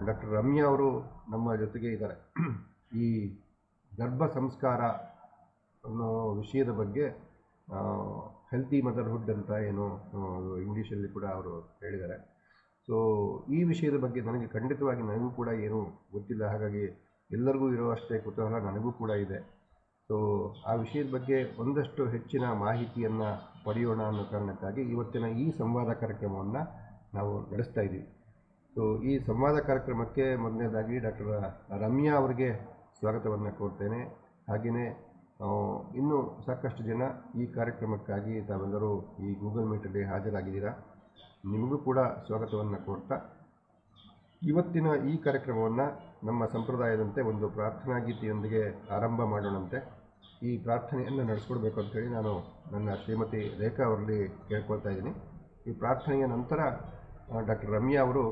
Doctor Ramya ಅವರು ನಮ್ಮ ಜೊತೆಗೆ ಇದ್ದಾರೆ. ಈ ಗರ್ಭ ಸಂಸ್ಕಾರ ಅನ್ನೋ ವಿಷಯದ ಬಗ್ಗೆ ಹೆಲ್ತಿ ಮದರ್ಹುಡ್ ಅಂತ ಏನು ಇಂಗ್ಲೀಷಲ್ಲಿ ಕೂಡ ಅವರು ಹೇಳಿದ್ದಾರೆ. ಸೊ ಈ ವಿಷಯದ ಬಗ್ಗೆ ಖಂಡಿತವಾಗಿ ನನಗೂ ಕೂಡ ಏನೂ ಗೊತ್ತಿಲ್ಲ, ಹಾಗಾಗಿ ಎಲ್ಲರಿಗೂ ಇರೋ ಅಷ್ಟೇ ಕುತೂಹಲ ನನಗೂ ಕೂಡ ಇದೆ. ಸೊ ಆ ವಿಷಯದ ಬಗ್ಗೆ ಒಂದಷ್ಟು ಹೆಚ್ಚಿನ ಮಾಹಿತಿಯನ್ನು ಪಡೆಯೋಣ ಅನ್ನೋ ಕಾರಣಕ್ಕಾಗಿ ಇವತ್ತಿನ ಈ ಸಂವಾದ ಕಾರ್ಯಕ್ರಮವನ್ನು ನಾವು ನಡೆಸ್ತಾ ಇದ್ದೀವಿ. ಸೊ ಈ ಸಂವಾದ ಕಾರ್ಯಕ್ರಮಕ್ಕೆ ಮೊದಲನೇದಾಗಿ ಡಾಕ್ಟರ್ ರಮ್ಯಾ ಅವರಿಗೆ ಸ್ವಾಗತವನ್ನು ಕೋರ್ತೇನೆ. ಹಾಗೆಯೇ ಇನ್ನೂ ಸಾಕಷ್ಟು ಜನ ಈ ಕಾರ್ಯಕ್ರಮಕ್ಕಾಗಿ ತಾವೆಲ್ಲರೂ ಈ ಗೂಗಲ್ ಮೀಟಲ್ಲಿ ಹಾಜರಾಗಿದ್ದೀರಾ. ನಿಮಗೂ ಕೂಡ ಸ್ವಾಗತವನ್ನು ಕೋರ್ತಾ ಇವತ್ತಿನ ಈ ಕಾರ್ಯಕ್ರಮವನ್ನು ನಮ್ಮ ಸಂಪ್ರದಾಯದಂತೆ ಒಂದು ಪ್ರಾರ್ಥನಾ ಗೀತೆಯೊಂದಿಗೆ ಆರಂಭ ಮಾಡೋಣಂತೆ. ಈ ಪ್ರಾರ್ಥನೆಯನ್ನು ನಡೆಸ್ಕೊಡ್ಬೇಕು ಅಂತೇಳಿ ನಾನು ನನ್ನ ಶ್ರೀಮತಿ ರೇಖಾ ಅವರಲ್ಲಿ ಕೇಳ್ಕೊಳ್ತಾ ಇದ್ದೀನಿ. ಈ ಪ್ರಾರ್ಥನೆಯ ನಂತರ ಡಾಕ್ಟರ್ ರಮ್ಯಾ ಅವರು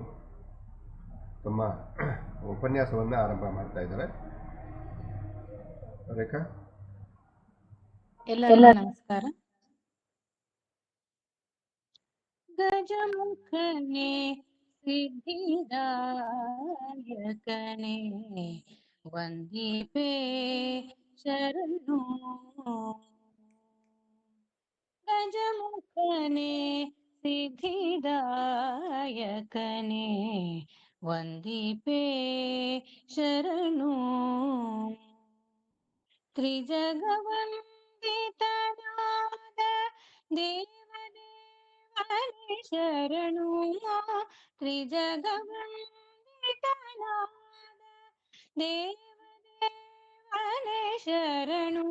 ತಮ್ಮ ಉಪನ್ಯಾಸವನ್ನು ಆರಂಭ ಮಾಡ್ತಾ ಇದ್ದಾರೆ. ರೇಖಾ. ಎಲ್ಲರಿಗೂ ನಮಸ್ಕಾರ. ಗಜಮುಖನೇ ಸಿದ್ಧಿದಾಯಕನೇ ವಂದಿಪೇ ಶರಣು. ಗಜಮುಖನೇ ಸಿದ್ಧಿದಾಯಕನೇ ವಂದಿಪೇ ಶರಣು. ತ್ರಿಜಗವಂದಿತನಾದ ದೇವದೇವನೇ ಶರಣು. ತ್ರಿಜಗವಂದಿತನಾದ ದೇವದೇವನೇ ಶರಣು.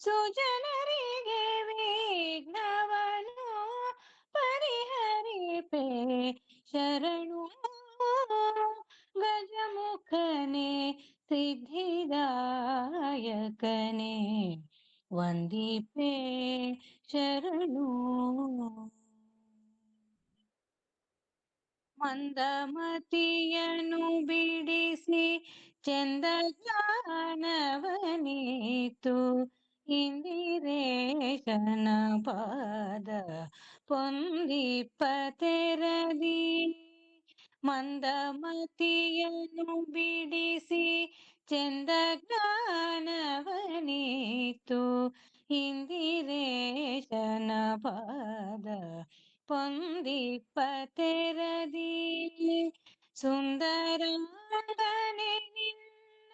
ಸುಜನರಿಗೆ ವಿಘ್ನವನು ಪರಿಹರಿಪೇ ಶರಣು. ಗಜಮುಖನೇ ಸಿದ್ಧಿದಾಯಕನೇ ವಂದಿಪೇ ಶರಣು. ಮಂದಮತಿಯನ್ನು ಬಿಡಿಸಿ ಚಂದ ಜ್ಞಾನವನೀತು ಇಂದಿರೇಶನ ಪಾದ ಪೊಂದಿಪ್ಪ ತೆರದಿ. ಮಂದಮತಿಯನ್ನು ಬಿಡಿಸಿ ಚಂದ ಜ್ಞಾನವನೀತು ಇಂದಿರೇಶನ ಪಾದ ಪೊಂದಿಪ್ಪ ತೆರದಿ. ಸುಂದರಾಂಗನೆ ನಿನ್ನ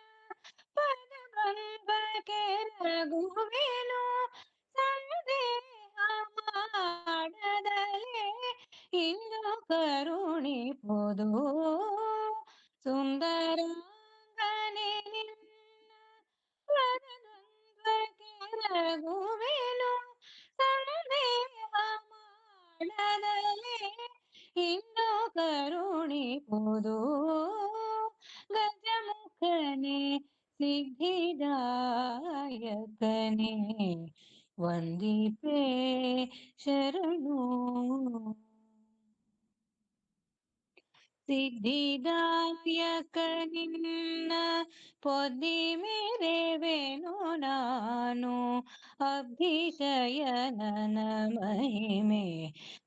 ಪದಬಂಬಕ್ಕೆ ರಘುವೆನು ಸಂದೇಹ ಮಾಡದಲೇ ಇಂದು ಕರುಣಿಪುದು. ಸುಂದರಾಂಗನೆ ನಿನ್ನ ಪದಬಂಬಕ್ಕೆ ರಘುವೆನು ಸಂದೇಹ ಮಾಡದಲೇ ಇಂದು ಕರುಣಿಪುದು. ಗಜಮುಖನೇ ಸಿದ್ಧಿದಾಯಕನೇ ವಂದಿಪೇ ಶರಣು. ಸಿದ್ಧಿದಾಯಕ ನಿನ್ನ ಪೊದ್ದಿ ಮೆರೆವೆನು ನಾನು ಅಭಿಷಯನನ ಮಹಿಮೆ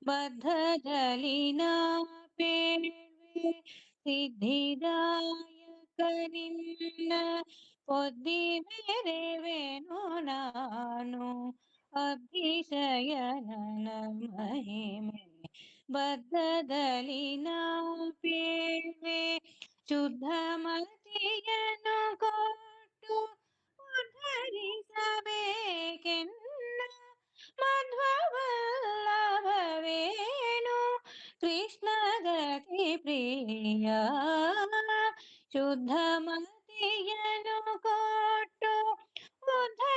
ಬದ್ಧದಲ್ಲಿ ನಾ ಪೇಳ್ವೆ. ಸಿದ್ಧಿದಾಯಕ ನಿನ್ನ ಪೊದ್ದಿ ಮೆರೆವೆನು ನಾನು ಅಭಿಷಯನನ ಮಹಿಮೆ ಬದ್ಧದಲ್ಲಿ ನಾ ಪೇಳ್ವೆ. ಶುದ್ಧ ಮತಿಯನ್ನು ಕೊಟ್ಟು ಉದ್ಧರಿಸಬೇಕೆನ್ನ ಮಧ್ವವಲ್ಲಭವೇಣು ಕೃಷ್ಣ ಗತಿ ಪ್ರಿಯ. ಶುದ್ಧ ಮತಿಯನ್ನು ಕೊಟ್ಟು ಉದ್ಧರಿಸಬೇಕೆನ್ನ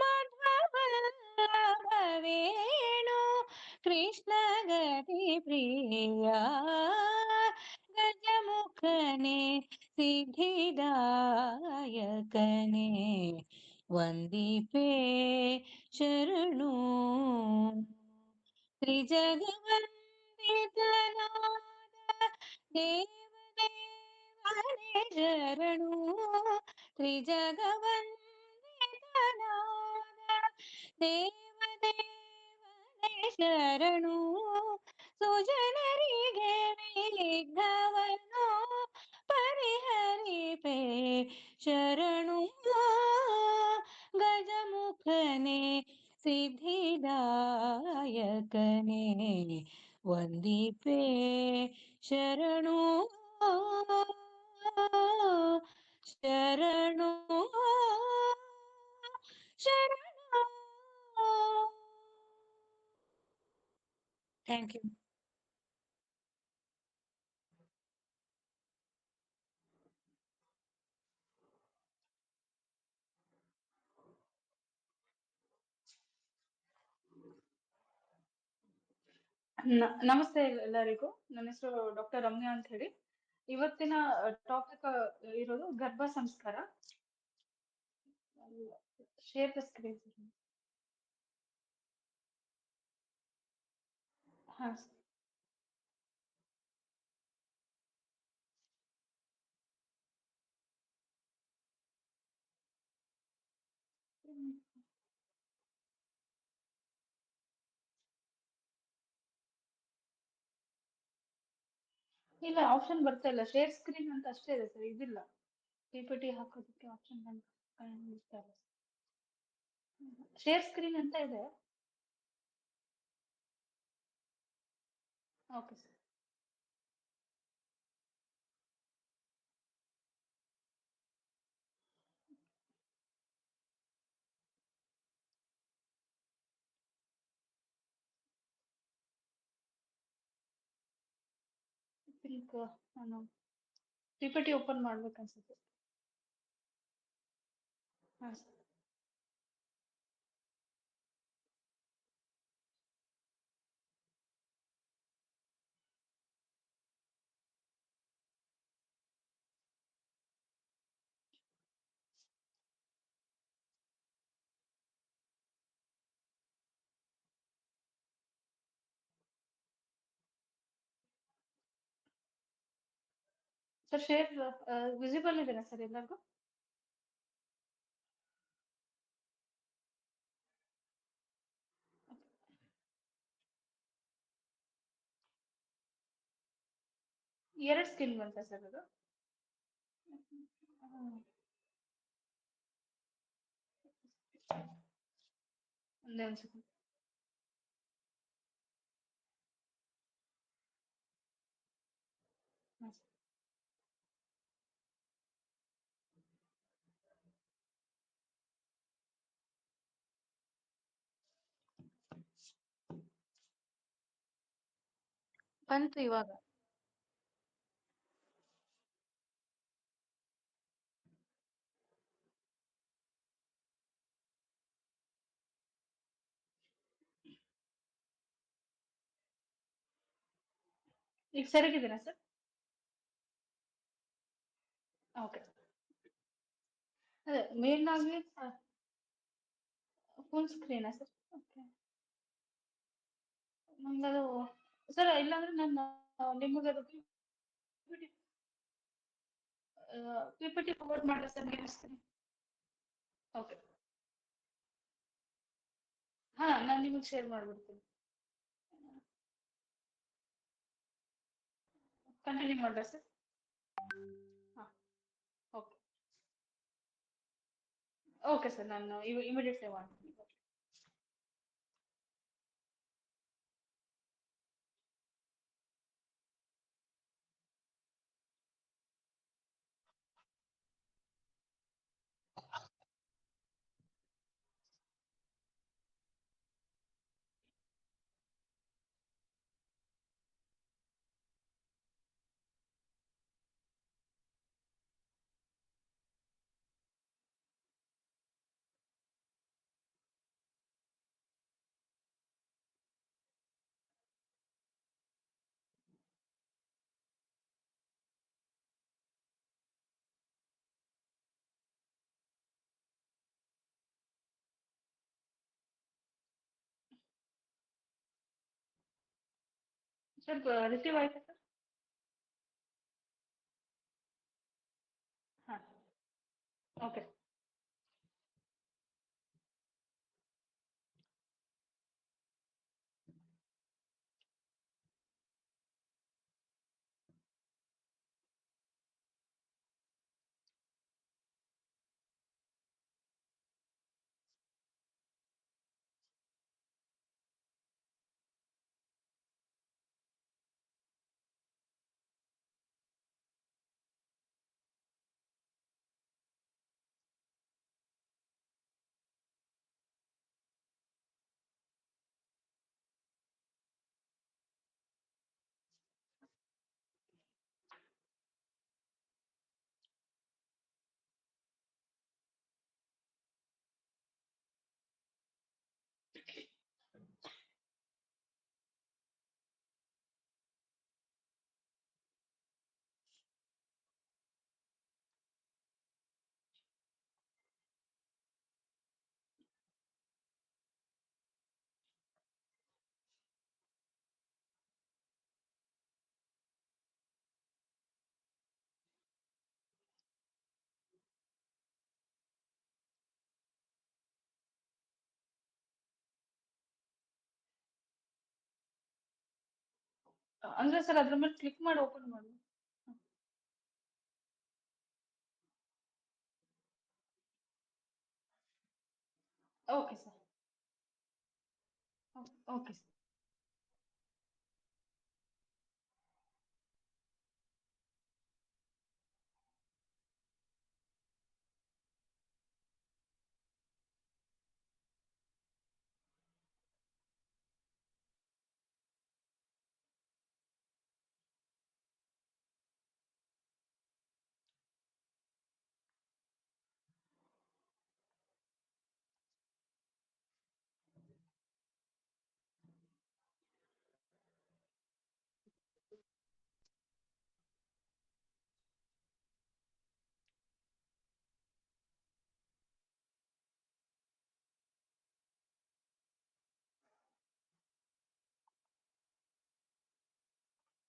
ಮಧ್ವವಲ್ಲಭವೇಣು ಕೃಷ್ಣ ಗತಿ ಪ್ರಿಯ. ಗಜಮುಖನೇ ಸಿದ್ಧಿದಾಯಕನೇ ವಂದಿಪೇ ಶರಣು. ತ್ರಿಜಗವಂದಿತನಾದ ದೇವದೇವನೇ ಶರಣು. ತ್ರಿಜಗವಂದಿತನಾದ ದೇವದೇವನೇ ಶರಣು. ಸುಜನರಿಗೆ ವಂದಿಪೆ ಶರಣು ಶರಣು ಶರಣು. Thank you. ನಮಸ್ತೆ ಎಲ್ಲರಿಗೂ. ನನ್ನ ಹೆಸರು ಡಾಕ್ಟರ್ ರಮ್ಯಾ ಅಂತ ಹೇಳಿ. ಇವತ್ತಿನ ಟಾಪಿಕ್ ಇರೋದು ಗರ್ಭ ಸಂಸ್ಕಾರ. Share the screen. ಹಾ ಇಲ್ಲ, ಆಪ್ಷನ್ ಬರ್ತಾ ಇಲ್ಲ. ಶೇರ್ ಸ್ಕ್ರೀನ್ ಅಂತ ಅಷ್ಟೇ ಇದೆ ಸರ್, ಇದಿಲ್ಲ. ಪಿಪಿಟಿ ಹಾಕೋದಕ್ಕೆ ಆಪ್ಷನ್ ಕಾಣಿಸ್ತಾ ಇಲ್ಲ. ಶೇರ್ ಸ್ಕ್ರೀನ್ ಅಂತ ಇದೆ. Okay sir. ಥಿಂಕ್ ನಾನು ಪಿಪಿಟಿ ಓಪನ್ ಮಾಡ್ಬೇಕನ್ಸುತ್ತೆ. ಹಾ ಸರ್. ಸರ್ ಶೇರ್ ವಿಸಿಬಲ್ ಇದೆನಾ ಸರ್ ಎಲ್ಲರಿಗೂ? ಎರಡು ಸ್ಕ್ರೀನ್ ಬಂತ ಸರ್ ಅದು? ಒಂದೇ ಒಂದು ಸೆಕೆಂಡ್. ಹಾಂ ಸರ್. ಬಂತು ಇವಾಗ. ಈಗ ಸರಿಗಿದ್ದೀರಾ ಸರ್? ಓಕೆ. ಅದೇ ಮೇಲ್ನಾಗಿ ಫುಲ್ ಸ್ಕ್ರೀನಾ ಸರ್? ಓಕೆ. ನಂಗದು ಸರ್, ಇಲ್ಲಾಂದ್ರೆ ನಾನು ನಿಮಗೆ ಅದು ಪಿಪಿಟಿ ಫಾರ್ವರ್ಡ್ ಮಾಡಲ ಸರ್ ನೀವು ಸ್ಕ್ರೀನ್? ಓಕೆ. ಹಾ, ನಾನು ನಿಮಗೆ ಶೇರ್ ಮಾಡ್ಬಿಡ್ತೀನಿ. ಕಂಟಿನ್ಯೂ ಮಾಡ್ಲಾ ಸರ್? ಹಾ, ಓಕೆ. ಓಕೆ ಸರ್, ನಾನು ಇಮಿಡಿಯೇಟ್ಲಿ ಮಾಡ್ತೀನಿ. ಸರ್ ರಿಸೀವ್ ಆಯ್ತಾ ಸರ್? ಹಾ, ಓಕೆ. ಅಂದ್ರೆ ಸರ್ ಅದ್ರ ಮೇಲೆ ಕ್ಲಿಕ್ ಮಾಡಿ ಓಪನ್ ಮಾಡಿ. Okay sir. Okay sir.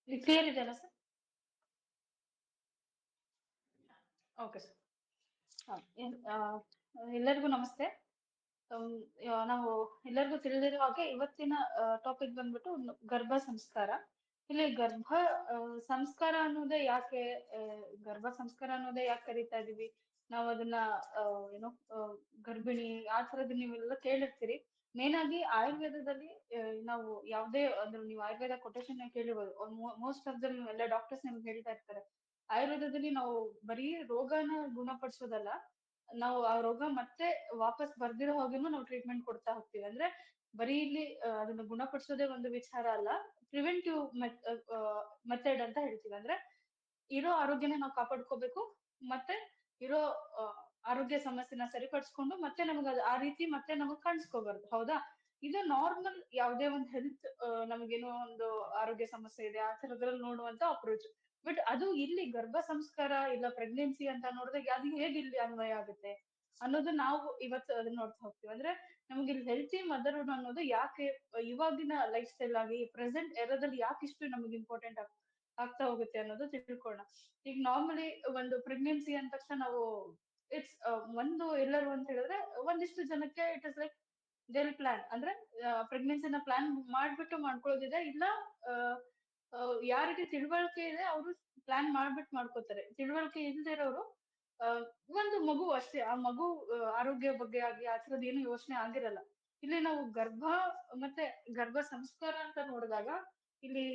ಇದು ಕ್ಲಿಯರ್ ಇದೆಯಲ್ಲ ಸರ್? Okay sir. ಎಲ್ಲರಿಗೂ ನಮಸ್ತೆ. ನಾವು ಎಲ್ಲರಿಗೂ ತಿಳಿದಿರೋ ಹಾಗೆ ಇವತ್ತಿನ ಟಾಪಿಕ್ ಬಂದ್ಬಿಟ್ಟು ಗರ್ಭ ಸಂಸ್ಕಾರ. ಇಲ್ಲಿ ಸಂಸ್ಕಾರ ಅನ್ನೋದೇ ಯಾಕೆ, ಗರ್ಭ ಸಂಸ್ಕಾರ ಅನ್ನೋದೇ ಯಾಕೆ ಕರಿತಾ ಇದೀವಿ ನಾವು ಅದನ್ನ, ಏನೋ ಗರ್ಭಿಣಿ ಆ ತರದ್ದು ನೀವೆಲ್ಲ ಕೇಳಿರ್ತೀರಿ. ಮೇನ್ ಆಗಿ ಆಯುರ್ವೇದದಲ್ಲಿ ನಾವು ಯಾವುದೇ ಅಂದ್ರೆ ನೀವು ಆಯುರ್ವೇದ ಕೊಟೇಶನ್ ಕೇಳಿರ್ಬೋದು. ಮೋಸ್ಟ್ ಆಫ್ ದಮ್ ಎಲ್ಲ ಡಾಕ್ಟರ್ಸ್ ನಿಮ್ಗೆ ಹೇಳ್ತಾ ಇರ್ತಾರೆ, ಆಯುರ್ವೇದದಲ್ಲಿ ನಾವು ಬರೀ ರೋಗನ ಗುಣಪಡಿಸೋದಲ್ಲ, ನಾವು ಆ ರೋಗ ಮತ್ತೆ ವಾಪಸ್ ಬರ್ದಿರೋ ಹಾಗೇನು ನಾವು ಟ್ರೀಟ್ಮೆಂಟ್ ಕೊಡ್ತಾ ಹೋಗ್ತೀವಿ. ಅಂದ್ರೆ ಬರೀ ಇಲ್ಲಿ ಅದನ್ನ ಗುಣಪಡಿಸೋದೇ ಒಂದು ವಿಚಾರ ಅಲ್ಲ, ಪ್ರಿವೆಂಟಿವ್ ಮೆಥಡ್ ಅಂತ ಹೇಳ್ತೀವಿ. ಅಂದ್ರೆ ಇರೋ ಆರೋಗ್ಯನ ನಾವು ಕಾಪಾಡ್ಕೋಬೇಕು, ಮತ್ತೆ ಇರೋ ಆರೋಗ್ಯ ಸಮಸ್ಯೆನ ಸರಿಪಡಿಸ್ಕೊಂಡು ಮತ್ತೆ ನಮ್ಗೆ ಆ ರೀತಿ ಮತ್ತೆ ನಮಗ್ ಕಾಣಿಸ್ಕೋಬಾರ್ದು. ಹೌದಾ? ಇದು ನಾರ್ಮಲ್ ಯಾವುದೇ ಒಂದು ಹೆಲ್ತ್, ನಮಗೇನೋ ಒಂದು ಆರೋಗ್ಯ ಸಮಸ್ಯೆ ಇದೆ ಆ ತರದ್ರಲ್ಲಿ ನೋಡುವಂತ ಅಪ್ರೋಚ್. ಬಟ್ ಅದು ಇಲ್ಲಿ ಗರ್ಭ ಸಂಸ್ಕಾರ ಇಲ್ಲ ಪ್ರೆಗ್ನೆನ್ಸಿ ಅಂತ ನೋಡಿದಾಗ ಅದು ಹೇಗೆ ಇಲ್ಲಿ ಅನ್ವಯ ಆಗುತ್ತೆ ಅನ್ನೋದು ನಾವು ಇವತ್ತು ಅದನ್ನ ನೋಡ್ತಾ ಹೋಗ್ತೀವಿ. ಅಂದ್ರೆ ನಮ್ಗೆ ಇಲ್ಲಿ ಹೆಲ್ತಿ ಮದರ್ಹುಡ್ ಅನ್ನೋದು ಯಾಕೆ ಇವಾಗಿನ ಲೈಫ್ ಸ್ಟೈಲ್ ಆಗಿ ಪ್ರೆಸೆಂಟ್ ಎರದಲ್ಲಿ ಯಾಕೆ ಇಷ್ಟು ನಮಗೆ ಇಂಪಾರ್ಟೆಂಟ್ ಆಗ್ತಾ ಹೋಗುತ್ತೆ ಅನ್ನೋದು ತಿಳ್ಕೊಳ್ಳೋಣ. ಈಗ ನಾರ್ಮಲಿ ಒಂದು ಪ್ರೆಗ್ನೆನ್ಸಿ ಅಂದ ತಕ್ಷಣ ನಾವು ಇಟ್ಸ್ ಒಂದು ಎಲ್ಲರೂ ಅಂತ ಹೇಳಿದ್ರೆ ಒಂದಿಷ್ಟು ಜನಕ್ಕೆ it is like they'll plan. ಅಂದ್ರೆ ಪ್ರೆಗ್ನೆನ್ಸಿನ ಪ್ಲಾನ್ ಮಾಡ್ಬಿಟ್ಟು ಮಾಡ್ಕೊಳ್ಳೋದಿದೆ, ಇಲ್ಲ ಯಾರಿಗೆ ತಿಳುವಳಿಕೆ ಇದೆ ಅವರು ಪ್ಲಾನ್ ಮಾಡ್ಬಿಟ್ಟು ಮಾಡ್ಕೋತಾರೆ. ತಿಳುವಳಿಕೆ ಇಲ್ಲದೆ ಇರೋರು ಒಂದು ಮಗು ಅಷ್ಟೇ, ಆ ಮಗು ಆರೋಗ್ಯ ಬಗ್ಗೆ ಆಗಿ ಆ ಥರದ್ದು ಏನು ಯೋಚನೆ ಆಗಿರಲ್ಲ. ಇಲ್ಲಿ ನಾವು ಮತ್ತೆ ಗರ್ಭ ಸಂಸ್ಕಾರ ಅಂತ ನೋಡಿದಾಗ ಇಲ್ಲಿ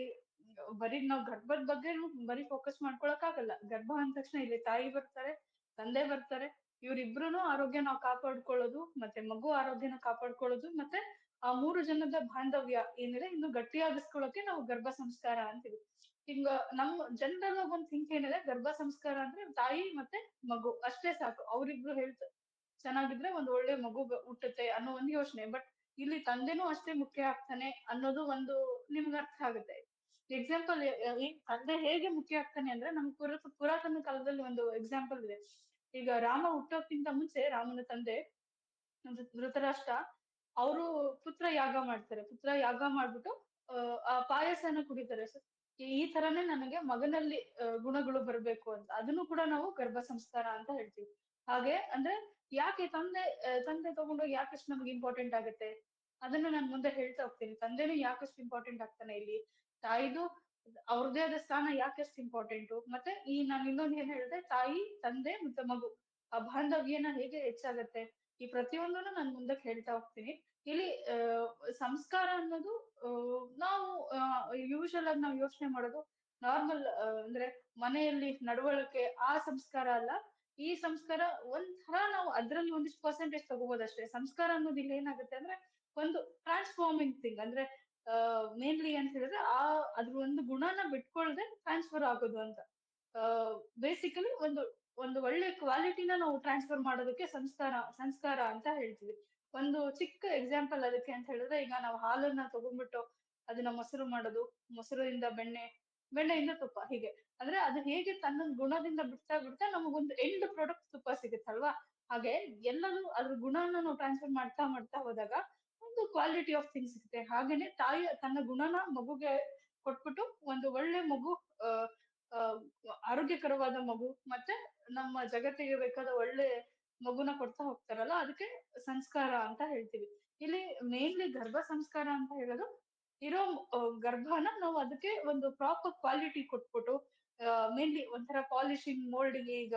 ಬರೀ ನಾವು ಗರ್ಭದ ಬಗ್ಗೆ ಬರೀ ಫೋಕಸ್ ಮಾಡ್ಕೊಳಕ್ ಆಗಲ್ಲ. ಗರ್ಭ ಅಂದ ತಕ್ಷಣ ಇಲ್ಲಿ ತಾಯಿ ಬರ್ತಾರೆ, ತಂದೆ ಬರ್ತಾರೆ, ಇವ್ರಿಬ್ರುನು ಆರೋಗ್ಯ ನಾವು ಕಾಪಾಡ್ಕೊಳ್ಳೋದು, ಮತ್ತೆ ಮಗು ಆರೋಗ್ಯನ ಕಾಪಾಡ್ಕೊಳ್ಳೋದು, ಮತ್ತೆ ಆ 3 ಜನದ ಬಾಂಧವ್ಯ ಏನಿದೆ ಇನ್ನು ಗಟ್ಟಿಯಾಗಿಸ್ಕೊಳ್ಳೋಕೆ ನಾವು ಗರ್ಭ ಸಂಸ್ಕಾರ ಅಂತೀವಿ. ಹಿಂಗ ನಮ್ ಜನರಲ್ ಒಂದ್ ಥಿಂಕ್ ಏನಿದೆ, ಗರ್ಭ ಸಂಸ್ಕಾರ ಅಂದ್ರೆ ತಾಯಿ ಮತ್ತೆ ಮಗು ಅಷ್ಟೇ ಸಾಕು, ಅವ್ರಿಬ್ರು ಹೆಲ್ತ್ ಚೆನ್ನಾಗಿದ್ರೆ ಒಂದ್ ಒಳ್ಳೆ ಮಗು ಹುಟ್ಟುತ್ತೆ ಅನ್ನೋ ಒಂದು ಯೋಚನೆ. ಬಟ್ ಇಲ್ಲಿ ತಂದೆನೂ ಅಷ್ಟೇ ಮುಖ್ಯ ಆಗ್ತಾನೆ ಅನ್ನೋದು ಒಂದು ನಿಮ್ಗೆ ಅರ್ಥ ಆಗುತ್ತೆ. ಎಕ್ಸಾಂಪಲ್, ಈ ತಂದೆ ಹೇಗೆ ಮುಖ್ಯ ಆಗ್ತಾನೆ ಅಂದ್ರೆ ನಮ್ ಪುರಾತನ ಕಾಲದಲ್ಲಿ ಒಂದು ಎಕ್ಸಾಂಪಲ್ ಇದೆ. ಈಗ ರಾಮ ಹುಟ್ಟೋಕ್ಕಿಂತ ಮುಂಚೆ ರಾಮನ ತಂದೆ ಧೃತರಾಷ್ಟ್ರ ಅವರು ಪುತ್ರ ಯಾಗ ಮಾಡ್ತಾರೆ. ಪುತ್ರ ಯಾಗ ಮಾಡ್ಬಿಟ್ಟು ಆ ಪಾಯಸನ ಕುಡಿತಾರೆ. ಈ ತರನೇ ನನಗೆ ಮಗನಲ್ಲಿ ಗುಣಗಳು ಬರ್ಬೇಕು ಅಂತ, ಅದನ್ನು ಕೂಡ ನಾವು ಗರ್ಭ ಸಂಸ್ಕಾರ ಅಂತ ಹೇಳ್ತೀವಿ. ಹಾಗೆ ಅಂದ್ರೆ ಯಾಕೆ ತಂದೆ ತಗೊಂಡೋಗಿ ಯಾಕಷ್ಟು ನಮ್ಗೆ ಇಂಪಾರ್ಟೆಂಟ್ ಆಗುತ್ತೆ ಅದನ್ನ ನಾನು ಮುಂದೆ ಹೇಳ್ತಾ ಹೋಗ್ತೀನಿ. ತಂದೆನೂ ಯಾಕಷ್ಟು ಇಂಪಾರ್ಟೆಂಟ್ ಆಗ್ತಾನೆ ಇಲ್ಲಿ, ತಾಯಿದು ಅವ್ರದೇ ಆದ ಸ್ಥಾನ ಯಾಕಷ್ಟು ಇಂಪಾರ್ಟೆಂಟು, ಮತ್ತೆ ಈ ನಾನು ಇನ್ನೊಂದು ಏನ್ ಹೇಳಿದೆ, ತಾಯಿ ತಂದೆ ಮತ್ತೆ ಮಗು ಆ ಬಾಂಧವ್ಯನ ಹೇಗೆ ಹೆಚ್ಚಾಗತ್ತೆ, ಈ ಪ್ರತಿಯೊಂದನ್ನು ನಾನು ಮುಂದಕ್ಕೆ ಹೇಳ್ತಾ ಹೋಗ್ತೀನಿ. ಇಲ್ಲಿ ಸಂಸ್ಕಾರ ಅನ್ನೋದು ನಾವು ಯೂಶಲ್ ಆಗಿ ನಾವು ಯೋಚನೆ ಮಾಡೋದು ನಾರ್ಮಲ್, ಅಂದ್ರೆ ಮನೆಯಲ್ಲಿ ನಡವಳಿಕೆ ಆ ಸಂಸ್ಕಾರ ಅಲ್ಲ. ಈ ಸಂಸ್ಕಾರ ಒಂಥರ ನಾವು ಅದ್ರಲ್ಲಿ ಒಂದಿಷ್ಟು ಪರ್ಸೆಂಟೇಜ್ ತಗೋಬೋದಷ್ಟೇ. ಸಂಸ್ಕಾರ ಅನ್ನೋದು ಇಲ್ಲಿ ಏನಾಗುತ್ತೆ ಅಂದ್ರೆ ಒಂದು ಟ್ರಾನ್ಸ್ಫಾರ್ಮಿಂಗ್ ಥಿಂಗ್. ಅಂದ್ರೆ ಮೇನ್ಲಿ ಅಂತ ಹೇಳಿದ್ರೆ ಅದ್ರ ಒಂದು ಗುಣನ ಬಿಟ್ಕೊಳ್ದೆ ಟ್ರಾನ್ಸ್ಫರ್ ಆಗೋದು ಅಂತ. ಬೇಸಿಕಲಿ ಒಂದು ಒಳ್ಳೆ ಕ್ವಾಲಿಟಿನ ನಾವು ಟ್ರಾನ್ಸ್ಫರ್ ಮಾಡೋದಕ್ಕೆ ಸಂಸ್ಕಾರ ಅಂತ ಹೇಳ್ತೀವಿ. ಒಂದು ಚಿಕ್ಕ ಎಕ್ಸಾಂಪಲ್ ಅದಕ್ಕೆ ಅಂತ ಹೇಳಿದ್ರೆ, ಈಗ ನಾವು ಹಾಲನ್ನ ತಗೊಂಡ್ಬಿಟ್ಟು ಅದನ್ನ ಮೊಸರು ಮಾಡೋದು, ಮೊಸರಿಂದ ಬೆಣ್ಣೆಯಿಂದ ತುಪ್ಪ, ಹೀಗೆ ಅಂದ್ರೆ ಅದು ಹೇಗೆ ತನ್ನ ಗುಣದಿಂದ ಬಿಡ್ತಾ ಬಿಡ್ತಾ ನಮಗೊಂದು ಎಂಡ್ ಪ್ರಾಡಕ್ಟ್ ತುಪ್ಪ ಸಿಗುತ್ತಲ್ವಾ, ಹಾಗೆ ಎಲ್ಲರೂ ಅದ್ರ ಗುಣನ ನಾವು ಟ್ರಾನ್ಸ್ಫರ್ ಮಾಡ್ತಾ ಮಾಡ್ತಾ ಹೋದಾಗ ಒಂದು ಕ್ವಾಲಿಟಿ ಆಫ್ ಥಿಂಗ್ಸ್ ಸಿಗುತ್ತೆ. ಹಾಗೇನೆ ತಾಯಿ ತನ್ನ ಗುಣನ ಮಗುಗೆ ಕೊಟ್ಬಿಟ್ಟು ಒಂದು ಒಳ್ಳೆ ಮಗು, ಅಹ್ ಆರೋಗ್ಯಕರವಾದ ಮಗು, ಮತ್ತೆ ನಮ್ಮ ಜಗತ್ತಿಗೆ ಬೇಕಾದ ಒಳ್ಳೆ ಮಗುನ ಕೊಡ್ತಾ ಹೋಗ್ತಾರಲ್ಲ, ಅದಕ್ಕೆ ಸಂಸ್ಕಾರ ಅಂತ ಹೇಳ್ತೀವಿ. ಇಲ್ಲಿ ಮೇನ್ಲಿ ಗರ್ಭ ಸಂಸ್ಕಾರ ಅಂತ ಹೇಳೋದು ಇರೋ ಗರ್ಭನ ನಾವು ಅದಕ್ಕೆ ಒಂದು ಪ್ರಾಪರ್ ಕ್ವಾಲಿಟಿ ಕೊಟ್ಬಿಟ್ಟು ಮೇನ್ಲಿ ಒಂಥರ ಪಾಲಿಶಿಂಗ್ ಮೋಲ್ಡಿಂಗ್, ಈಗ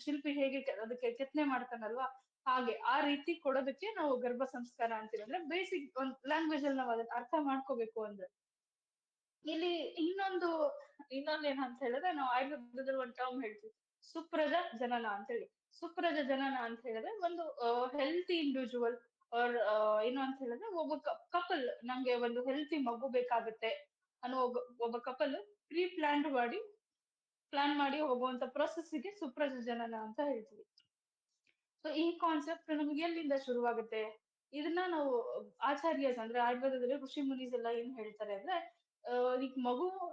ಶಿಲ್ಪಿ ಹೇಗೆ ಅದಕ್ಕೆ ಕೆತ್ತನೆ ಮಾಡ್ತಾನಲ್ವಾ ಹಾಗೆ ಆ ರೀತಿ ಕೊಡೋದಕ್ಕೆ ನಾವು ಗರ್ಭ ಸಂಸ್ಕಾರ ಅಂತೀವಿ. ಅಂದ್ರೆ ಬೇಸಿಕ್ ಒಂದ್ ಲ್ಯಾಂಗ್ವೇಜ್ ಅಲ್ಲಿ ನಾವು ಅದನ್ನ ಅರ್ಥ ಮಾಡ್ಕೋಬೇಕು ಅಂದ್ರೆ. ಇಲ್ಲಿ ಇನ್ನೊಂದ್ ಏನಂತ ಹೇಳಿದ್ರೆ, ನಾವು ಆಯುರ್ವೇದದಲ್ಲಿ ಒಂದು ಟರ್ಮ್ ಹೇಳ್ತೀವಿ, ಸುಪ್ರದ ಜನನ ಅಂತ ಹೇಳಿ. ಸುಪ್ರದ ಜನನ ಅಂತ ಹೇಳಿದ್ರೆ ಒಂದು ಹೆಲ್ತಿ ಇಂಡಿವಿಜುವಲ್ ಆರ್ ಏನು ಅಂತ ಹೇಳಿದ್ರೆ ಒಬ್ಬ ಕಪಲ್ ನಂಗೆ ಒಂದು ಹೆಲ್ತಿ ಮಗು ಬೇಕಾಗುತ್ತೆ ಅನ್ನೋ ಒಬ್ಬ ಕಪಲ್ ಪ್ಲಾನ್ ಮಾಡಿ ಹೋಗುವಂತ ಪ್ರೊಸೆಸ್ ಗೆ ಸುಪ್ರದ ಜನನ ಅಂತ ಹೇಳ್ತೀವಿ. ಸೊ ಈ ಕಾನ್ಸೆಪ್ಟ್ ನಮ್ಗೆ ಎಲ್ಲಿಂದ ಶುರುವಾಗುತ್ತೆ? ಇದನ್ನ ನಾವು ಆಚಾರ್ಯಸ್ ಅಂದ್ರೆ ಆಯುರ್ವೇದದಲ್ಲಿ ಋಷಿ ಮುನೀಸ್ ಎಲ್ಲ ಏನ್ ಹೇಳ್ತಾರೆ ಅಂದ್ರೆ, ಈಗ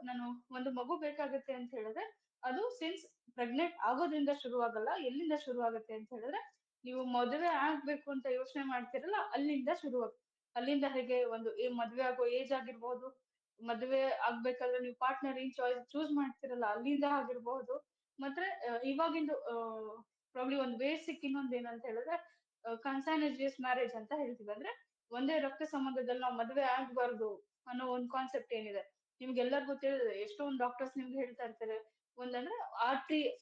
ನಾನು ಒಂದು ಮಗು ಬೇಕಾಗುತ್ತೆ ಅಂತ ಹೇಳಿದ್ರೆ ಅದು ಸಿನ್ಸ್ ಪ್ರೆಗ್ನೆಂಟ್ ಆಗೋದ್ರಿಂದ ಶುರುವಾಗಲ್ಲ. ಎಲ್ಲಿಂದ ಶುರುವಾಗುತ್ತೆ ಅಂತ ಹೇಳಿದ್ರೆ, ನೀವು ಮದುವೆ ಆಗ್ಬೇಕು ಅಂತ ಯೋಚನೆ ಮಾಡ್ತಿರಲ್ಲ ಅಲ್ಲಿಂದ ಶುರುವಾಗುತ್ತೆ. ಅಲ್ಲಿಂದ ಹೇಗೆ ಒಂದು ಮದ್ವೆ ಆಗೋ ಏಜ್ ಆಗಿರ್ಬೋದು, ಮದ್ವೆ ಆಗ್ಬೇಕಾದ್ರೆ ನೀವು ಪಾರ್ಟ್ನರ್ ಏನ್ ಚೂಸ್ ಮಾಡ್ತಿರಲ್ಲ ಅಲ್ಲಿಂದ ಆಗಿರ್ಬಹುದು. ಮತ್ತೆ ಇವಾಗಿಂದು ಪ್ರಾಬ್ಲಿ ಒಂದು ಬೇಸಿಕ್ ಇನ್ನೊಂದ್ ಏನಂತ ಹೇಳಿದ್ರೆ ಕನ್ಸಾನಿಜಿಯಸ್ ಮ್ಯಾರೇಜ್ ಅಂತ ಹೇಳ್ತೀವಿ. ಅಂದ್ರೆ ಒಂದೇ ರಕ್ತ ಸಂಬಂಧದಲ್ಲಿ ನಾವು ಮದ್ವೆ ಆಗ್ಬಾರ್ದು ಅನ್ನೋ ಒಂದ್ ಕಾನ್ಸೆಪ್ಟ್ ಏನಿದೆ ನಿಮ್ಗೆಲ್ಲರಿಗೂ ತಿಳಿದಿದೆ. ಎಷ್ಟೊಂದು ಡಾಕ್ಟರ್ಸ್ ನಿಮ್ಗೆ ಹೇಳ್ತಾ ಇರ್ತಾರೆ, ಒಂದಂದ್ರೆ ಆ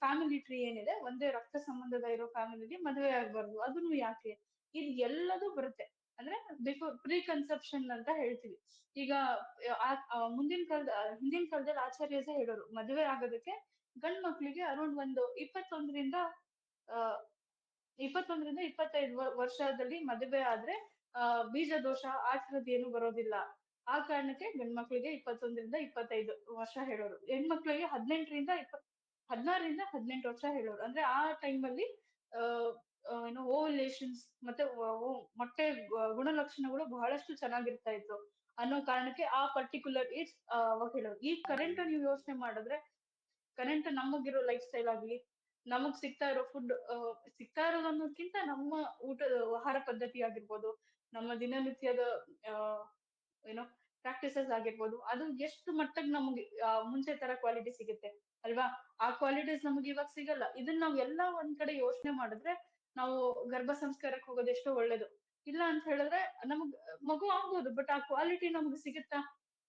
ಫ್ಯಾಮಿಲಿ ಟ್ರೀ ಏನಿದೆ, ಒಂದೇ ರಕ್ತ ಸಂಬಂಧದ ಇರೋ ಫ್ಯಾಮಿಲಿಗೆ ಮದುವೆ ಆಗ್ಬಾರ್ದು. ಅದನ್ನು ಯಾಕೆ? ಇದು ಎಲ್ಲದೂ ಬರುತ್ತೆ. ಅಂದ್ರೆ ಬಿಫೋರ್ ಪ್ರೀ ಕನ್ಸೆಪ್ಷನ್ ಅಂತ ಹೇಳ್ತೀವಿ. ಈಗ ಹಿಂದಿನ ಕಾಲದಲ್ಲಿ ಆಚಾರ್ಯಸೇ ಹೇಳೋರು, ಮದುವೆ ಆಗೋದಕ್ಕೆ ಗಂಡ್ ಮಕ್ಳಿಗೆ ಅರೌಂಡ್ ಒಂದು 21ರಿಂದ 25 ವರ್ಷದಲ್ಲಿ ಮದುವೆ ಆದ್ರೆ ಬೀಜ ದೋಷ ಆ ಥರದ್ದು ಏನು ಬರೋದಿಲ್ಲ. ಆ ಕಾರಣಕ್ಕೆ ಗಂಡ್ಮಕ್ಳಿಗೆ 21ರಿಂದ 25 ವರ್ಷ ಹೇಳೋರು, ಹೆಣ್ಮಕ್ಳಿಗೆ 16ರಿಂದ 18 ವರ್ಷ ಹೇಳೋರು. ಅಂದ್ರೆ ಆ ಟೈಮಲ್ಲಿ ಏನು ಓವಲೇಷನ್ಸ್ ಮತ್ತೆ ಮೊಟ್ಟೆ ಗುಣಲಕ್ಷಣಗಳು ಬಹಳಷ್ಟು ಚೆನ್ನಾಗಿರ್ತಾ ಇತ್ತು ಅನ್ನೋ ಕಾರಣಕ್ಕೆ ಆ ಪರ್ಟಿಕ್ಯುಲರ್ ಏಜ್ ಅವಾಗ ಹೇಳೋರು. ಈ ಕರೆಂಟ್ ನೀವು ಯೋಚನೆ ಮಾಡಿದ್ರೆ, ಕರೆಂಟ್ ನಮಗಿರೋ ಲೈಫ್ ಸ್ಟೈಲ್ ಆಗ್ಲಿ, ನಮಗ್ ಸಿಗ್ತಾ ಇರೋದು ಅನ್ನೋದಕ್ಕಿಂತ ನಮ್ಮ ಆಹಾರ ಪದ್ಧತಿ ಆಗಿರ್ಬೋದು, ನಮ್ಮ ದಿನನಿತ್ಯದ ಏನೋ ಪ್ರಾಕ್ಟೀಸಸ್ ಆಗಿರ್ಬೋದು, ಅದು ಎಷ್ಟು ಮಟ್ಟಕ್ಕೆ ನಮ್ಗೆ ಮುಂಚೆ ತರ ಕ್ವಾಲಿಟಿ ಸಿಗುತ್ತೆ ಅಲ್ವಾ? ಆ ಕ್ವಾಲಿಟೀಸ್ ನಮ್ಗೆ ಇವಾಗ ಸಿಗಲ್ಲ. ಇದನ್ನ ನಾವ್ ಎಲ್ಲ ಒಂದ್ ಕಡೆ ಯೋಚನೆ ಮಾಡಿದ್ರೆ ನಾವು ಗರ್ಭ ಸಂಸ್ಕಾರಕ್ಕೆ ಹೋಗೋದು ಎಷ್ಟೋ ಒಳ್ಳೇದು. ಇಲ್ಲ ಅಂತ ಹೇಳಿದ್ರೆ ನಮಗ್ ಮಗು ಆಗ್ಬೋದು, ಬಟ್ ಆ ಕ್ವಾಲಿಟಿ ನಮ್ಗೆ ಸಿಗುತ್ತಾ?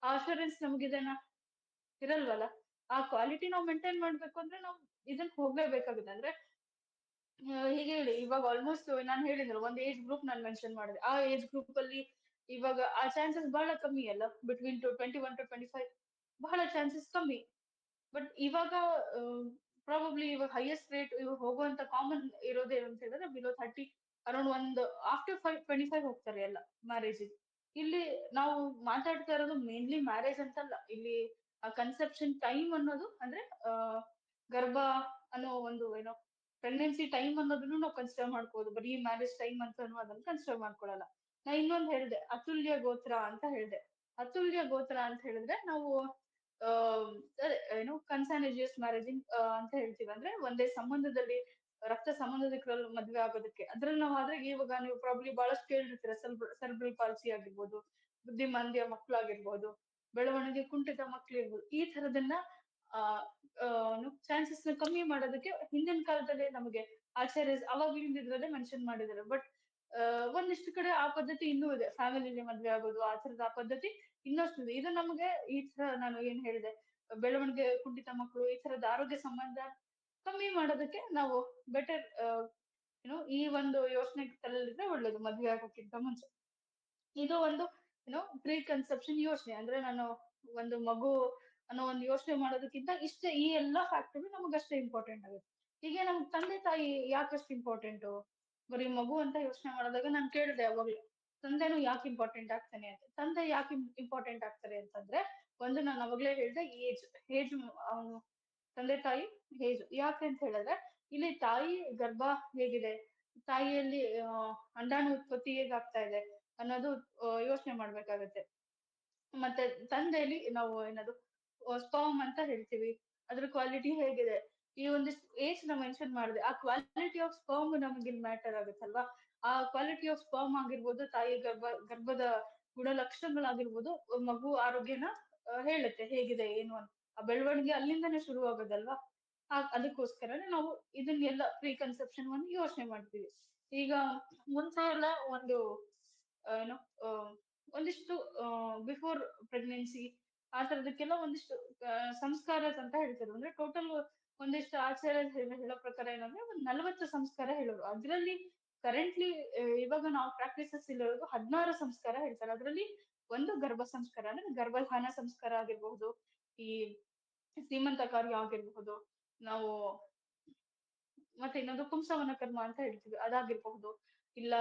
ಆ ಅಶ್ಯೂರೆನ್ಸ್ ನಮಗಿದೆನಾ? ಇರಲ್ವಲ್ಲ. ಆ ಕ್ವಾಲಿಟಿ ನಾವು ಮೇಂಟೈನ್ ಮಾಡ್ಬೇಕು ಅಂದ್ರೆ ನಾವು ಇದನ್ನ ಹೋಗ್ಲೇಬೇಕಾಗುತ್ತೆ. ಅಂದ್ರೆ ಹೀಗೆ ಹೇಳಿ, ಇವಾಗ ಆಲ್ಮೋಸ್ಟ್ ನಾನು ಹೇಳಿದ್ರು ಒಂದ್ ಏಜ್ ಗ್ರೂಪ್ ನಾನು ಮೆನ್ಷನ್ ಮಾಡಿದೆ. ಆ ಏಜ್ ಗ್ರೂಪ್ ಅಲ್ಲಿ ಇವಾಗ ಆ ಚಾನ್ಸಸ್ ಬಹಳ ಕಮ್ಮಿ ಅಲ್ಲ, ಬಿಟ್ವೀನ್ 21 to 25 ಬಹಳ ಚಾನ್ಸಸ್ ಕಮ್ಮಿ. ಬಟ್ ಇವಾಗ ಪ್ರಾಬಬ್ಲಿ ಇವಾಗ ಹೈಯೆಸ್ಟ್ ರೇಟ್ ಇವಾಗ ಹೋಗುವಂತ ಕಾಮನ್ ಇರೋದೇ ಅಂತ ಹೇಳಿದ್ರೆ ಬಿಲೋ 30, ಅರೌಂಡ್ ಒಂದು ಆಫ್ಟರ್ 25 ಹೋಗ್ತಾರೆ ಎಲ್ಲ ಮ್ಯಾರೇಜ್. ಇಲ್ಲಿ ನಾವು ಮಾತಾಡ್ತಾ ಇರೋದು ಮೇನ್ಲಿ ಮ್ಯಾರೇಜ್ ಅಂತಲ್ಲ. ಇಲ್ಲಿ ಆ ಕನ್ಸೆಪ್ಷನ್ ಟೈಮ್ ಅನ್ನೋದು ಅಂದ್ರೆ ಗರ್ಭ ಅನ್ನೋ ಒಂದು ಏನೋ ಪ್ರೆಗ್ನೆನ್ಸಿ ಟೈಮ್ ಅನ್ನೋದನ್ನು ನಾವು ಕನ್ಸಿಡರ್ ಮಾಡ್ಕೋಬಹುದು. ಬರೀ ಮ್ಯಾರೇಜ್ ಟೈಮ್ ಅಂತ ಅದನ್ನ ಕನ್ಸಿಡರ್ ಮಾಡ್ಕೊಳಲ್ಲ. ನಾ ಇನ್ನೊಂದ್ ಹೇಳ್ದೆ, ಅತುಲ್ಯ ಗೋತ್ರ ಅಂತ ಹೇಳ್ದೆ. ಅತುಲ್ಯ ಗೋತ್ರ ಅಂತ ಹೇಳಿದ್ರೆ ನಾವು ಏನು ಕನ್ಸಾನಿಜಿಯಸ್ ಮ್ಯಾರೇಜಿಂಗ್ ಅಂತ ಹೇಳ್ತೀವಿ. ಅಂದ್ರೆ ಒಂದೇ ಸಂಬಂಧದಲ್ಲಿ ರಕ್ತ ಸಂಬಂಧಿಕರಲ್ಲಿ ಮದ್ವೆ ಆಗೋದಕ್ಕೆ. ಅದ್ರಲ್ಲಿ ನಾವು ಆದ್ರೆ ಇವಾಗ ನೀವು ಪ್ರಾಬ್ಲಿ ಬಹಳಷ್ಟು ಕೇಳಿರ್ತೀರ, ಸೆರ್ಬ್ರಲ್ ಪಾಲ್ಸಿ ಆಗಿರ್ಬೋದು, ಬುದ್ಧಿಮಾಂದ್ಯ ಮಕ್ಕಳಾಗಿರ್ಬೋದು, ಬೆಳವಣಿಗೆ ಕುಂಠಿತ ಮಕ್ಳಿರ್ಬೋದು. ಈ ತರದನ್ನ ಚಾನ್ಸಸ್ ನ ಕಮ್ಮಿ ಮಾಡೋದಕ್ಕೆ ಹಿಂದಿನ ಕಾಲದಲ್ಲಿ ನಮಗೆ ಆಚಾರ್ಯಸ್ ಅವಾಗ್ಲಿಂದ ಇದ್ರಲ್ಲೇ ಮೆನ್ಷನ್ ಮಾಡಿದ್ದಾರೆ. ಬಟ್ ಒಂದಿಷ್ಟು ಕಡೆ ಆ ಪದ್ಧತಿ ಇನ್ನೂ ಇದೆ, ಫ್ಯಾಮಿಲಿಲಿ ಮದ್ವೆ ಆಗೋದು ಆ ತರದ ಆ ಪದ್ಧತಿ ಇನ್ನಷ್ಟು ಇದೆ. ಇದು ನಮಗೆ ಈ ತರ ನಾನು ಏನ್ ಹೇಳಿದೆ, ಬೆಳವಣಿಗೆ ಕುಂಠಿತ ಮಕ್ಕಳು ಈ ತರದ ಆರೋಗ್ಯ ಸಂಬಂಧ ಕಮ್ಮಿ ಮಾಡೋದಕ್ಕೆ ನಾವು ಬೆಟರ್ ಈ ಒಂದು ಯೋಚನೆ ತಲೆಯಲ್ಲಿದ್ರೆ ಒಳ್ಳೇದು ಮದ್ವೆ ಆಗೋಕ್ಕಿಂತ ಮುಂಚೆ. ಇದು ಒಂದು ಪ್ರೀ ಕನ್ಸೆಪ್ಷನ್ ಯೋಚನೆ. ಅಂದ್ರೆ ನಾನು ಒಂದು ಮಗು ಅನ್ನೋ ಒಂದು ಯೋಚನೆ ಮಾಡೋದಕ್ಕಿಂತ ಈ ಎಲ್ಲಾ ಫ್ಯಾಕ್ಟರ್ ನಮಗಷ್ಟೇ ಇಂಪಾರ್ಟೆಂಟ್ ಆಗುತ್ತೆ. ಹೀಗೆ ನಮ್ ತಂದೆ ತಾಯಿ ಯಾಕಷ್ಟು ಇಂಪಾರ್ಟೆಂಟು? ಬರೀ ಮಗು ಅಂತ ಯೋಚನೆ ಮಾಡಿದಾಗ ನಾನು ಕೇಳಿದೆ ಅವಾಗ್ಲೂ, ತಂದೆನೂ ಯಾಕೆ ಇಂಪಾರ್ಟೆಂಟ್ ಆಗ್ತಾನೆ ಅಂತ. ತಂದೆ ಯಾಕೆ ಇಂಪಾರ್ಟೆಂಟ್ ಆಗ್ತಾರೆ ಅಂತಂದ್ರೆ, ಒಂದು ನಾನು ಅವಾಗ್ಲೇ ಹೇಳ್ದೆ ಏಜ್ ತಂದೆ ತಾಯಿ ಏಜ್ ಯಾಕೆ ಅಂತ ಹೇಳಿದ್ರೆ, ಇಲ್ಲಿ ತಾಯಿ ಗರ್ಭ ಹೇಗಿದೆ, ತಾಯಿಯಲ್ಲಿ ಅಂಡಾಣು ಉತ್ಪತ್ತಿ ಹೇಗಾಗ್ತಾ ಇದೆ ಅನ್ನೋದು ಯೋಚನೆ ಮಾಡ್ಬೇಕಾಗತ್ತೆ. ಮತ್ತೆ ತಂದೆಯಲ್ಲಿ ನಾವು ಏನದು ಸ್ಪರ್ಮ್ ಅಂತ ಹೇಳ್ತೀವಿ, ಅದ್ರ ಕ್ವಾಲಿಟಿ ಹೇಗಿದೆ, ಈ ಒಂದಿಷ್ಟು ಏಜ್ ನ ಮೆನ್ಷನ್ ಮಾಡಿದೆ. ಆ ಕ್ವಾಲಿಟಿ ಆಫ್ ಸ್ಪರ್ಮ್ ನಮ್ಗೆ ಇಲ್ಲಿ ಮ್ಯಾಟರ್ ಆಗುತ್ತಲ್ವಾ? ಆ ಕ್ವಾಲಿಟಿ ಆಫ್ ಸ್ಪರ್ಮ್ ಆಗಿರ್ಬೋದು, ತಾಯಿ ಗರ್ಭದ ಗುಣಲಕ್ಷಣಗಳಾಗಿರ್ಬೋದು, ಮಗು ಆರೋಗ್ಯನ ಹೇಳುತ್ತೆ ಹೇಗಿದೆ ಏನು ಅಂತ. ಆ ಬೆಳವಣಿಗೆ ಅಲ್ಲಿಂದನೇ ಶುರು ಆಗೋದಲ್ವಾ? ಅದಕ್ಕೋಸ್ಕರನೇ ನಾವು ಇದನ್ನೆಲ್ಲ ಪ್ರೀ ಕನ್ಸೆಪ್ಷನ್ ಒಂದು ಯೋಚನೆ ಮಾಡ್ತೀವಿ. ಈಗ ಮುಂಚೆ ಎಲ್ಲ ಒಂದು ಏನು ಒಂದಿಷ್ಟು ಬಿಫೋರ್ ಪ್ರೆಗ್ನೆನ್ಸಿ ಆ ತರದಕ್ಕೆಲ್ಲ ಒಂದಿಷ್ಟು ಸಂಸ್ಕಾರ ಅಂತ ಹೇಳ್ತಾರೆ. ಅಂದ್ರೆ ಟೋಟಲ್ ಒಂದಿಷ್ಟು ಆಚಾರ ಹೇಳೋ ಪ್ರಕಾರ ಏನಂದ್ರೆ ಒಂದ್ 40 ಸಂಸ್ಕಾರ ಹೇಳೋರು. ಅದ್ರಲ್ಲಿ ಕರೆಂಟ್ಲಿ ಇವಾಗ ನಾವು ಪ್ರಾಕ್ಟೀಸಸ್ ಇರೋದು 16 ಸಂಸ್ಕಾರ ಹೇಳ್ತಾರೆ. ಅದ್ರಲ್ಲಿ ಒಂದು ಗರ್ಭ ಸಂಸ್ಕಾರ ಅಂದ್ರೆ ಗರ್ಭಧಾನ ಸಂಸ್ಕಾರ ಆಗಿರ್ಬಹುದು, ಈ ಸೀಮಂತ ಕಾರ್ಯ ಆಗಿರ್ಬಹುದು, ನಾವು ಮತ್ತೆ ಇನ್ನೊಂದು ಪುಂಸವನ ಕರ್ಮ ಅಂತ ಹೇಳ್ತೀವಿ ಅದಾಗಿರ್ಬಹುದು, ಇಲ್ಲ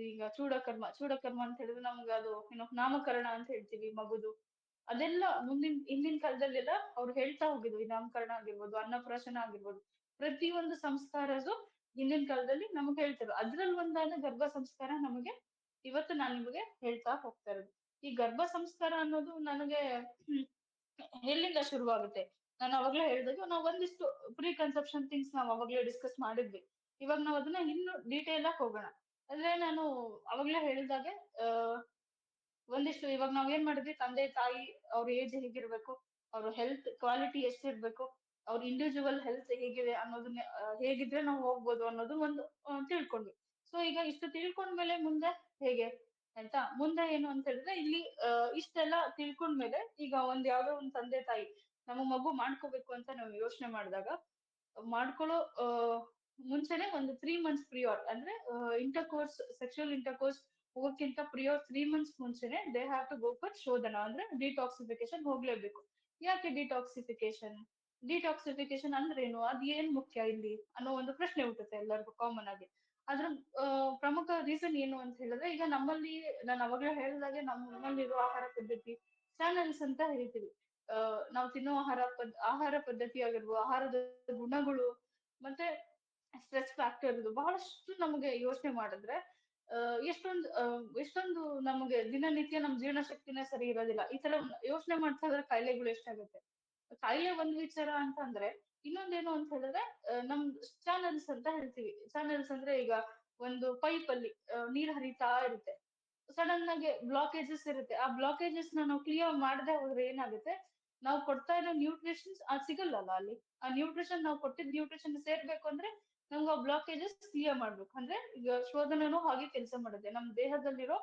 ಈಗ ಚೂಡಕರ್ಮ ಅಂತ ಹೇಳಿದ್ರೆ ನಮ್ಗೆ ಅದು ಏನೋ ನಾಮಕರಣ ಅಂತ ಹೇಳ್ತೀವಿ ಮಗುದು. ಅದೆಲ್ಲ ಹಿಂದಿನ ಕಾಲದಲ್ಲೆಲ್ಲ ಅವ್ರು ಹೇಳ್ತಾ ಹೋಗಿದ್ವು. ಈ ನಾಮಕರಣ ಆಗಿರ್ಬೋದು, ಅನ್ನಪ್ರಾಶನ ಆಗಿರ್ಬೋದು, ಪ್ರತಿಯೊಂದು ಸಂಸ್ಕಾರದು ಹಿಂದಿನ ಕಾಲದಲ್ಲಿ ನಮ್ಗೆ ಹೇಳ್ತಾರೆ. ಅದ್ರಲ್ಲಿ ಒಂದಾದ ಗರ್ಭ ಸಂಸ್ಕಾರ ನಮಗೆ ಇವತ್ತು ನಾನು ನಿಮಗೆ ಹೇಳ್ತಾ ಹೋಗ್ತಾ ಇರೋದು. ಈ ಗರ್ಭ ಸಂಸ್ಕಾರ ಅನ್ನೋದು ನನಗೆ ಎಲ್ಲಿಂದ ಶುರುವಾಗುತ್ತೆ? ನಾನು ಅವಾಗ್ಲೇ ಹೇಳಿದಾಗ ನಾವು ಒಂದಿಷ್ಟು ಪ್ರೀ ಕನ್ಸೆಪ್ಷನ್ ಥಿಂಗ್ಸ್ ನಾವು ಅವಾಗ್ಲೇ ಡಿಸ್ಕಸ್ ಮಾಡಿದ್ವಿ. ಇವಾಗ ನಾವು ಅದನ್ನ ಇನ್ನು ಡೀಟೇಲ್ ಆಗಿ ಹೋಗೋಣ. ಅಂದ್ರೆ ನಾನು ಅವಾಗ್ಲೇ ಹೇಳಿದಾಗೆ ಒಂದಿಷ್ಟು ಇವಾಗ ನಾವ್ ಏನ್ ಮಾಡಿದ್ವಿ, ತಂದೆ ತಾಯಿ ಅವ್ರ ಏಜ್ ಹೇಗಿರ್ಬೇಕು, ಅವ್ರ ಹೆಲ್ತ್ ಕ್ವಾಲಿಟಿ ಎಷ್ಟಿರ್ಬೇಕು, ಅವ್ರ ಇಂಡಿವಿಜುವಲ್ ಹೆಲ್ತ್ ಹೇಗಿದೆ ಅನ್ನೋದನ್ನ ಹೇಗಿದ್ರೆ ನಾವು ಹೋಗ್ಬೋದು ಅನ್ನೋದು ಒಂದು ತಿಳ್ಕೊಂಡ್ವಿ. ಸೊ ಈಗ ಇಷ್ಟು ತಿಳ್ಕೊಂಡ್ಮೇಲೆ ಮುಂದೆ ಹೇಗೆ ಆಯ್ತಾ? ಮುಂದೆ ಏನು ಅಂತ ಹೇಳಿದ್ರೆ ಇಲ್ಲಿ ಇಷ್ಟೆಲ್ಲ ತಿಳ್ಕೊಂಡ್ಮೇಲೆ ಈಗ ಯಾವ್ದೋ ಒಂದ್ ತಂದೆ ತಾಯಿ ನಮ್ಮ ಮಗು ಮಾಡ್ಕೋಬೇಕು ಅಂತ ನಾವು ಯೋಚನೆ ಮಾಡಿದಾಗ ಮಾಡ್ಕೊಳ್ಳೋ ಮುಂಚೆನೆ ಒಂದು 3 months ಪ್ರಿಯೋರ್ ಅಂದ್ರೆ ಸೆಕ್ಷುವಲ್ ಇಂಟರ್ಕೋರ್ಸ್ ಹೋಗೋಕ್ಕಿಂತ ಪ್ರಿಯೋರ್ 3 months ಮುಂಚೆನೆ they have to go for ಶೋಧನ ಅಂದ್ರೆ ಡಿಟಾಕ್ಸಿಫಿಕೇಶನ್ ಹೋಗ್ಲೇಬೇಕು. ಯಾಕೆ ಡಿಟಾಕ್ಸಿಫಿಕೇಶನ್ ಅಂದ್ರೇನು, ಅದ್ ಏನ್ ಮುಖ್ಯ ಇಲ್ಲಿ ಅನ್ನೋ ಒಂದು ಪ್ರಶ್ನೆ ಹುಟ್ಟುತ್ತೆ ಎಲ್ಲರಿಗೂ ಕಾಮನ್ ಆಗಿ. ಅದ್ರ ಪ್ರಮುಖ ರೀಸನ್ ಏನು ಅಂತ ಹೇಳಿದ್ರೆ, ಈಗ ನಮ್ಮಲ್ಲಿ ನಾನು ಅವಾಗಲೇ ಹೇಳಿದಾಗೆ ನಮ್ಮಲ್ಲಿರೋ ಆಹಾರ ಪದ್ಧತಿ ಚಾನಲ್ಸ್ ಅಂತ ಹೇಳ್ತೀವಿ. ನಾವು ತಿನ್ನೋ ಆಹಾರ ಪದ್ಧತಿ ಆಗಿರ್ಬೋದು, ಆಹಾರದ ಗುಣಗಳು, ಮತ್ತೆ ಸ್ಟ್ರೆಸ್ ಫ್ಯಾಕ್ಟರ್ ಬಹಳಷ್ಟು ನಮಗೆ ಯೋಚನೆ ಮಾಡಿದ್ರೆ ಎಷ್ಟೊಂದು ನಮಗೆ ದಿನನಿತ್ಯ ನಮ್ ಜೀರ್ಣ ಶಕ್ತಿನೇ ಸರಿ ಇರೋದಿಲ್ಲ. ಈ ತರ ಯೋಚನೆ ಮಾಡ್ತಾ ಇದ್ರೆ ಕಾಯಿಲೆಗಳು ಎಷ್ಟಾಗುತ್ತೆ. ಕಾಯಿಲೆ ಒಂದ್ ವಿಚಾರ ಅಂತ ಅಂದ್ರೆ, ಇನ್ನೊಂದೇನು ಅಂತ ಹೇಳಿದ್ರೆ ನಮ್ ಚಾನಲ್ಸ್ ಅಂತ ಹೇಳ್ತೀವಿ. ಚಾನಲ್ಸ್ ಅಂದ್ರೆ ಈಗ ಒಂದು ಪೈಪ್ ಅಲ್ಲಿ ನೀರ್ ಹರಿತಾ ಇರುತ್ತೆ, ಸಡನ್ ಆಗಿ ಬ್ಲಾಕೇಜಸ್ ಇರುತ್ತೆ. ಆ ಬ್ಲಾಕೇಜಸ್ ನಾವು ಕ್ಲಿಯರ್ ಮಾಡದೆ ಹೋದ್ರೆ ಏನಾಗುತ್ತೆ, ನಾವು ಕೊಡ್ತಾ ಇರೋ ನ್ಯೂಟ್ರಿಷನ್ಸ್ ಅದು ಸಿಗಲ್ಲ ಅಲ್ಲಿ. ಆ ನ್ಯೂಟ್ರಿಷನ್ ನಾವು ಕೊಟ್ಟಿದ್ದ ನ್ಯೂಟ್ರಿಷನ್ ಸೇರ್ಬೇಕು ಅಂದ್ರೆ ನಮ್ಗೆ ಆ ಬ್ಲಾಕೇಜಸ್ ಕ್ಲಿಯರ್ ಮಾಡ್ಬೇಕು. ಅಂದ್ರೆ ಈಗ ಶೋಧನನು ಹಾಗೆ ಕೆಲಸ ಮಾಡುತ್ತೆ. ನಮ್ ದೇಹದಲ್ಲಿರೋ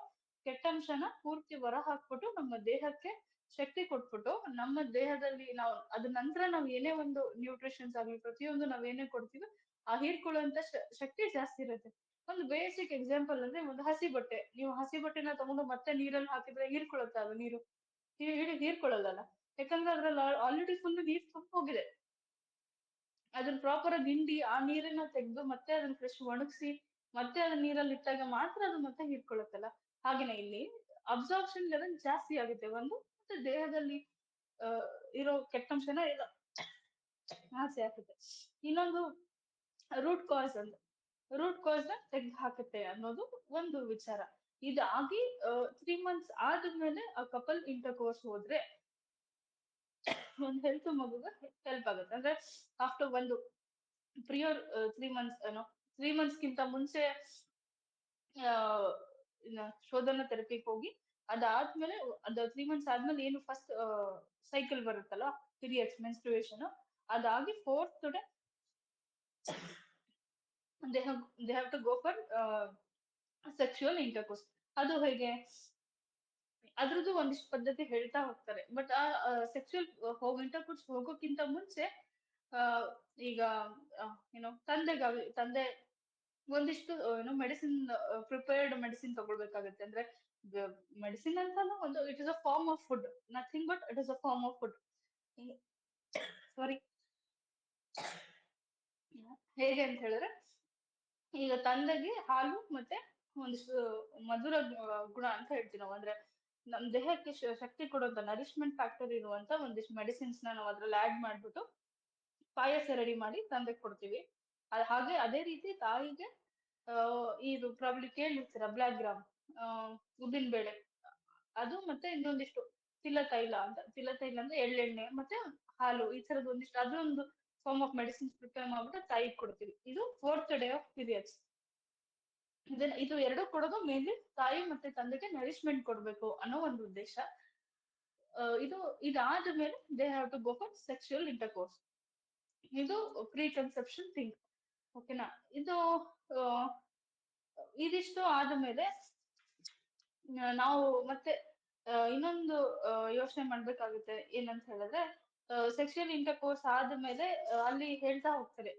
ಕೆಟ್ಟ ಅಂಶನ ಪೂರ್ತಿ ಹೊರ ಹಾಕ್ಬಿಟ್ಟು ನಮ್ಮ ದೇಹಕ್ಕೆ ಶಕ್ತಿ ಕೊಟ್ಬಿಟ್ಟು ನಮ್ಮ ದೇಹದಲ್ಲಿ ನಾವು ಅದ ನಂತರ ನಾವ್ ಏನೇ ಒಂದು ನ್ಯೂಟ್ರಿಷನ್ಸ್ ಆಗ್ಲಿ ಪ್ರತಿಯೊಂದು ನಾವ್ ಏನೇ ಕೊಡ್ತೀವಿ ಆ ಹೀರ್ಕೊಳ್ಳುವಂತ ಶಕ್ತಿ ಜಾಸ್ತಿ ಇರುತ್ತೆ. ಒಂದು ಬೇಸಿಕ್ ಎಕ್ಸಾಂಪಲ್ ಅಂದ್ರೆ ಒಂದು ಹಸಿ ಬಟ್ಟೆ, ನೀವು ಹಸಿ ಬಟ್ಟೆನ ತಗೊಂಡು ಮತ್ತೆ ನೀರಲ್ಲಿ ಹಾಕಿದ್ರೆ ಹೀರ್ಕೊಳತ್ತಾ ಅದು ನೀರು? ಹೀರ್ಕೊಳ್ಳಲ್ಲ. ಯಾಕಂದ್ರೆ ಅದ್ರಲ್ಲಿ ಆಲ್ರೆಡಿ ಫುಲ್ ನೀರ್ ತುಂಬ ಹೋಗಿದೆ. ಅದನ್ನ ಪ್ರಾಪರ್ ಆಗಿ ಹಿಂಡಿ ಆ ನೀರನ್ನ ತೆಗೆದು ಮತ್ತೆ ಅದನ್ನ ಫ್ರೆಶ್ ಒಣಗಿಸಿ ಮತ್ತೆ ಅದನ್ನ ನೀರಲ್ಲಿ ಇಟ್ಟಾಗ ಮಾತ್ರ ಅದು ಮತ್ತೆ ಹೀರ್ಕೊಳ್ಳುತ್ತಲ್ಲ. ಹಾಗೇನೆ ಇಲ್ಲಿ ಅಬ್ಸಾರ್ಪ್ಷನ್ ಲೆವೆಲ್ ಜಾಸ್ತಿ ಆಗುತ್ತೆ ಒಂದು, ಮತ್ತೆ ದೇಹದಲ್ಲಿ ಇರೋ ಕೆಟ್ಟಂಶನ ಇಲ್ಲ ಆಸೆ ಆಗುತ್ತೆ. ಇನ್ನೊಂದು ರೂಟ್ ಕಾಸ್ ನ ತೆಗೆದು ಹಾಕುತ್ತೆ ಅನ್ನೋದು ಒಂದು ವಿಚಾರ. ಇದಾಗಿ 3 months ಆದ್ಮೇಲೆ ಆ ಕಪಲ್ ಇಂಟರ್ ಕೋರ್ಸ್ ಹೋದ್ರೆ ಒಂದು ಮಗುಗೆ ಹೆಲ್ಪ್ ಆಗುತ್ತೆ. ಅಂದ್ರೆ ಆಫ್ಟರ್ ಒಂದು ಪ್ರಿಯರ್ 3 months ಏನೋ 3 months ಗಿಂತ ಮುಂಚೆ ಶೋಧನ ಥೆರಪಿಗೆ ಹೋಗಿ ಅದಾದ್ಮೇಲೆ ಅದು 3 months ಆದ್ಮೇಲೆ ಏನು ಫಸ್ಟ್ ಸೈಕಲ್ ಬರುತ್ತಲ್ಲ, ಪೀರಿಯಡ್ಸ್ ಮೆನ್ಸ್ಟ್ರುಯೇಷನ್, ಅದಾಗಿ 4th day they have to go for sexual intercourse. ಅದು ಹೇಗೆ ಅದ್ರದ್ದು ಒಂದಿಷ್ಟು ಪದ್ಧತಿ ಹೇಳ್ತಾ ಹೋಗ್ತಾರೆ. ಬಟ್ ಆ ಸೆಕ್ಷುವಲ್ ಇಂಟರ್ಕೋರ್ಸ್ ಹೋಗೋಕ್ಕಿಂತ ಮುಂಚೆ ಈಗ ಏನೋ ತಂದೆ ಒಂದಿಷ್ಟು ಏನೋ ಮೆಡಿಸಿನ್ ಪ್ರಿಪೇರ್ಡ್ ಮೆಡಿಸಿನ್ ತಗೊಳ್ಬೇಕಾಗತ್ತೆ. ಅಂದ್ರೆ ಮೆಡಿಸಿನ್ ಅಂತಲ್ಲ, ಒಂದು it is a form of food, nothing but it is a form of food. Sorry, ಹೇಗೆ ಅಂತ ಹೇಳಿದ್ರೆ ಈಗ ತಂದೆಗೆ ಹಾಲು ಮತ್ತೆ ಒಂದಿಷ್ಟು ಮಧುರ ಗುಣ ಅಂತ ಹೇಳ್ತೀವಿ ನಾವು. ಅಂದ್ರೆ ನಮ್ ದೇಹಕ್ಕೆ ಶಕ್ತಿ ಕೊಡುವಂತ ನರಿಶ್ಮೆಂಟ್ ಫ್ಯಾಕ್ಟರ್ ಇರುವಂತ ಒಂದಿಷ್ಟು ಮೆಡಿಸಿನ್ಸ್ ನಾವು ಅದ್ರಲ್ಲಿ ಆಡ್ ಮಾಡ್ಬಿಟ್ಟು ಪಾಯಸ ರೆಡಿ ಮಾಡಿ ತಂದೆಗೆ ಕೊಡ್ತೀವಿ. ಹಾಗೆ ಅದೇ ರೀತಿ ತಾಯಿಗೆ ಇದು ಪ್ರಾಬ್ಲಿ ಕೇಳಿರ್ತೀರ ಬ್ಲಾಕ್ ಗ್ರಾಮ್, ಉದ್ದಿನ ಬೇಳೆ, ಅದು ಮತ್ತೆ ಇನ್ನೊಂದಿಷ್ಟು ತಿಲತೈಲ ಅಂದ್ರೆ ಎಳ್ಳೆಣ್ಣೆ ಮತ್ತೆ ಹಾಲು, ಈ ತರದ್ ಒಂದಿಷ್ಟು ಅದೊಂದು ಫಾರ್ಮ್ ಆಫ್ ಮೆಡಿಸಿನ್ಸ್ ಪ್ರಿಪೇರ್ ಮಾಡ್ಬಿಟ್ಟು ತಾಯಿಗೆ ಕೊಡ್ತೀವಿ. ಇದು 4th ಡೇ ಆಫ್ ಪೀರಿಯಡ್ಸ್. ಇದು ಎರಡು ಕೊಡೋದು ಮೇನ್ಲಿ ತಾಯಿ ಮತ್ತೆ ತಂದೆಗೆ ನರಿಶ್ಮೆಂಟ್ ಕೊಡ್ಬೇಕು ಅನ್ನೋ ಒಂದು ಉದ್ದೇಶ. ಇದಾದ ಮೇಲೆ they have to go for sexual intercourse. ಇದು ಪ್ರೀ ಕನ್ಸೆಪ್ಷನ್ ಥಿಂಗ್. ಓಕೆನಾ? ಇದಿಷ್ಟು ಆದ್ಮೇಲೆ ನಾವು ಮತ್ತೆ ಇನ್ನೊಂದು ಯೋಚನೆ ಮಾಡ್ಬೇಕಾಗುತ್ತೆ ಏನಂತ ಹೇಳಿದ್ರೆ, ಸೆಕ್ಷುಯಲ್ ಇಂಟರ್ಕೋರ್ಸ್ ಆದ್ಮೇಲೆ ಅಲ್ಲಿ ಹೇಳ್ತಾ ಹೋಗ್ತಾರೆ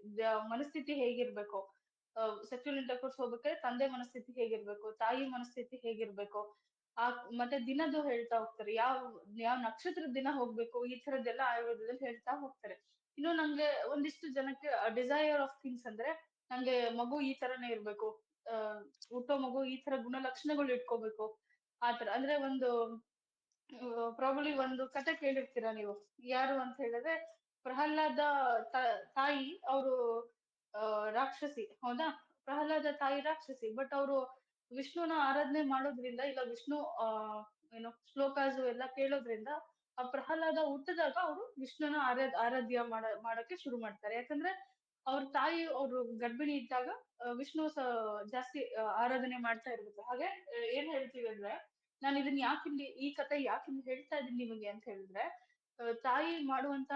ಮನಸ್ಥಿತಿ ಹೇಗಿರ್ಬೇಕು. ಸೆಕ್ಷುಯಲ್ ಇಂಟರ್ಕೋರ್ಸ್ ಹೋಗ್ಬೇಕಾದ್ರೆ ತಂದೆ ಮನಸ್ಥಿತಿ ಹೇಗಿರ್ಬೇಕು, ತಾಯಿ ಮನಸ್ಥಿತಿ ಹೇಗಿರ್ಬೇಕು, ಆ ಮತ್ತೆ ದಿನದ್ದು ಹೇಳ್ತಾ ಹೋಗ್ತಾರೆ, ಯಾವ ಯಾವ ನಕ್ಷತ್ರದ ದಿನ ಹೋಗ್ಬೇಕು, ಈ ತರದ್ದೆಲ್ಲ ಆಯುರ್ವೇದದಲ್ಲಿ ಹೇಳ್ತಾ ಹೋಗ್ತಾರೆ. ಇನ್ನು ನಂಗೆ ಒಂದಿಷ್ಟು ಜನಕ್ಕೆ ಡಿಸೈರ್ ಆಫ್ ಥಿಂಗ್ಸ್ ಅಂದ್ರೆ, ನಂಗೆ ಮಗು ಈ ತರನೇ ಇರ್ಬೇಕು, ಹುಟ್ಟೋ ಮಗು ಈ ತರ ಗುಣಲಕ್ಷಣಗಳು ಇಟ್ಕೋಬೇಕು, ಆತರ ಅಂದ್ರೆ ಒಂದು ಪ್ರಾಬಲಿ ಒಂದು ಕತೆ ಕೇಳಿರ್ತೀರಾ ನೀವು. ಯಾರು ಅಂತ ಹೇಳಿದ್ರೆ, ಪ್ರಹ್ಲಾದ ತಾಯಿ ಅವರು ರಾಕ್ಷಸಿ, ಹೌದಾ? ಪ್ರಹ್ಲಾದ ತಾಯಿ ರಾಕ್ಷಸಿ, ಬಟ್ ಅವರು ವಿಷ್ಣುನ ಆರಾಧನೆ ಮಾಡೋದ್ರಿಂದ, ಇಲ್ಲ ವಿಷ್ಣು ಏನು ಶ್ಲೋಕಾಸ್ ಎಲ್ಲ ಕೇಳೋದ್ರಿಂದ, ಆ ಪ್ರಹ್ಲಾದ ಹುಟ್ಟಿದಾಗ ಅವರು ವಿಷ್ಣುನ ಆರಾಧ್ಯ ಮಾಡಕ್ಕೆ ಶುರು ಮಾಡ್ತಾರೆ. ಯಾಕಂದ್ರೆ ಅವ್ರ ತಾಯಿ ಅವರು ಗರ್ಭಿಣಿ ಇದ್ದಾಗ ವಿಷ್ಣು ಜಾಸ್ತಿ ಆರಾಧನೆ ಮಾಡ್ತಾ ಇರ್ಬೇಕು. ಹಾಗೆ ಏನ್ ಹೇಳ್ತೀವಿ ಅಂದ್ರೆ, ನಾನು ಇದನ್ನ ಯಾಕಿಲ್ಲಿ ಈ ಕತೆ ಯಾಕಿಲ್ಲಿ ಹೇಳ್ತಾ ಇದ್ದೀನಿ ನಿಮಗೆ ಅಂತ ಹೇಳಿದ್ರೆ, ತಾಯಿ ಮಾಡುವಂತ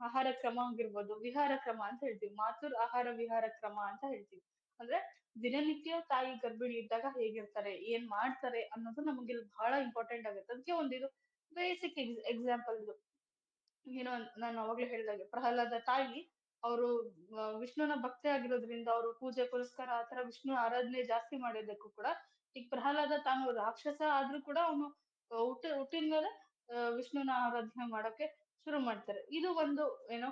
ಆಹಾರ ಕ್ರಮ ಆಗಿರ್ಬೋದು, ವಿಹಾರ ಕ್ರಮ ಅಂತ ಹೇಳ್ತೀವಿ, ಮಾತೃ ಆಹಾರ ವಿಹಾರ ಕ್ರಮ ಅಂತ ಹೇಳ್ತೀವಿ. ಅಂದ್ರೆ ದಿನನಿತ್ಯ ತಾಯಿ ಗರ್ಭಿಣಿ ಇದ್ದಾಗ ಹೇಗಿರ್ತಾರೆ, ಏನ್ ಮಾಡ್ತಾರೆ ಅನ್ನೋದು ನಮಗೆ ಇಲ್ಲಿ ಬಹಳ ಇಂಪಾರ್ಟೆಂಟ್ ಆಗುತ್ತೆ. ಅದಕ್ಕೆ ಒಂದಿದು ಬೇಸಿಕ್ ಎಕ್ಸಾಂಪಲ್ ಇದು. ಏನೋ ನಾನು ಅವಾಗ್ಲೇ ಹೇಳಿದಾಗೆ, ಪ್ರಹ್ಲಾದ ತಾಯಿ ಅವರು ವಿಷ್ಣುನ ಭಕ್ತಿ ಆಗಿರೋದ್ರಿಂದ, ಅವರು ಪೂಜೆ ಪುರಸ್ಕಾರ ಆತರ ವಿಷ್ಣು ಆರಾಧನೆ ಜಾಸ್ತಿ ಮಾಡಿದ್ದಕ್ಕೂ ಕೂಡ, ಈಗ ಪ್ರಹ್ಲಾದ ತಾನು ರಾಕ್ಷಸ ಆದ್ರೂ ಕೂಡ ಅವನು ಹುಟ್ಟಿದ ಮೇಲೆ ವಿಷ್ಣುನ ಆರಾಧನೆ ಮಾಡಕ್ಕೆ ಶುರು ಮಾಡ್ತಾರೆ. ಇದು ಒಂದು ಏನೋ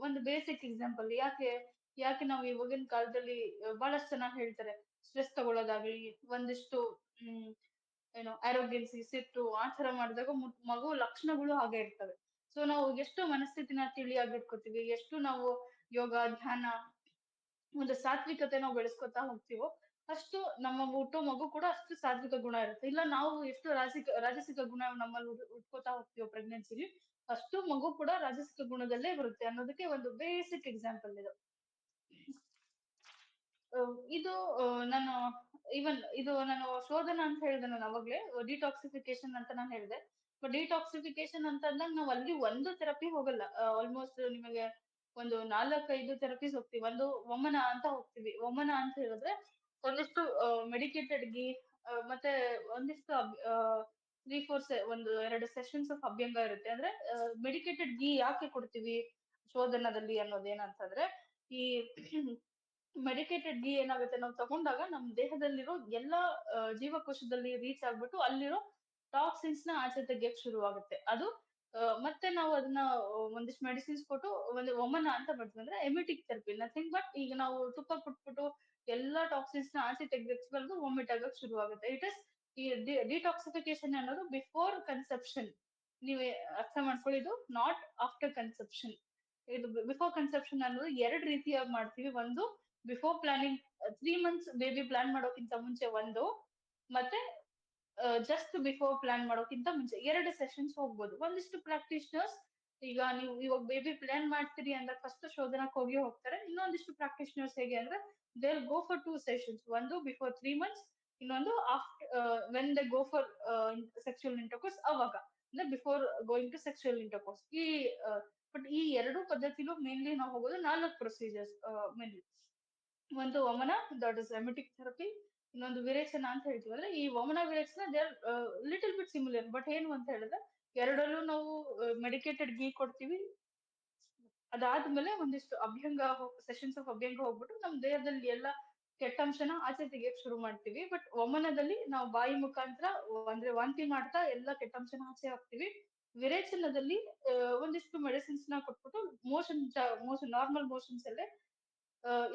ಒಂದು ಬೇಸಿಕ್ ಎಕ್ಸಾಂಪಲ್. ಯಾಕೆ ನಾವು ಇವಾಗಿನ ಕಾಲದಲ್ಲಿ ಬಹಳಷ್ಟು ಜನ ಹೇಳ್ತಾರೆ, ಸ್ಟ್ರೆಸ್ ತಗೊಳ್ಳೋದಾಗ್ಲಿ, ಒಂದಿಷ್ಟು ಹ್ಮ್ ಏನೋ ಆರೋಗ್ಯನ್ಸಿ, ಸಿಟ್ಟು ಆ ತರ ಮಾಡಿದಾಗ ಮಗು ಲಕ್ಷಣಗಳು ಹಾಗೆ ಇರ್ತವೆ. ಸೊ ನಾವು ಎಷ್ಟು ಮನಸ್ಥಿತಿನ ತಿಳಿಯಾಗಿಟ್ಕೋತೀವಿ, ಎಷ್ಟು ನಾವು ಯೋಗ ಧ್ಯಾನ ಒಂದು ಸಾತ್ವಿಕತೆ ನಾವು ಬೆಳೆಸ್ಕೊತಾ ಹೋಗ್ತೀವೋ, ಅಷ್ಟು ನಮ್ಮ ಹುಟ್ಟೋ ಮಗು ಕೂಡ ಅಷ್ಟು ಸಾತ್ವಿಕ ಗುಣ ಇರುತ್ತೆ. ಇಲ್ಲ ನಾವು ಎಷ್ಟು ರಾಜಸಿಕ ಗುಣ ನಮ್ಮಲ್ಲಿ ಉಟ್ಕೋತಾ ಹೋಗ್ತೀವೋ ಪ್ರೆಗ್ನೆನ್ಸಿಲಿ, ಅಷ್ಟು ಮಗು ಕೂಡ ರಾಜಸಿಕ ಗುಣದಲ್ಲೇ ಬರುತ್ತೆ ಅನ್ನೋದಕ್ಕೆ ಒಂದು ಬೇಸಿಕ್ ಎಕ್ಸಾಂಪಲ್ ಇದು. ಇದು ನಾನು ಇದು ನಾನು ಶೋಧನ ಅಂತ ಹೇಳಿದೆ, ನಾನು ಅವಾಗ್ಲೇ ಡಿಟಾಕ್ಸಿಫಿಕೇಶನ್ ಅಂತ ನಾನು ಹೇಳಿದೆ. ಬಟ್ ಡಿಟಾಕ್ಸಿಫಿಕೇಶನ್ ಅಂತ ಅಂದಾಗ ನಾವು ಅಲ್ಲಿ ಒಂದು ಥೆರಪಿ ಹೋಗಲ್ಲ. ಆಲ್ಮೋಸ್ಟ್ ನಿಮಗೆ ಒಂದು 4-5 ಥೆರಪೀಸ್ ಹೋಗ್ತೀವಿ. ಒಂದು ವಮನ ಅಂತ ಹೋಗ್ತೀವಿ. ವಮನ ಅಂತ ಹೇಳಿದ್ರೆ ಒಂದಿಷ್ಟು ಮೆಡಿಕೇಟೆಡ್ ಗಿ, ಮತ್ತೆ ಒಂದಿಷ್ಟು 3-4 ಒಂದು 2 ಸೆಷನ್ಸ್ ಆಫ್ ಅಭ್ಯಂಗ ಇರುತ್ತೆ. ಅಂದ್ರೆ ಮೆಡಿಕೇಟೆಡ್ ಗಿ ಯಾಕೆ ಕೊಡ್ತೀವಿ ಶೋಧನದಲ್ಲಿ ಅನ್ನೋದೇನಂತಂದ್ರೆ, ಈ ಮೆಡಿಕೇಟೆಡ್ ಗಿ ಏನಾಗುತ್ತೆ, ನಾವು ತಗೊಂಡಾಗ ನಮ್ ದೇಹದಲ್ಲಿರೋ ಎಲ್ಲಾ ಜೀವಕೋಶದಲ್ಲಿ ರೀಚ್ ಆಗ್ಬಿಟ್ಟು ಅಲ್ಲಿರೋ ಟಾಕ್ಸಿನ್ಸ್ ನ ಆಚೆ ತೆಗಿಯಕ್ ಶುರು ಆಗುತ್ತೆ. ಅದು ಮತ್ತೆ ನಾವು ಅದನ್ನ ಒಂದಿಷ್ಟು ಮೆಡಿಸಿನ್ಸ್ ಕೊಟ್ಟು ಒಂದು ವಮನ ಅಂತ ಬರ್ತೀವಿ. ಅಂದ್ರೆ ಎಮಿಟಿಕ್ ಥೆರಪಿ, ನಥಿಂಗ್ ಬಟ್ ಈಗ ನಾವು ತುಪ್ಪ ಕೊಟ್ಬಿಟ್ಟು ಎಲ್ಲಾ ಟಾಕ್ಸಿನ್ಸ್ ನ ಆಚೆ ತೆಗೆದು ವಾಮಿಟ್ ಆಗಕ್ ಶುರು ಆಗುತ್ತೆ. ಇಟ್ ಇಸ್ ಈ ಡಿಟಾಕ್ಸಿಫಿಕೇಶನ್ ಅನ್ನೋದು ಬಿಫೋರ್ ಕನ್ಸೆಪ್ಷನ್. ನೀವೇ ಅರ್ಥ ಮಾಡ್ಕೊಳ್ಳಿ, ಇದು ನಾಟ್ ಆಫ್ಟರ್ ಕನ್ಸೆಪ್ಷನ್. ಇದು ಬಿಫೋರ್ ಕನ್ಸೆಪ್ಷನ್ ಅನ್ನೋದು ಎರಡ್ ರೀತಿಯಾಗಿ ಮಾಡ್ತೀವಿ. ಒಂದು before planning, 3 months baby plan ಮಾಡೋಕ್ಕಿಂತ ಮುಂಚೆ ಒಂದು, ಮತ್ತೆ ಜಸ್ಟ್ ಬಿಫೋರ್ ಪ್ಲಾನ್ ಮಾಡೋಕ್ಕಿಂತ ಮುಂಚೆ 2 ಸೆಷನ್ಸ್ ಹೋಗ್ಬೋದು. ಒಂದಿಷ್ಟು ಪ್ರಾಕ್ಟೀಷನರ್ಸ್, ಈಗ ನೀವು ಇವಾಗ ಬೇಬಿ ಪ್ಲಾನ್ ಮಾಡ್ತೀರಿ ಅಂದ್ರೆ ಫಸ್ಟ್ ಶೋಧನಕ್ಕೆ ಹೋಗ್ತಾರೆ. ಇನ್ನೊಂದಿಷ್ಟು ಪ್ರಾಕ್ಟೀಷನರ್ಸ್ ಹೇಗೆ ಅಂದ್ರೆ, they will go for 2 sessions, ಒಂದು ಬಿಫೋರ್ 3 ಮಂತ್ಸ್, ಇನ್ನೊಂದು after when they go for sexual intercourse, ಅವಾಗ ಅಂದ್ರೆ before going to sexual intercourse. But ಈ ಎರಡು ಪದ್ಧತಿಲೂ ಮೇನ್ಲಿ ನಾವು ಹೋಗೋದು 4 ಪ್ರೊಸೀಜರ್ಸ್ ಮೇನ್ಲಿ. ಒಂದು ವಮನ, ದಟ್ ಇಸ್ ಎಮಿಟಿಕ್ ಥೆರಪಿ. ಇನ್ನೊಂದು ವಿರೇಚನ ಅಂತ ಹೇಳ್ತೀವಿ. ಅಂದ್ರೆ ಈ ವಮನ ವಿರೇಚನ they are little bit similar, but ಏನು ಅಂತ ಹೇಳಿದ್ರೆ ಎರಡಲ್ಲೂ ನಾವು ಮೆಡಿಕೇಟೆಡ್ ಗಿ ಕೊಡ್ತೀವಿ. ಅದಾದ್ಮೇಲೆ ಒಂದಿಷ್ಟು ಅಭ್ಯಂಗ ಸೆಷನ್ಸ್ ಆಫ್ ಅಭ್ಯಂಗ ಹೋಗ್ಬಿಟ್ಟು ನಮ್ ದೇಹದಲ್ಲಿ ಎಲ್ಲ ಕೆಟ್ಟ ಅಂಶನ ಆಚೆ ತೆಗಿಯಕ್ ಶುರು ಮಾಡ್ತೀವಿ. ಬಟ್ ವಮನದಲ್ಲಿ ನಾವು ಬಾಯಿ ಮುಖಾಂತರ ಅಂದ್ರೆ ವಾಂತಿ ಮಾಡ್ತಾ ಎಲ್ಲ ಕೆಟ್ಟ ಅಂಶನ ಆಚೆ ಹಾಕ್ತಿವಿ. ವಿರೇಚನದಲ್ಲಿ ಒಂದಿಷ್ಟು ಮೆಡಿಸಿನ್ಸ್ ನ ಕೊಟ್ಬಿಟ್ಟು ಮೋಷನ್ ನಾರ್ಮಲ್ ಮೋಷನ್ಸ್ ಅಲ್ಲೇ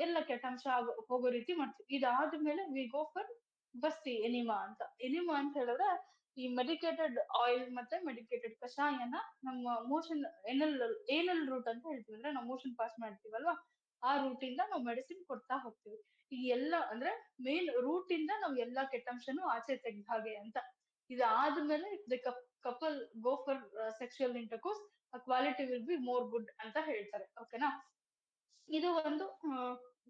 ಎಲ್ಲ ಕೆಟ್ಟಾಂಶ ಹೋಗೋ ರೀತಿ ಮಾಡ್ತೀವಿ. ಇದಾದ್ಮೇಲೆ we go for Basti enema ಅಂತ. ಎನಿಮಾ ಅಂತ ಹೇಳಿದ್ರೆ ಈ ಮೆಡಿಕೇಟೆಡ್ ಆಯಿಲ್ ಮತ್ತೆ ಮೆಡಿಕೇಟೆಡ್ ಕಷಾಯನ ನಮ್ಮ ಮೋಷನ್ ಏನಲ್ ರೂಟ್ ಅಂತ ಹೇಳ್ತೀವಿ. ಅಂದ್ರೆ ನಾವು ಮೋಷನ್ ಪಾಸ್ ಮಾಡ್ತೀವಲ್ವಾ, ಆ ರೂಟ್ ಇಂದ ನಾವು ಮೆಡಿಸಿನ್ ಕೊಡ್ತಾ ಹೋಗ್ತೀವಿ. ಈ ಎಲ್ಲ ಅಂದ್ರೆ ಮೇನ್ ರೂಟ್ ಇಂದ ನಾವು ಎಲ್ಲಾ ಕೆಟ್ಟಾಂಶನು ಆಚೆ ತೆಗ್ದ ಹಾಗೆ ಅಂತ. ಇದಾದ್ಮೇಲೆ the couple go for sexual intercourse, quality will be more good ಅಂತ ಹೇಳ್ತಾರೆ. ಓಕೆನಾ? ಇದು ಒಂದು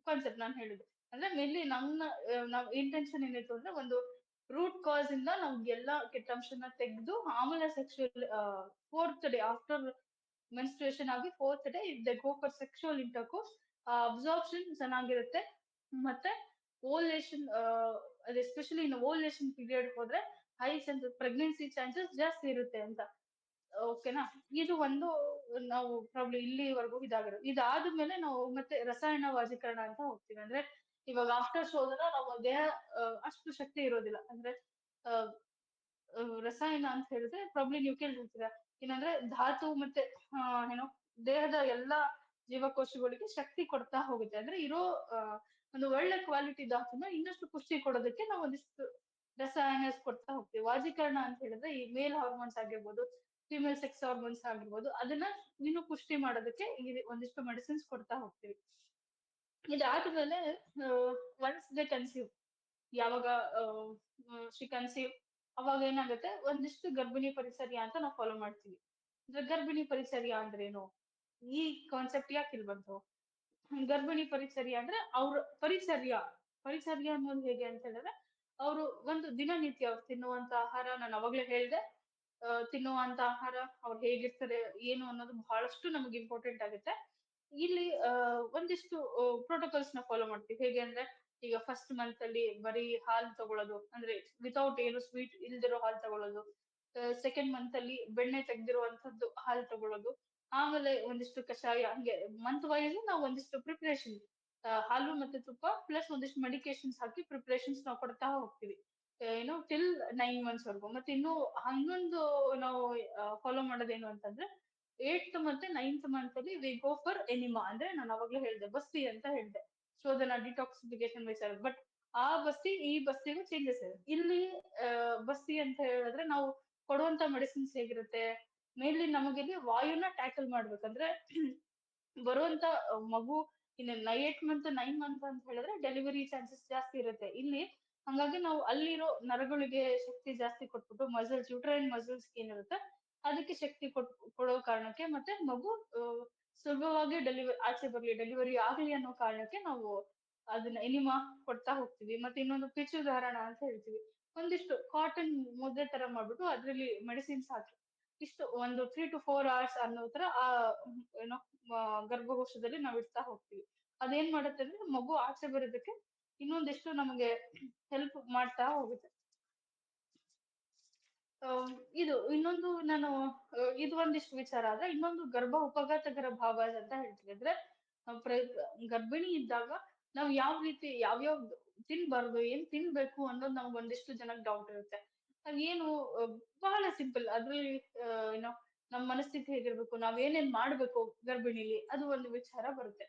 ಕಾನ್ಸೆಪ್ಟ್ ನಾನು ಹೇಳಿದ್ದು. ಅಂದ್ರೆ ಮೇನ್ಲಿ ನಾವ್ ಇಂಟೆನ್ಷನ್ ಏನಿತ್ತು ಅಂದ್ರೆ, ಒಂದು ರೂಟ್ ಕಾಸ್ ಇಂದ ನಾವು ಎಲ್ಲಾ ಕೆಟ್ಟಾಂಶನ ತೆಗೆದು ಆಮೇಲೆ sexual 4th day after menstruation ಆಗಿ 4th day they go for sexual intercourse. Absorption ಚೆನ್ನಾಗಿರುತ್ತೆ, ಮತ್ತೆ ಓಲೇಷನ್ ಅದು ಎಸ್ಪೆಷಲಿ ಇನ್ ಓವಲೇಷನ್ ಪೀರಿಯಡ್ ಹೋದ್ರೆ ಹೈ ಚಾನ್ಸಸ್ ಪ್ರೆಗ್ನೆನ್ಸಿ ಚಾನ್ಸಸ್ ಜಾಸ್ತಿ ಇರುತ್ತೆ ಅಂತ. ಓಕೆನಾ, ಇದು ಒಂದು ನಾವು ಪ್ರಾಬ್ಲಮ್ ಇಲ್ಲಿವರೆಗೂ ಇದಾಗಿರೋದು. ಇದಾದ್ಮೇಲೆ ನಾವು ಮತ್ತೆ ರಸಾಯನ ವಾಜೀಕರಣ ಅಂತ ಹೋಗ್ತೀವಿ. ಅಂದ್ರೆ ಇವಾಗ ಆಫ್ಟರ್ ಶೋಧನ ನಮ್ಮ ದೇಹ ಅಷ್ಟು ಶಕ್ತಿ ಇರೋದಿಲ್ಲ. ಅಂದ್ರೆ ಆ, ರಸಾಯನ ಅಂತ ಹೇಳಿದ್ರೆ ಪ್ರಾಬ್ಲಿ ನೀವು ಕೇಳಿರ್ತೀರ ಏನಂದ್ರೆ ಧಾತು ಮತ್ತೆ ಏನೋ ದೇಹದ ಎಲ್ಲಾ ಜೀವಕೋಶಗಳಿಗೆ ಶಕ್ತಿ ಕೊಡ್ತಾ ಹೋಗುತ್ತೆ. ಅಂದ್ರೆ ಇರೋ ಒಂದು ಒಳ್ಳೆ ಕ್ವಾಲಿಟಿ ಧಾತುನ ಇನ್ನಷ್ಟು ಪುಷ್ಟಿ ಕೊಡೋದಕ್ಕೆ ನಾವು ಒಂದಿಷ್ಟು ರಸಾಯನ ಕೊಡ್ತಾ ಹೋಗ್ತೀವಿ. ವಾಜೀಕರಣ ಅಂತ ಹೇಳಿದ್ರೆ ಈ ಮೇಲ್ ಹಾರ್ಮೋನ್ಸ್ ಆಗಿರ್ಬೋದು, ಫಿಮೇಲ್ ಸೆಕ್ಸ್ ಹಾರ್ಮೋನ್ಸ್ ಆಗಿರ್ಬೋದು, ಅದನ್ನ ಇನ್ನು ಪುಷ್ಟಿ ಮಾಡೋದಕ್ಕೆ ಈ ಒಂದಿಷ್ಟು ಮೆಡಿಸಿನ್ಸ್ ಕೊಡ್ತಾ ಹೋಗ್ತೀವಿ. ಇದಾದ್ಮೇಲೆ ಒನ್ಸ್ ದೇ ಕನ್ಸೀವ್, ಯಾವಾಗ ಶಿ ಕನ್ಸೀವ್ ಅವಾಗ ಏನಾಗುತ್ತೆ, ಒಂದಿಷ್ಟು ಗರ್ಭಿಣಿ ಪರಿಸರ್ಯ ಅಂತ ನಾವು ಫಾಲೋ ಮಾಡ್ತೀವಿ. ಅಂದ್ರೆ ಗರ್ಭಿಣಿ ಪರಿಸರ್ಯ ಅಂದ್ರೇನು, ಈ ಕಾನ್ಸೆಪ್ಟ್ ಯಾಕೆ ಇಲ್ಲಿ ಬಂತು? ಗರ್ಭಿಣಿ ಪರಿಚರ್ಯ ಅಂದ್ರೆ ಅವ್ರ ಪರಿಚರ್ಯ ಅನ್ನೋದು ಹೇಗೆ ಅಂತ ಹೇಳಿದ್ರೆ, ಅವರು ಒಂದು ದಿನನಿತ್ಯ ಅವ್ರು ತಿನ್ನುವಂತ ಆಹಾರ, ನಾನು ಅವಾಗ್ಲೇ ಹೇಳ್ದೆ, ತಿನ್ನುವಂತ ಆಹಾರ ಅವ್ರು ಹೇಗಿರ್ತಾರೆ ಏನು ಅನ್ನೋದು ಬಹಳಷ್ಟು ನಮ್ಗೆ ಇಂಪಾರ್ಟೆಂಟ್ ಆಗುತ್ತೆ. ಇಲ್ಲಿ ಒಂದಿಷ್ಟು ಪ್ರೋಟೋಕಾಲ್ಸ್ ನ ಫಾಲೋ ಮಾಡ್ತೀವಿ. ಹೇಗೆ ಅಂದ್ರೆ, ಈಗ ಫಸ್ಟ್ ಮಂತ್ ಅಲ್ಲಿ ಬರೀ ಹಾಲು ತಗೊಳ್ಳೋದು, ಅಂದ್ರೆ ವಿತೌಟ್ ಏನು ಸ್ವೀಟ್ ಇಲ್ದಿರೋ ಹಾಲು ತಗೊಳ್ಳೋದು. ಸೆಕೆಂಡ್ ಮಂತ್ ಅಲ್ಲಿ ಬೆಣ್ಣೆ ತೆಗ್ದಿರುವಂತದ್ದು ಹಾಲು ತಗೊಳ್ಳೋದು. ಆಮೇಲೆ ಒಂದಿಷ್ಟು ಕಷಾಯ, ಹಂಗೆ ಮಂತ್ ವೈಸ್ ನಾವು ಒಂದಿಷ್ಟು ಪ್ರಿಪರೇಷನ್, ಹಾಲು ಮತ್ತೆ ತುಪ್ಪ ಪ್ಲಸ್ ಒಂದಿಷ್ಟು ಮೆಡಿಕೇಶನ್ಸ್ ಹಾಕಿ ಪ್ರಿಪರೇಷನ್ಸ್ ನಾವು ಕೊಡ್ತಾ ಹೋಗ್ತೀವಿ, ಏನು ಟಿಲ್ 9 months ವರ್ಗು. ಮತ್ತೆ ಇನ್ನು ಹನ್ನೊಂದು ನಾವು ಫಾಲೋ ಮಾಡೋದೇನು ಅಂತಂದ್ರೆ, 8th ಮತ್ತೆ 9th ಮಂತ್ ಅಲ್ಲಿ ವಿ ಗೋ ಫಾರ್ ಎನಿಮಾ. ಅಂದ್ರೆ ನಾನು ಅವಾಗ್ಲೇ ಹೇಳ್ದೆ ಬಸ್ತಿ ಅಂತ ಹೇಳ್ದೆ, ಶೋಧನ ಡಿಟಾಕ್ಸಿಫಿಕೇಶನ್ ವಿಚಾರ. ಬಟ್ ಆ ಬಸ್ತಿ ಈ ಬಸ್ತಿಗೂ ಚೇಂಜಸ್ ಇದೆ. ಇಲ್ಲಿ ಬಸ್ತಿ ಅಂತ ಹೇಳಿದ್ರೆ ನಾವು ಕೊಡುವಂತ ಮೆಡಿಸಿನ್ಸ್ ಹೇಗಿರುತ್ತೆ, ಮೇನ್ಲಿ ನಮಗೆ ವಾಯುನ ಟ್ಯಾಕಲ್ ಮಾಡ್ಬೇಕಂದ್ರೆ ಬರುವಂತ ಮಗು ಇನ್ನು 8 month 9 month ಅಂತ ಹೇಳಿದ್ರೆ ಡೆಲಿವರಿ ಚಾನ್ಸಸ್ ಜಾಸ್ತಿ ಇರುತ್ತೆ ಇಲ್ಲಿ. ಹಂಗಾಗಿ ನಾವು ಅಲ್ಲಿರೋ ನರಗಳಿಗೆ ಶಕ್ತಿ ಜಾಸ್ತಿ ಕೊಟ್ಬಿಟ್ಟು, ಮಸಲ್ಸ್ ಯೂಟ್ರೈನ್ ಮಸಲ್ಸ್ ಏನಿರುತ್ತೆ ಅದಕ್ಕೆ ಶಕ್ತಿ ಕೊಡೋ ಕಾರಣಕ್ಕೆ, ಮತ್ತೆ ಮಗು ಸುಲಭವಾಗಿ ಆಚೆ ಬರ್ಲಿ, ಡೆಲಿವರಿ ಆಗ್ಲಿ ಅನ್ನೋ ಕಾರಣಕ್ಕೆ ನಾವು ಅದನ್ನ ಎನಿಮಾ ಕೊಡ್ತಾ ಹೋಗ್ತೀವಿ. ಮತ್ತೆ ಇನ್ನೊಂದು ಪಿಚು ಧಾರಣ ಅಂತ ಹೇಳ್ತೀವಿ, ಒಂದಿಷ್ಟು ಕಾಟನ್ ಮುದ್ದೆ ತರ ಮಾಡ್ಬಿಟ್ಟು ಅದ್ರಲ್ಲಿ ಮೆಡಿಸಿನ್ಸ್ ಹಾಕಿ ಇಷ್ಟು ಒಂದು 3 to 4 hours ಅನ್ನೋ ತರ ಆ ಏನೋ ಗರ್ಭಕೋಶದಲ್ಲಿ ನಾವ್ ಇಡ್ತಾ ಹೋಗ್ತೀವಿ. ಅದೇನ್ ಮಾಡುತ್ತೆ ಅಂದ್ರೆ ಮಗು ಆಚೆ ಬರೋದಕ್ಕೆ ಇನ್ನೊಂದಿಷ್ಟು ನಮಗೆ ಹೆಲ್ಪ್ ಮಾಡ್ತಾ ಹೋಗುತ್ತೆ. ಇದು ಇನ್ನೊಂದು ನಾನು ಇದು ಒಂದಿಷ್ಟು ವಿಚಾರ ಆದ್ರೆ, ಇನ್ನೊಂದು ಗರ್ಭ ಉಪಘಾತಕರ ಭಾವ ಅಂತ ಹೇಳ್ತೀವಿ. ಅಂದ್ರೆ ಗರ್ಭಿಣಿ ಇದ್ದಾಗ ನಾವು ಯಾವ ರೀತಿ ಯಾವ್ಯಾವ ತಿನ್ಬಾರ್ದು, ಏನ್ ತಿನ್ಬೇಕು ಅನ್ನೋದು ನಮ್ಗೆ ಒಂದಿಷ್ಟು ಜನಕ್ಕೆ ಡೌಟ್ ಇರುತ್ತೆ. ಅದೇನು ಬಹಳ ಸಿಂಪಲ್. ಅದ್ರಲ್ಲಿ ಏನೋ ನಮ್ ಮನಸ್ಥಿತಿ ಹೇಗಿರ್ಬೇಕು, ನಾವ್ ಏನೇನ್ ಮಾಡ್ಬೇಕು ಗರ್ಭಿಣಿಲಿ, ಅದು ಒಂದು ವಿಚಾರ ಬರುತ್ತೆ.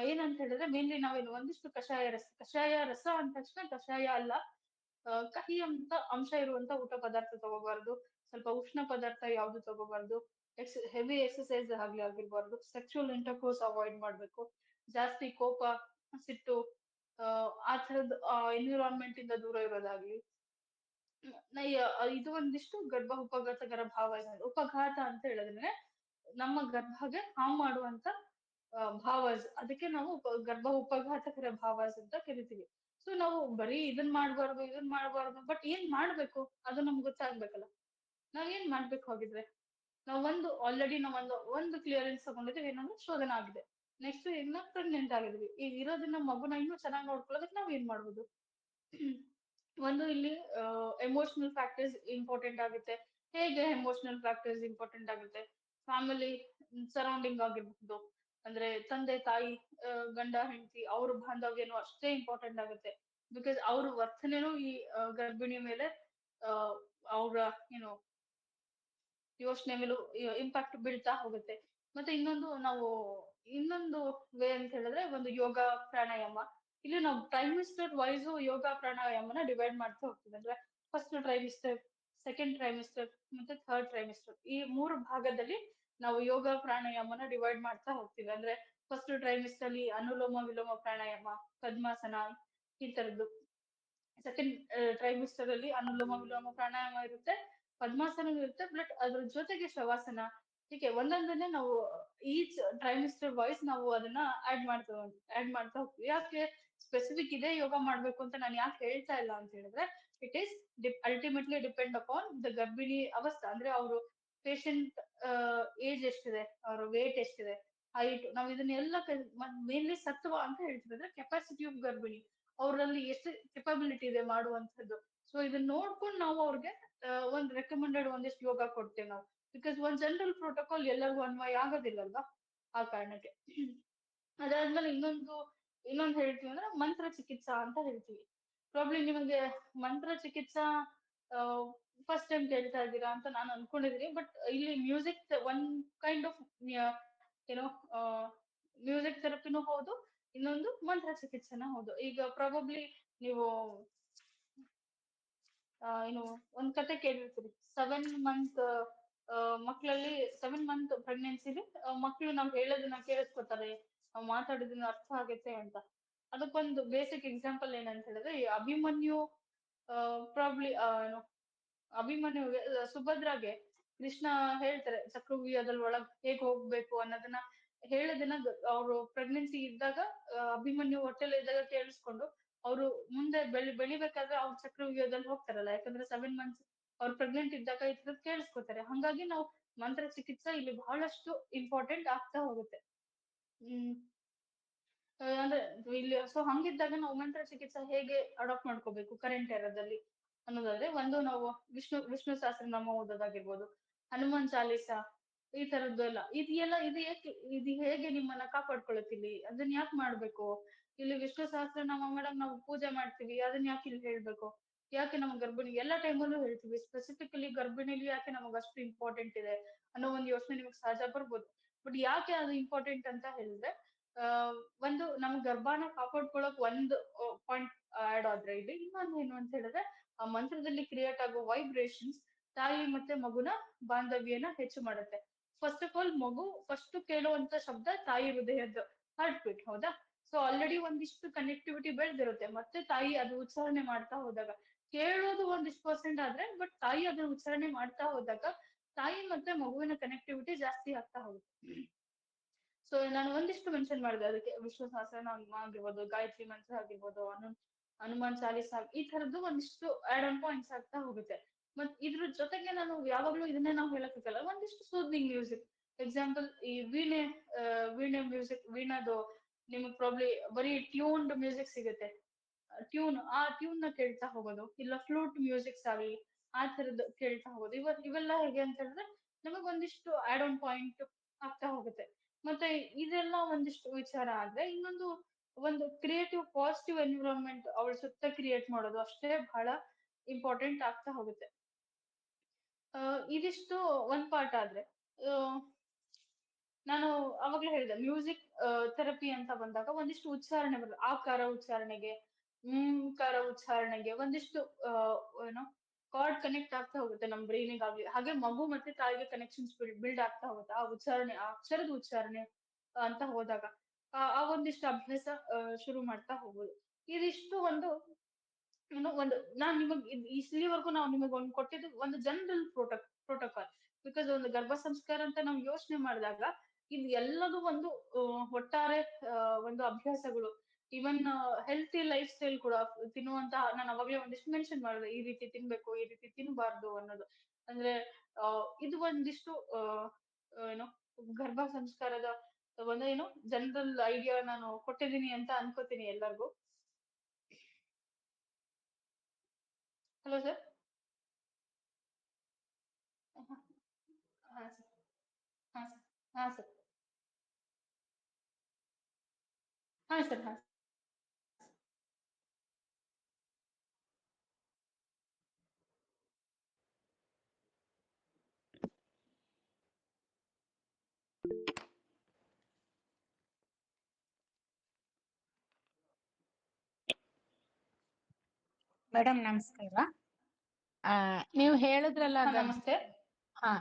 ಏನಂತ ಹೇಳಿದ್ರೆ, ಮೇನ್ಲಿ ನಾವೇನು ಒಂದಿಷ್ಟು ಕಷಾಯ ರಸ ಅಂದ ತಕ್ಷಣ ಕಷಾಯ ಅಲ್ಲ, ಕಹಿ ಅಂತ ಅಂಶ ಇರುವಂತ ಊಟ ಪದಾರ್ಥ ತಗೋಬಾರ್ದು, ಸ್ವಲ್ಪ ಉಷ್ಣ ಪದಾರ್ಥ ಯಾವ್ದು ತಗೋಬಾರ್ದು, ಹೆವಿ ಎಕ್ಸಸೈಸ್ ಆಗ್ಲಿ ಆಗಿರ್ಬಾರ್ದು, ಸೆಕ್ಸುವಲ್ ಇಂಟರ್ಕೋರ್ಸ್ ಅವಾಯ್ಡ್ ಮಾಡ್ಬೇಕು, ಜಾಸ್ತಿ ಕೋಪ ಸಿಟ್ಟು ಆ ತರದ ಎನ್ವಿರಾನ್ಮೆಂಟ್ ಇಂದ ದೂರ ಇರೋದಾಗ್ಲಿ. ಇದು ಒಂದಿಷ್ಟು ಗರ್ಭ ಉಪಘಾತಕರ ಭಾವ. ಉಪಘಾತ ಅಂತ ಹೇಳಿದ್ರೆ ನಮ್ಮ ಗರ್ಭಗೆ ಹಾವು ಮಾಡುವಂತ ಭಾವಾಸ್, ಅದಕ್ಕೆ ನಾವು ಗರ್ಭ ಉಪಘಾತಕರ ಭಾವಾಸ್ ಅಂತ ಕರಿತೀವಿ. ಸೊ ನಾವು ಬರೀ ಇದನ್ ಮಾಡ್ಬಾರ್ದು ಬಟ್ ಏನ್ ಮಾಡ್ಬೇಕು ಅದು ನಮ್ಗೆ ಗೊತ್ತಾಗ್ಬೇಕಲ್ಲ. ನಾವ್ ಏನ್ ಮಾಡ್ಬೇಕು ಹಾಗಿದ್ರೆ, ಆಲ್ರೆಡಿ ಒಂದು ಕ್ಲಿಯರೆನ್ಸ್ ತಗೊಂಡಿದ್ದೀವಿ, ಏನಂದ್ರೆ ಶೋಧನ ಆಗಿದೆ. ನೆಕ್ಸ್ಟ್ ಇನ್ನ ಪ್ರೆಗ್ನೆಂಟ್ ಆಗಿದ್ವಿ, ಈಗ ಇರೋದನ್ನ ಮಗುನ ಇನ್ನೂ ಚೆನ್ನಾಗಿ ನೋಡ್ಕೊಳ್ಳೋದಕ್ಕೆ ನಾವ್ ಏನ್ ಮಾಡ್ಬೋದು? ಒಂದು ಇಲ್ಲಿ ಎಮೋಷನಲ್ ಫ್ಯಾಕ್ಟರ್ಸ್ ಇಂಪಾರ್ಟೆಂಟ್ ಆಗುತ್ತೆ. ಹೇಗೆ ಎಮೋಷನಲ್ ಫ್ಯಾಕ್ಟರ್ಸ್ ಇಂಪಾರ್ಟೆಂಟ್ ಆಗುತ್ತೆ? ಫ್ಯಾಮಿಲಿ ಸರೌಂಡಿಂಗ್ ಆಗಿರ್ಬಹುದು, ಅಂದ್ರೆ ತಂದೆ ತಾಯಿ, ಗಂಡ ಹೆಂಡತಿ, ಅವ್ರ ಬಾಂಧವ್ಯನೂ ಅಷ್ಟೇ ಇಂಪಾರ್ಟೆಂಟ್ ಆಗುತ್ತೆ. ಬಿಕಾಸ್ ಅವ್ರ ವರ್ತನೆನೂ ಈ ಗರ್ಭಿಣಿ ಮೇಲೆ ಅವ್ರ ಏನು ಯೋಚನೆ ಮೇಲೂ ಇಂಪ್ಯಾಕ್ಟ್ ಬೀಳ್ತಾ ಹೋಗುತ್ತೆ. ಮತ್ತೆ ಇನ್ನೊಂದು ವೇ ಅಂತ ಹೇಳಿದ್ರೆ ಒಂದು ಯೋಗ ಪ್ರಾಣಾಯಾಮ. ಇಲ್ಲಿ ನಾವು ಟ್ರೈಮಿಸ್ಟರ್ ವೈಸ್ ಯೋಗ ಪ್ರಾಣಾಯಾಮನ ಡಿವೈಡ್ ಮಾಡ್ತಾ ಹೋಗ್ತೀವಿ. ಅಂದ್ರೆ ಫಸ್ಟ್ ಟ್ರೈಮಿಸ್ಟರ್, ಸೆಕೆಂಡ್ ಟ್ರೈಮಿಸ್ಟರ್ ಮತ್ತೆ ಥರ್ಡ್ ಟ್ರೈಮಿಸ್ಟರ್, ಈ 3 ಭಾಗದಲ್ಲಿ ನಾವು ಯೋಗ ಪ್ರಾಣಾಯಾಮನ ಡಿವೈಡ್ ಮಾಡ್ತಾ ಹೋಗ್ತೀವಿ. ಅಂದ್ರೆ ಫಸ್ಟ್ ಟ್ರೈಮಿಸ್ಟರ್ ಅಲ್ಲಿ ಅನುಲೋಮ ವಿಲೋಮ ಪ್ರಾಣಾಯಾಮ, ಪದ್ಮಾಸನ, ಈ ತರದ್ದು. ಸೆಕೆಂಡ್ ಟ್ರೈಮಿಸ್ಟರ್ ಅಲ್ಲಿ ಅನುಲೋಮ ವಿಲೋಮ ಪ್ರಾಣಾಯಾಮ ಇರುತ್ತೆ, ಪದ್ಮಾಸನ ಇರುತ್ತೆ, ಬಟ್ ಅದ್ರ ಜೊತೆಗೆ ಶವಾಸನ. ಹೀಗೆ ಒಂದೊಂದನ್ನೇ ನಾವು ಈಚ್ ಟ್ರೈಮಿಸ್ಟರ್ ವೈಸ್ ನಾವು ಅದನ್ನ ಆಡ್ ಮಾಡ್ತಾ ಹೋಗ್ತೀವಿ. ಯಾಕೆ ಸ್ಪೆಸಿಫಿಕ್ ಇದೇ ಯೋಗ ಮಾಡ್ಬೇಕು ಅಂತ ನಾನು ಯಾಕೆ ಹೇಳ್ತಾ ಇಲ್ಲ ಅಂತ ಹೇಳಿದ್ರೆ, it is ultimately depend upon the ಗರ್ಭಿಣಿ ಅವಸ್ಥೆ. ಅಂದ್ರೆ ಅವರು ಪೇಷಂಟ್ ಏಜ್ ಎಷ್ಟಿದೆ, ಅವ್ರ ವೇಟ್ ಎಷ್ಟಿದೆ, ಹೈಟ್, ನಾವು ಇದನ್ನೆಲ್ಲ ಮೇನ್ಲಿ ಸತ್ವ ಅಂತ ಹೇಳ್ತೀವಿ. ಅಂದ್ರೆ ಕೆಪಾಸಿಟಿ ಆಫ್ ಗರ್ಭಿಣಿ, ಅವರಲ್ಲಿ ಎಷ್ಟು ಕೆಪಬಿಲಿಟಿ ಇದೆ ಮಾಡುವಂಥದ್ದು. ಸೊ ಇದನ್ನ ನೋಡ್ಕೊಂಡು ನಾವು ಅವ್ರಿಗೆ ಒಂದ್ ರೆಕಮೆಂಡೆಡ್ ಒಂದಿಷ್ಟು ಯೋಗ ಕೊಡ್ತೇವೆ ನಾವು. ಬಿಕಾಸ್ ಒಂದ್ ಜನರಲ್ ಪ್ರೋಟೋಕಾಲ್ ಎಲ್ಲರಿಗೂ ಅನ್ವಯ ಆಗೋದಿಲ್ಲಲ್ವಾ, ಆ ಕಾರಣಕ್ಕೆ. ಅದಾದ್ಮೇಲೆ ಇನ್ನೊಂದು ಹೇಳ್ತೀವಿ ಅಂದ್ರೆ ಮಂತ್ರ ಚಿಕಿತ್ಸಾ ಅಂತ ಹೇಳ್ತೀವಿ. ಪ್ರಾಬ್ಲಿ ನಿಮಗೆ ಮಂತ್ರ ಚಿಕಿತ್ಸಾ ಫಸ್ಟ್ ಟೈಮ್ ಕೇಳ್ತಾ ಇದ್ದೀರಾ ಅಂತ ನಾನು ಅನ್ಕೊಂಡಿದೀನಿ. ಬಟ್ ಇಲ್ಲಿ ಮ್ಯೂಸಿಕ್ ಒನ್ ಕೈಂಡ್ ಆಫ್ ಏನೋ ಮ್ಯೂಸಿಕ್ ಥೆರಪಿನೂ ಹೌದು, ಇನ್ನೊಂದು ಮಂತ್ರ ಚಿಕಿತ್ಸೆನೂ ಹೌದು. ಈಗ ಪ್ರಾಬಬ್ಲಿ ನೀವು ಏನು ಒಂದ್ ಕತೆ ಕೇಳಿರ್ತೀರಿ, 7 ಮಂತ್ ಮಕ್ಕಳಲ್ಲಿ 7 ಮಂತ್ ಪ್ರೆಗ್ನೆನ್ಸಿಲಿ ಮಕ್ಕಳು ನಾವ್ ಹೇಳೋದನ್ನ ಕೇಳಿಸ್ಕೊತಾರೆ, ನಾವ್ ಮಾತಾಡೋದನ್ನ ಅರ್ಥ ಆಗತ್ತೆ ಅಂತ. ಅದಕ್ಕೊಂದು ಬೇಸಿಕ್ ಎಕ್ಸಾಂಪಲ್ ಏನಂತ ಹೇಳಿದ್ರೆ, ಈ ಅಭಿಮನ್ಯು ಪ್ರಾಬ್ಲಿ ಏನು ಅಭಿಮನ್ಯುಗೆ ಸುಭದ್ರಾಗೆ ಕೃಷ್ಣ ಹೇಳ್ತಾರೆ ಚಕ್ರವ್ಯೂಹದಲ್ಲಿ ಒಳಗ್ ಹೇಗ್ ಹೋಗ್ಬೇಕು ಅನ್ನೋದನ್ನ ಹೇಳೋದನ್ನ ಅವ್ರು ಪ್ರೆಗ್ನೆನ್ಸಿ ಇದ್ದಾಗ ಅಭಿಮನ್ಯು ಹೊಟ್ಟೆಲ್ ಇದ್ದಾಗ ಕೇಳಿಸ್ಕೊಂಡು ಅವ್ರು ಮುಂದೆ ಬೆಳಿಬೇಕಾದ್ರೆ ಅವ್ರ ಚಕ್ರವ್ಯೂಹದಲ್ಲಿ ಹೋಗ್ತಾರಲ್ಲ, ಯಾಕಂದ್ರೆ 7 ಮಂತ್ಸ್ ಅವ್ರು ಪ್ರೆಗ್ನೆಂಟ್ ಇದ್ದಾಗ ಇದ್ರದ್ ಕೇಳಿಸ್ಕೊತಾರೆ. ಹಂಗಾಗಿ ನಾವು ಮಂತ್ರ ಚಿಕಿತ್ಸಾ ಇಲ್ಲಿ ಬಹಳಷ್ಟು ಇಂಪಾರ್ಟೆಂಟ್ ಆಗ್ತಾ ಹೋಗುತ್ತೆ. ಹ್ಮ್ ಅಂದ್ರೆ ಇಲ್ಲಿ ಸೊ ಹಂಗಿದ್ದಾಗ ನಾವು ಮಂತ್ರ ಚಿಕಿತ್ಸಾ ಹೇಗೆ ಅಡಾಪ್ಟ್ ಮಾಡ್ಕೋಬೇಕು ಕರೆಂಟ್ ಎರದಲ್ಲಿ ಅನ್ನೋದಾದ್ರೆ, ಒಂದು ನಾವು ವಿಷ್ಣು ಸಹಸ್ರನಾಮ ಓದೋದಾಗಿರ್ಬೋದು, ಹನುಮಾನ್ ಚಾಲೀಸ, ಈ ತರದ್ದು ಎಲ್ಲ. ಇದು ಹೇಗೆ ನಿಮ್ಮನ್ನ ಕಾಪಾಡ್ಕೊಳತ್ತಿಲ್ಲಿ, ಅದನ್ನ ಯಾಕೆ ಮಾಡ್ಬೇಕು, ಇಲ್ಲಿ ವಿಷ್ಣು ಸಹಸ್ರನಾಮ ಮೇಡಮ್ ನಾವು ಪೂಜೆ ಮಾಡ್ತೀವಿ, ಅದನ್ನ ಯಾಕೆ ಇಲ್ಲಿ ಹೇಳ್ಬೇಕು, ಯಾಕೆ ನಮ್ಮ ಗರ್ಭಿಣಿ ಎಲ್ಲಾ ಟೈಮಲ್ಲೂ ಹೇಳ್ತೀವಿ, ಸ್ಪೆಸಿಫಿಕಲಿ ಗರ್ಭಿಣಿಲಿ ಯಾಕೆ ನಮಗ್ ಅಷ್ಟು ಇಂಪಾರ್ಟೆಂಟ್ ಇದೆ ಅನ್ನೋ ಒಂದು ಯೋಚನೆ ನಿಮಗೆ ಸಹಜ ಬರ್ಬೋದು. ಬಟ್ ಯಾಕೆ ಅದು ಇಂಪಾರ್ಟೆಂಟ್ ಅಂತ ಹೇಳಿದ್ರೆ, ಒಂದು ನಮ್ ಗರ್ಭಾನ ಕಾಪಾಡ್ಕೊಳಕ್ ಒಂದು ಪಾಯಿಂಟ್ ಆಡ್ ಆದ್ರೆ ಇಲ್ಲಿ ಇನ್ನೊಂದು ಏನು ಅಂತ ಹೇಳಿದ್ರೆ, ಆ ಮಂತ್ರದಲ್ಲಿ ಕ್ರಿಯೇಟ್ ಆಗೋ ವೈಬ್ರೇಷನ್ಸ್ ತಾಯಿ ಮತ್ತೆ ಮಗುನ ಬಾಂಧವ್ಯನ ಹೆಚ್ಚು ಮಾಡುತ್ತೆ. ಫಸ್ಟ್ ಆಫ್ ಆಲ್ ಮಗು ಫಸ್ಟ್ ಕೇಳುವಂತ ಶಬ್ದ ತಾಯಿ ಹೃದಯದ್ದು ಹಾರ್ಟ್ ಬೀಟ್, ಹೌದಾ? ಸೊ ಆಲ್ರೆಡಿ ಒಂದಿಷ್ಟು ಕನೆಕ್ಟಿವಿಟಿ ಬೆಳೆದಿರುತ್ತೆ. ಮತ್ತೆ ತಾಯಿ ಅದು ಉಚ್ಚಾರಣೆ ಮಾಡ್ತಾ ಹೋದಾಗ, ಕೇಳೋದು ಒಂದಿಷ್ಟು ಪರ್ಸೆಂಟ್ ಆದ್ರೆ, ಬಟ್ ತಾಯಿ ಅದನ್ನ ಉಚ್ಚಾರಣೆ ಮಾಡ್ತಾ ಹೋದಾಗ ತಾಯಿ ಮತ್ತೆ ಮಗುವಿನ ಕನೆಕ್ಟಿವಿಟಿ ಜಾಸ್ತಿ ಆಗ್ತಾ ಹೋಗುತ್ತೆ. ಸೊ ನಾನು ಒಂದಿಷ್ಟು ಮೆನ್ಷನ್ ಮಾಡಿದೆ ಅದಕ್ಕೆ, ವಿಷ್ಣು ಸಹಸ್ರನಾಮ ಆಗಿರ್ಬೋದು, ಗಾಯತ್ರಿ ಮಂತ್ರ ಆಗಿರ್ಬೋದು, ಹನುಮಾನ್ ಚಾಲೀಸ, ಈ ತರದ್ದು ಒಂದಿಷ್ಟು ಆಡ್ ಆನ್ ಪಾಯಿಂಟ್ಸ್ ಆಗ್ತಾ ಹೋಗುತ್ತೆ. ಮತ್ ಇದ್ರ ಜೊತೆಗೆ ನಾನು ಯಾವಾಗ್ಲೂ ಇದನ್ನೇ ನಾವು ಹೇಳಕ್ಕಾಗಲ್ಲ, ಒಂದಿಷ್ಟು ಸೂದಿಂಗ್ ಮ್ಯೂಸಿಕ್. ಎಕ್ಸಾಂಪಲ್ ಈ ವೀಣೆ ಮ್ಯೂಸಿಕ್, ವೀಣಾದು ನಿಮಗ್ ಪ್ರಾಬ್ಲಿ ಬರೀ ಟ್ಯೂನ್ಡ್ ಮ್ಯೂಸಿಕ್ ಸಿಗುತ್ತೆ. ಆ ಟ್ಯೂನ್ ನ ಕೇಳ್ತಾ ಹೋಗೋದು, ಇಲ್ಲ ಫ್ಲೂಟ್ ಮ್ಯೂಸಿಕ್ಸ್ ಆಗಲಿ ಆ ತರದ್ದು ಕೇಳ್ತಾ ಹೋಗೋದು. ಇವೆಲ್ಲ ಹೇಗೆ ಅಂತ ಹೇಳಿದ್ರೆ ನಮಗ್ ಒಂದಿಷ್ಟು ಆಡ್ ಆನ್ ಪಾಯಿಂಟ್ ಆಗ್ತಾ ಹೋಗುತ್ತೆ. ಮತ್ತೆ ಇದೆಲ್ಲ ಒಂದಿಷ್ಟು ವಿಚಾರ ಆದ್ರೆ, ಇನ್ನೊಂದು ಒಂದು ಕ್ರಿಯೇಟಿವ್ ಪಾಸಿಟಿವ್ ಎನ್ವಿರಾನ್ಮೆಂಟ್ ಅವಳ ಸುತ್ತ ಕ್ರಿಯೇಟ್ ಮಾಡೋದು ಅಷ್ಟೇ ಬಹಳ ಇಂಪಾರ್ಟೆಂಟ್ ಆಗ್ತಾ ಹೋಗುತ್ತೆ. ಇದಿಷ್ಟು ಒಂದ್ ಪಾರ್ಟ್ ಆದ್ರೆ, ನಾನು ಅವಾಗ್ಲೇ ಹೇಳಿದೆ ಮ್ಯೂಸಿಕ್ ಥೆರಪಿ ಅಂತ ಬಂದಾಗ ಒಂದಿಷ್ಟು ಉಚ್ಚಾರಣೆ ಬರ್ತದೆ. ಆಕಾರ ಉಚ್ಚಾರಣೆಗೆ, ಕಾರ ಉಚ್ಚಾರಣೆಗೆ ಒಂದಿಷ್ಟು ಏನೋ ಕಾರ್ಡ್ ಕನೆಕ್ಟ್ ಆಗ್ತಾ ಹೋಗುತ್ತೆ ನಮ್ ಬ್ರೈನಿಗೆ ಆಗ್ಲಿ. ಹಾಗೆ ಮಗು ಮತ್ತೆ ತಾಯಿಗೆ ಕನೆಕ್ಷನ್ಸ್ ಬಿಲ್ಡ್ ಆಗ್ತಾ ಹೋಗುತ್ತೆ ಆ ಉಚ್ಚಾರಣೆ, ಆ ಅಕ್ಷರದ ಉಚ್ಚಾರಣೆ ಅಂತ ಹೋದಾಗ ಆ ಒಂದಿಷ್ಟು ಅಭ್ಯಾಸ ಶುರು ಮಾಡ್ತಾ ಹೋಗ್ಬೋದು. ಇದಿಷ್ಟು ಒಂದು ನಾನ್ ನಿಮಗ್ ಇಲ್ಲಿವರೆಗೂ ನಾವು ನಿಮಗೆ ಒಂದು ಕೊಟ್ಟಿದ್ದು ಒಂದು ಜನರಲ್ ಪ್ರೋಟೋಕಾಲ್. ಬಿಕಾಸ್ ಒಂದು ಗರ್ಭ ಸಂಸ್ಕಾರ ಅಂತ ನಾವು ಯೋಚನೆ ಮಾಡಿದಾಗ ಇದು ಎಲ್ಲದೂ ಒಂದು ಒಟ್ಟಾರೆ ಒಂದು ಅಭ್ಯಾಸಗಳು. ಇವನ್ ಹೆಲ್ತಿ ಲೈಫ್ ಸ್ಟೈಲ್ ಕೂಡ ತಿನ್ನುವಂತಹ, ನಾನು ಅವಾಗಲೇ ಒಂದಿಷ್ಟು ಮೆನ್ಷನ್ ಮಾಡಿದೆ, ಈ ರೀತಿ ತಿನ್ಬೇಕು, ಈ ರೀತಿ ತಿನ್ಬಾರ್ದು ಅನ್ನೋದು. ಅಂದ್ರೆ ಇದು ಒಂದಿಷ್ಟು ಏನೋ ಗರ್ಭ ಸಂಸ್ಕಾರದ ಏನು ಜನರಲ್ ಐಡಿಯಾ ನಾನು ಕೊಟ್ಟಿದ್ದೀನಿ ಅಂತ ಅನ್ಕೋತೀನಿ ಎಲ್ಲರಿಗೂ. Hello sir. ಹಾ ಸರ್. ಹಾ ಸರ್. ಹಾ ಸರ್. ಹಾ ಸರ್. ಹಾ ಮೇಡಮ್ ನಮಸ್ಕಾರ. ನೀವು ಹೇಳಿದ್ರಲ್ಲ ನಮಸ್ತೆ. ಹಾ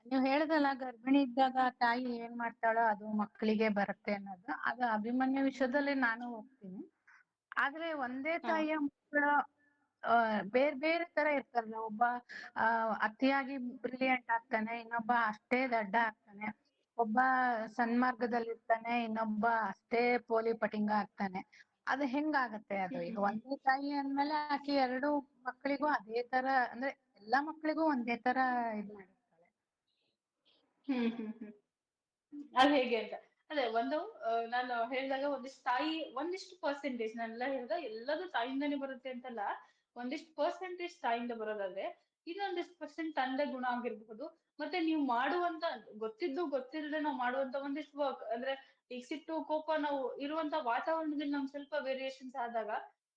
ನೀವು ಹೇಳಿದ್ರಲ್ಲ ಗರ್ಭಿಣಿ ಇದ್ದಾಗ ತಾಯಿ ಏನ್ ಮಾಡ್ತಾಳೋ ಅದು ಮಕ್ಕಳಿಗೆ ಬರುತ್ತೆ ಅನ್ನೋದು. ಅದು ಅಭಿಮನ್ಯು ವಿಷಯದಲ್ಲಿ ನಾನು ಹೋಗ್ತೀನಿ. ಆದ್ರೆ ಒಂದೇ ತಾಯಿಯ ಮಕ್ಕಳು ಬೇರೆ ಬೇರೆ ತರ ಇರ್ತಾರಲ್ಲ. ಒಬ್ಬ ಅತಿಯಾಗಿ ಬ್ರಿಲಿಯಂಟ್ ಆಗ್ತಾನೆ, ಇನ್ನೊಬ್ಬ ಅಷ್ಟೇ ದಡ್ಡ ಆಗ್ತಾನೆ. ಒಬ್ಬ ಸನ್ಮಾರ್ಗದಲ್ಲಿ ಇರ್ತಾನೆ, ಇನ್ನೊಬ್ಬ ಅಷ್ಟೇ ಪೋಲಿ ಪಟಿಂಗ ಆಗ್ತಾನೆ. ಅದು ಹೆಂಗಾಗತ್ತೆ? ಅದು ಈಗ ಒಂದೇ ತಾಯಿ ಅಂದ್ಮೇಲೆ ಆಕೆ ಎರಡು ಮಕ್ಕಳಿಗೂ ಅದೇ ತರ, ಅಂದ್ರೆ ಎಲ್ಲಾ ಮಕ್ಕಳಿಗೂ ಒಂದೇ ತರ ಇದ್ ಮಾಡಿರ್ತಾಳೆ. ಅದು ಹೇಗೆ ಅಂತ ಅದೇ ಒಂದು ನಾನು ಹೇಳಿದಾಗ ಒಂದಿಷ್ಟು ತಾಯಿ ಒಂದಿಷ್ಟು ಪರ್ಸೆಂಟೇಜ್ ನಾನೆಲ್ಲ ಹೇಳ್ದ ಎಲ್ಲದೂ ತಾಯಿಂದಾನೇ ಬರುತ್ತೆ ಅಂತಲ್ಲ, ಒಂದಿಷ್ಟು ಪರ್ಸೆಂಟೇಜ್ ತಾಯಿಂದ ಬರೋದಾದ್ರೆ ಇನ್ನೊಂದಿಷ್ಟು ಪರ್ಸೆಂಟ್ ತಂದೆ ಗುಣ ಆಗಿರ್ಬಹುದು. ಮತ್ತೆ ನೀವು ಮಾಡುವಂತ ಗೊತ್ತಿದ್ದು ಗೊತ್ತಿಲ್ಲದೆ ನಾವು ಮಾಡುವಂತ ಒಂದಿಷ್ಟು ವರ್ಕ್ ಅಂದ್ರೆ ಈಗ ಸಿಟ್ಟು ಕೋಪ ನಾವು ಇರುವಂತ ವಾತಾವರಣದಲ್ಲಿ ನಮ್ ಸ್ವಲ್ಪ ವೇರಿಯೇಷನ್ಸ್ ಆದಾಗ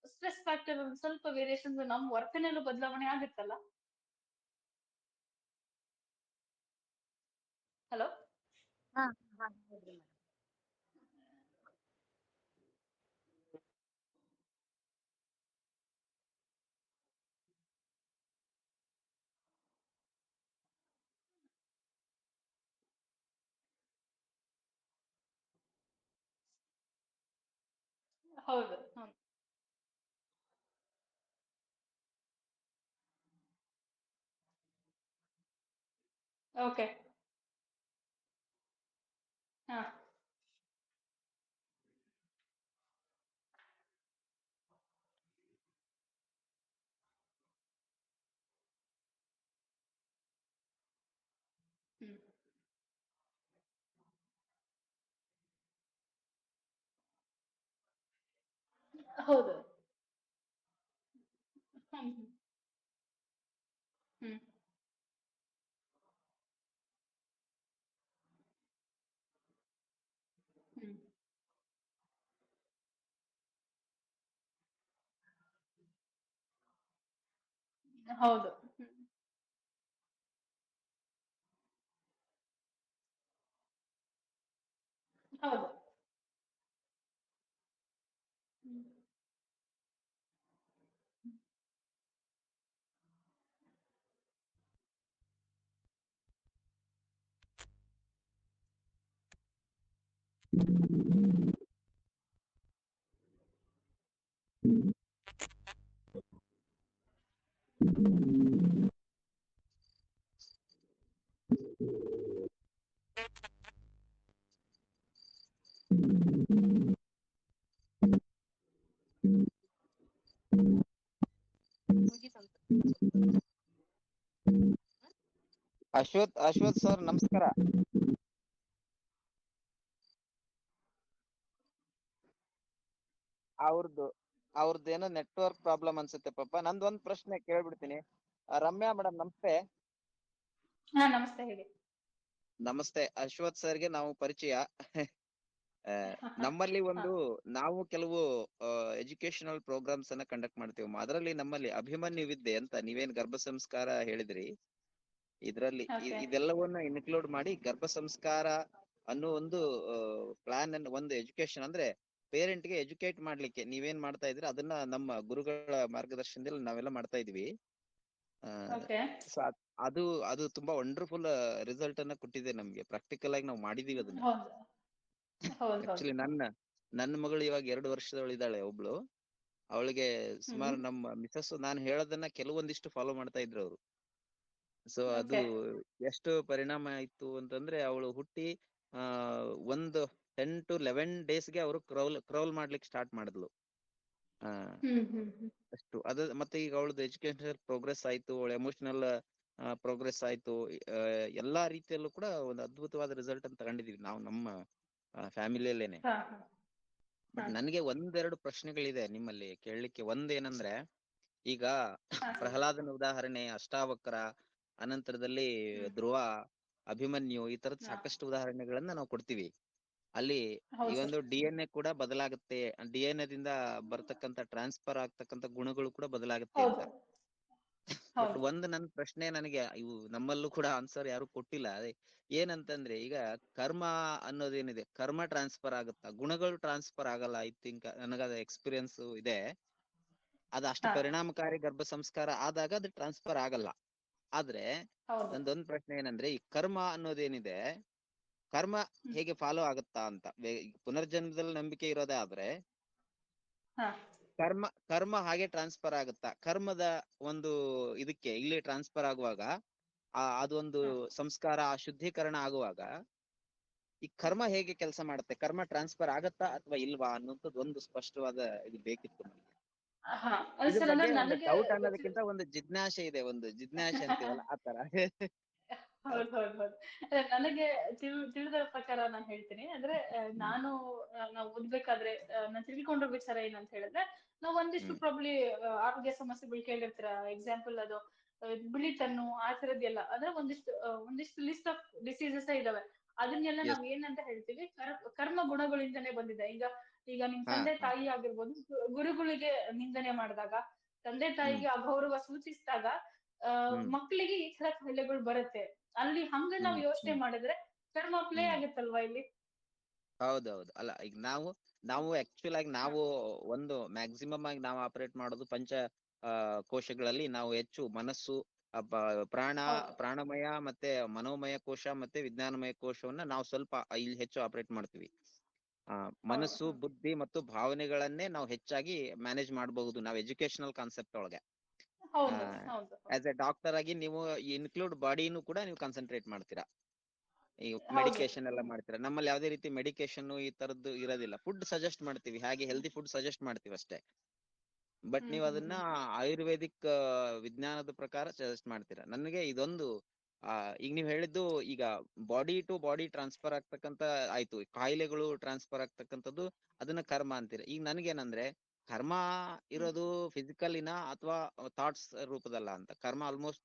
ಸ್ಟ್ರೆಸ್ ಫ್ಯಾಕ್ಟರ್ ಒಂದ್ ಸ್ವಲ್ಪ ವೇರಿಯೇಷನ್ಸ್ ನಮ್ ವರ್ತನೆಯಲ್ಲೂ ಬದಲಾವಣೆ ಆಗುತ್ತಲ್ಲ. ಹಲೋ. ಹಾ ಹಾ ಹೇಳ್ರಿ madam. ಹೌದು. ಹ್ಮ್. ಓಕೆ. ಹಾ. ಹ್ಮ್. ಹೌದು. ಹ್ಮ್. ಹ್ಮ್. ಹ್ಮ್. ಹೌದು. ಹ್ಮ್. ಹೌದು. ಹ್ಮ್. ಅಶ್ವಥ್ ಸರ್ ನಮಸ್ಕಾರ. ಅವ್ರದ್ದೇನೋ ನೆಟ್ವರ್ಕ್ ಪ್ರಾಬ್ಲಮ್ ಅನ್ಸುತ್ತೆ ಪಾಪ. ನಂದೊಂದ್ ಪ್ರಶ್ನೆ ಕೇಳ್ಬಿಡ್ತೀನಿ. ರಮ್ಯಾ ಮೇಡಮ್ ನಮಸ್ತೆ. ಹಾ, ನಮಸ್ತೆ, ಹೇಳಿ. ನಮಸ್ತೆ. ಅಶ್ವಥ್ ಸರ್ಗೆ ನಾವು ಪರಿಚಯ. ನಮ್ಮಲ್ಲಿ ಹಾ. ನಾವು ಕೆಲವು ಎಜುಕೇಶನಲ್ ಪ್ರೋಗ್ರಾಮ್ಸ್ ಅನ್ನ ಕಂಡಕ್ಟ್ ಮಾಡ್ತೀವಿ. ಅದರಲ್ಲಿ ನಮ್ಮಲ್ಲಿ ಅಭಿಮನ್ಯು ವಿದ್ಯೆ ಅಂತ ನೀವೇನ್ ಗರ್ಭ ಸಂಸ್ಕಾರ ಹೇಳಿದ್ರಿ, ಇದರಲ್ಲಿ ಓಕೆ. ಇದೆಲ್ಲವನ್ನ ಇನ್ಕ್ಲೂಡ್ ಮಾಡಿ ಗರ್ಭ ಸಂಸ್ಕಾರ ಅನ್ನೋ ಒಂದು ಪ್ಲಾನ್ ಅನ್ನು, ಒಂದು ಎಜುಕೇಶನ್ ಅಂದ್ರೆ ಪೇರೆಂಟ್ ಗೆ ಎಜುಕೇಟ್ ಮಾಡ್ಲಿಕ್ಕೆ ನೀವೇನ್ ಮಾಡ್ತಾ ಇದ್ರಿ ಅದನ್ನ ನಮ್ಮ ಗುರುಗಳ ಮಾರ್ಗದರ್ಶನದಲ್ಲಿ ನಾವೆಲ್ಲ ಮಾಡ್ತಾ ಇದೀವಿ. ಓಕೆ. ಸೊ ಅದು ಅದು ತುಂಬಾ ವಂಡರ್ಫುಲ್ ರಿಸಲ್ಟ್ ಅನ್ನ ಕೊಟ್ಟಿದೆ ನಮ್ಗೆ. ಪ್ರಾಕ್ಟಿಕಲ್ ಆಗಿ ನಾವು ಮಾಡಿದೀವಿ ಅದನ್ನ. ಹೌದು. ಹೌದು. ಹೌದು. ಆಕ್ಚುಲಿ ನನ್ನ ಮಗಳು ಇವಾಗ 2 ವರ್ಷದವಳಿದ್ದಾಳೆ ಒಬ್ಳು. ಅವಳಿಗೆ ಹ್ಮ್. ಸುಮಾರು ನಮ್ಮ ಮಿಸಸ್ ನಾನು ಹೇಳೋದನ್ನ ಕೆಲವೊಂದಿಷ್ಟು ಫಾಲೋ ಮಾಡ್ತಾ ಇದ್ರು ಅವರು. ಸೊ ಅದು ಓಕೆ. ಎಷ್ಟು ಪರಿಣಾಮ ಆಯ್ತು ಅಂತಂದ್ರೆ, ಅವಳು ಹುಟ್ಟಿ ಆ ಒಂದು 10 to 11 ಡೇಸ್ಗೆ ಅವರು ಕ್ರೌಲ್ ಮಾಡ್ಲಿಕ್ಕೆ ಸ್ಟಾರ್ಟ್ ಮಾಡಿದ್ಲು. ಆ ಹ್ಮ್. ಹ್ಮ್. ಹ್ಮ್. ಅಷ್ಟು ಅದು. ಮತ್ತೆ ಈಗ ಅವಳದು ಎಜುಕೇಶನಲ್ ಪ್ರೋಗ್ರೆಸ್ ಆಯ್ತು, ಅವಳ ಎಮೋಷನಲ್ ಪ್ರೋಗ್ರೆಸ್ ಆಯ್ತು. ಎಲ್ಲಾ ರೀತಿಯಲ್ಲೂ ಕೂಡ ಒಂದು ಅದ್ಭುತವಾದ ರಿಸಲ್ಟ್ ಅಂತ ತಗೊಂಡಿದೀವಿ ನಾವು ನಮ್ಮ ಫ್ಯಾಮಿಲಿಯಲ್ಲೇನೆ. ಹಾ. ಹಾ. ಹಾ. ಬಟ್ ನನಗೆ ಒಂದೆರಡು ಪ್ರಶ್ನೆಗಳಿದೆ ನಿಮ್ಮಲ್ಲಿ ಕೇಳಲಿಕ್ಕೆ. ಒಂದೇನಂದ್ರೆ, ಈಗ ಹಾ, ಸರಿ. ಪ್ರಹ್ಲಾದನ ಉದಾಹರಣೆ, ಅಷ್ಟಾವಕ್ರ, ಅನಂತರದಲ್ಲಿ ಹ್ಮ್. ಧ್ರುವ, ಅಭಿಮನ್ಯು, ಈ ತರದ ಹಾ. ಸಾಕಷ್ಟು ಉದಾಹರಣೆಗಳನ್ನ ನಾವು ಕೊಡ್ತೀವಿ. ಅಲ್ಲಿ ಈ ಹೌದು ಸರ್. ಒಂದು ಡಿ.ಎನ್.ಎ ಕೂಡ ಬದಲಾಗುತ್ತೆ, ಡಿ.ಎನ್.ಎ ದಿಂದ ಬರ್ತಕ್ಕಂಥ ಟ್ರಾನ್ಸ್ಫರ್ ಆಗ್ತಕ್ಕಂಥ ಗುಣಗಳು ಕೂಡ ಬದಲಾಗುತ್ತೆ ಅಂತ. ಹೌದು. ಬಟ್ ಹೌದು. ನನ್ನ ಪ್ರಶ್ನೆ, ನನಗೆ ಇವು ನಮ್ಮಲ್ಲೂ ಕೂಡ ಆನ್ಸರ್ ಯಾರು ಕೊಟ್ಟಿಲ್ಲ. ಅದೇ ಏನಂತಂದ್ರೆ, ಈಗ ಕರ್ಮ ಅನ್ನೋದೇನಿದೆ, ಕರ್ಮ ಟ್ರಾನ್ಸ್ಫರ್ ಆಗುತ್ತಾ, ಗುಣಗಳು ಟ್ರಾನ್ಸ್ಫರ್ ಆಗಲ್ಲ. ಐ ಥಿಂಕ್ ನನಗದ ಎಕ್ಸ್ಪೀರಿಯನ್ಸ್ ಇದೆ. ಅದು ಅಷ್ಟು ಹಾ. ಪರಿಣಾಮಕಾರಿ ಗರ್ಭ ಸಂಸ್ಕಾರ ಆದಾಗ ಅದು ಟ್ರಾನ್ಸ್ಫರ್ ಆಗಲ್ಲ. ಆದ್ರೆ ಹೌದು. ನಂದೊಂದ್ ಪ್ರಶ್ನೆ ಏನಂದ್ರೆ, ಈ ಕರ್ಮ ಅನ್ನೋದೇನಿದೆ, ಕರ್ಮ ಹ್ಮ್. ಹೇಗೆ ಫಾಲೋ ಆಗುತ್ತಾ ಅಂತ. ಪುನರ್ಜನ್ಮದಲ್ಲಿ ನಂಬಿಕೆ ಇರೋದೇ ಆದ್ರೆ ಹಾ. ಕರ್ಮ ಹಾಗೆ ಟ್ರಾನ್ಸ್ಫರ್ ಆಗುತ್ತಾ? ಕರ್ಮದ ಒಂದು ಇದಕ್ಕೆ ಇಲ್ಲಿ ಟ್ರಾನ್ಸ್ಫರ್ ಆಗುವಾಗ, ಅದೊಂದು ಹಾ. ಸಂಸ್ಕಾರ ಶುದ್ಧೀಕರಣ ಆಗುವಾಗ ಈ ಕರ್ಮ ಹೇಗೆ ಕೆಲಸ ಮಾಡುತ್ತೆ? ಕರ್ಮ ಟ್ರಾನ್ಸ್ಫರ್ ಆಗತ್ತಾ ಅಥವಾ ಇಲ್ವಾ ಅನ್ನೋಂಥದ್ದು ಒಂದು ಸ್ಪಷ್ಟವಾದ ಇದು ಬೇಕಿತ್ತು ನನಗೆ. ಹಾ. ಅದು ಇದ್ರ ಸರ್, ಬಗ್ಗೆ ಅಂದ್ರೆ ಒಂದು ನನಗೆ ಡೌಟ್ ಗೊತ್ತಿರೋ ಅನ್ನೋದಕ್ಕಿಂತ ಒಂದು ಜಿಜ್ಞಾಸೆ ಇದೆ, ಒಂದು ಜಿಜ್ಞಾಸೆ ಅಂತೀವಲ್ಲ ಆ ತರ. ಹೌದು ಹೌದು ಹೌದು. ನನಗೆ ತಿಳಿದ ಪ್ರಕಾರ ನಾನು ಹೇಳ್ತೀನಿ ಅಂದ್ರೆ ನಾನು ನಾವು ಓದ್ಬೇಕಾದ್ರೆ ನಾನು ತಿಳ್ಕೊಂಡಿರೋ ವಿಚಾರ ಏನಂತ ಹೇಳಿದ್ರೆ ನಾವು ಒಂದಿಷ್ಟು ಹ್ಮ್ ಪ್ರಾಬ್ಲಿ ಆರೋಗ್ಯ ಸಮಸ್ಯೆಗಳು ಕೇಳಿರ್ತೀರ. ಎಕ್ಸಾಂಪಲ್ ಅದು ಬಿಳಿತನ್ನು ಆ ತರದ್ದೆಲ್ಲ ಅಂದ್ರೆ ಒಂದಿಷ್ಟು ಲಿಸ್ಟ್ ಆಫ್ ಡಿಸೀಸಸ್ ಇದಾವೆ. ಅದನ್ನೆಲ್ಲ ಎಸ್. ನಾವ್ ಏನಂತ ಹೇಳ್ತೀವಿ ಕರ್ಮ ಗುಣಗಳಿಂದನೇ ಬಂದಿದೆ. ಈಗ ಈಗ ನಿಮ್ ಹಾ ತಂದೆ ಹಾ ತಾಯಿ ಆಗಿರ್ಬೋದು, ಗುರುಗಳಿಗೆ ನಿಂದನೆ ಮಾಡಿದಾಗ, ತಂದೆ ಹ್ಮ್ ತಾಯಿಗೆ ಅಗೌರವ ಸೂಚಿಸಿದಾಗ ಹ್ಮ್ ಮಕ್ಕಳಿಗೆ ಈ ತರ ಕಾಯಿಲೆಗಳು ಬರುತ್ತೆ. ಅಲ್ಲಿ ಹಂಗ ನಾವ್ ಹ್ಮ್ ಯೋಚನೆ ಹ್ಮ್ ಮಾಡಿದ್ರೆ ಕರ್ಮ ಪ್ಲೇ ಹ್ಮ್ ಆಗತ್ತಲ್ವಾ ಇಲ್ಲಿ. ಹೌದೌದು. ಅಲ್ಲ ಈಗ ನಾವು ಆಕ್ಚುಲ್ ಆಗಿ ಹ, ನಾವು ಒಂದು ಮ್ಯಾಕ್ಸಿಮಮ್ ಆಗಿ ನಾವು ಆಪರೇಟ್ ಮಾಡೋದು ಪಂಚ ಕೋಶಗಳಲ್ಲಿ. ನಾವು ಹೆಚ್ಚು ಮನಸ್ಸು, ಪ್ರಾಣ, ಹೌದು ಪ್ರಾಣಮಯ ಮತ್ತೆ ಮನೋಮಯ ಕೋಶ ಮತ್ತೆ ವಿಜ್ಞಾನಮಯ ಕೋಶವನ್ನ ನಾವು ಸ್ವಲ್ಪ ಇಲ್ಲಿ ಹೆಚ್ಚು ಆಪರೇಟ್ ಮಾಡ್ತೀವಿ. ಹೌದು ಮನಸ್ಸು, ಬುದ್ಧಿ ಮತ್ತು ಭಾವನೆಗಳನ್ನೇ ನಾವು ಹೆಚ್ಚಾಗಿ ಮ್ಯಾನೇಜ್ ಮಾಡಬಹುದು ನಾವು ಎಜುಕೇಶನಲ್ ಕಾನ್ಸೆಪ್ಟ್ ಒಳಗೆ. ಹೌದು ಹೌದು ಆಸ್ ಎ ಡಾಕ್ಟರ್ ಆಗಿ ನೀವು ಇನ್ಕ್ಲೂಡ್ ಬಾಡಿನೂ ಕೂಡ ನೀವು ಕಾನ್ಸಂಟ್ರೇಟ್ ಮಾಡ್ತೀರಾ. ಈ ಹೌದು ಮೆಡಿಕೇಶನ್ ಎಲ್ಲ ಮಾಡ್ತೀರಾ. ನಮ್ಮಲ್ಲಿ ಯಾವುದೇ ರೀತಿ ಮೆಡಿಕೇಶನ್ ಈ ತರದ್ದು ಇರೋದಿಲ್ಲ. ಫುಡ್ ಸಜೆಸ್ಟ್ ಮಾಡ್ತೀವಿ, ಹಾಗೆ ಹೆಲ್ದಿ ಫುಡ್ ಸಜೆಸ್ಟ್ ಮಾಡ್ತೀವಿ ಅಷ್ಟೇ. ಬಟ್ ಹ್ಮ್ ನೀವು ಹ್ಮ್ ಅದನ್ನ ಹ್ಮ್ ಆಯುರ್ವೇದಿಕ್ ವಿಜ್ಞಾನದ ಪ್ರಕಾರ ಸಜೆಸ್ಟ್ ಮಾಡ್ತೀರಾ. ನನಗೆ ಇದೊಂದು ಈಗ ನೀವು ಹೇಳಿದ್ದು, ಈಗ ಬಾಡಿ ಟು ಬಾಡಿ ಟ್ರಾನ್ಸ್ಫರ್ ಆಗ್ತಕ್ಕಂತ ಆಯ್ತು, ಕಾಯಿಲೆಗಳು ಟ್ರಾನ್ಸ್ಫರ್ ಆಗ್ತಕ್ಕಂಥದ್ದು ಅದನ್ನ ಕರ್ಮ ಅಂತೀರ. ಈಗ ನನ್ಗೇನಂದ್ರೆ ಕರ್ಮ ಹ್ಮ್ ಇರೋದು ಫಿಸಿಕಲಿನ ಅಥವಾ ಥಾಟ್ಸ್ ರೂಪದಲ್ಲ ಅಂತ. ಕರ್ಮ ಆಲ್ಮೋಸ್ಟ್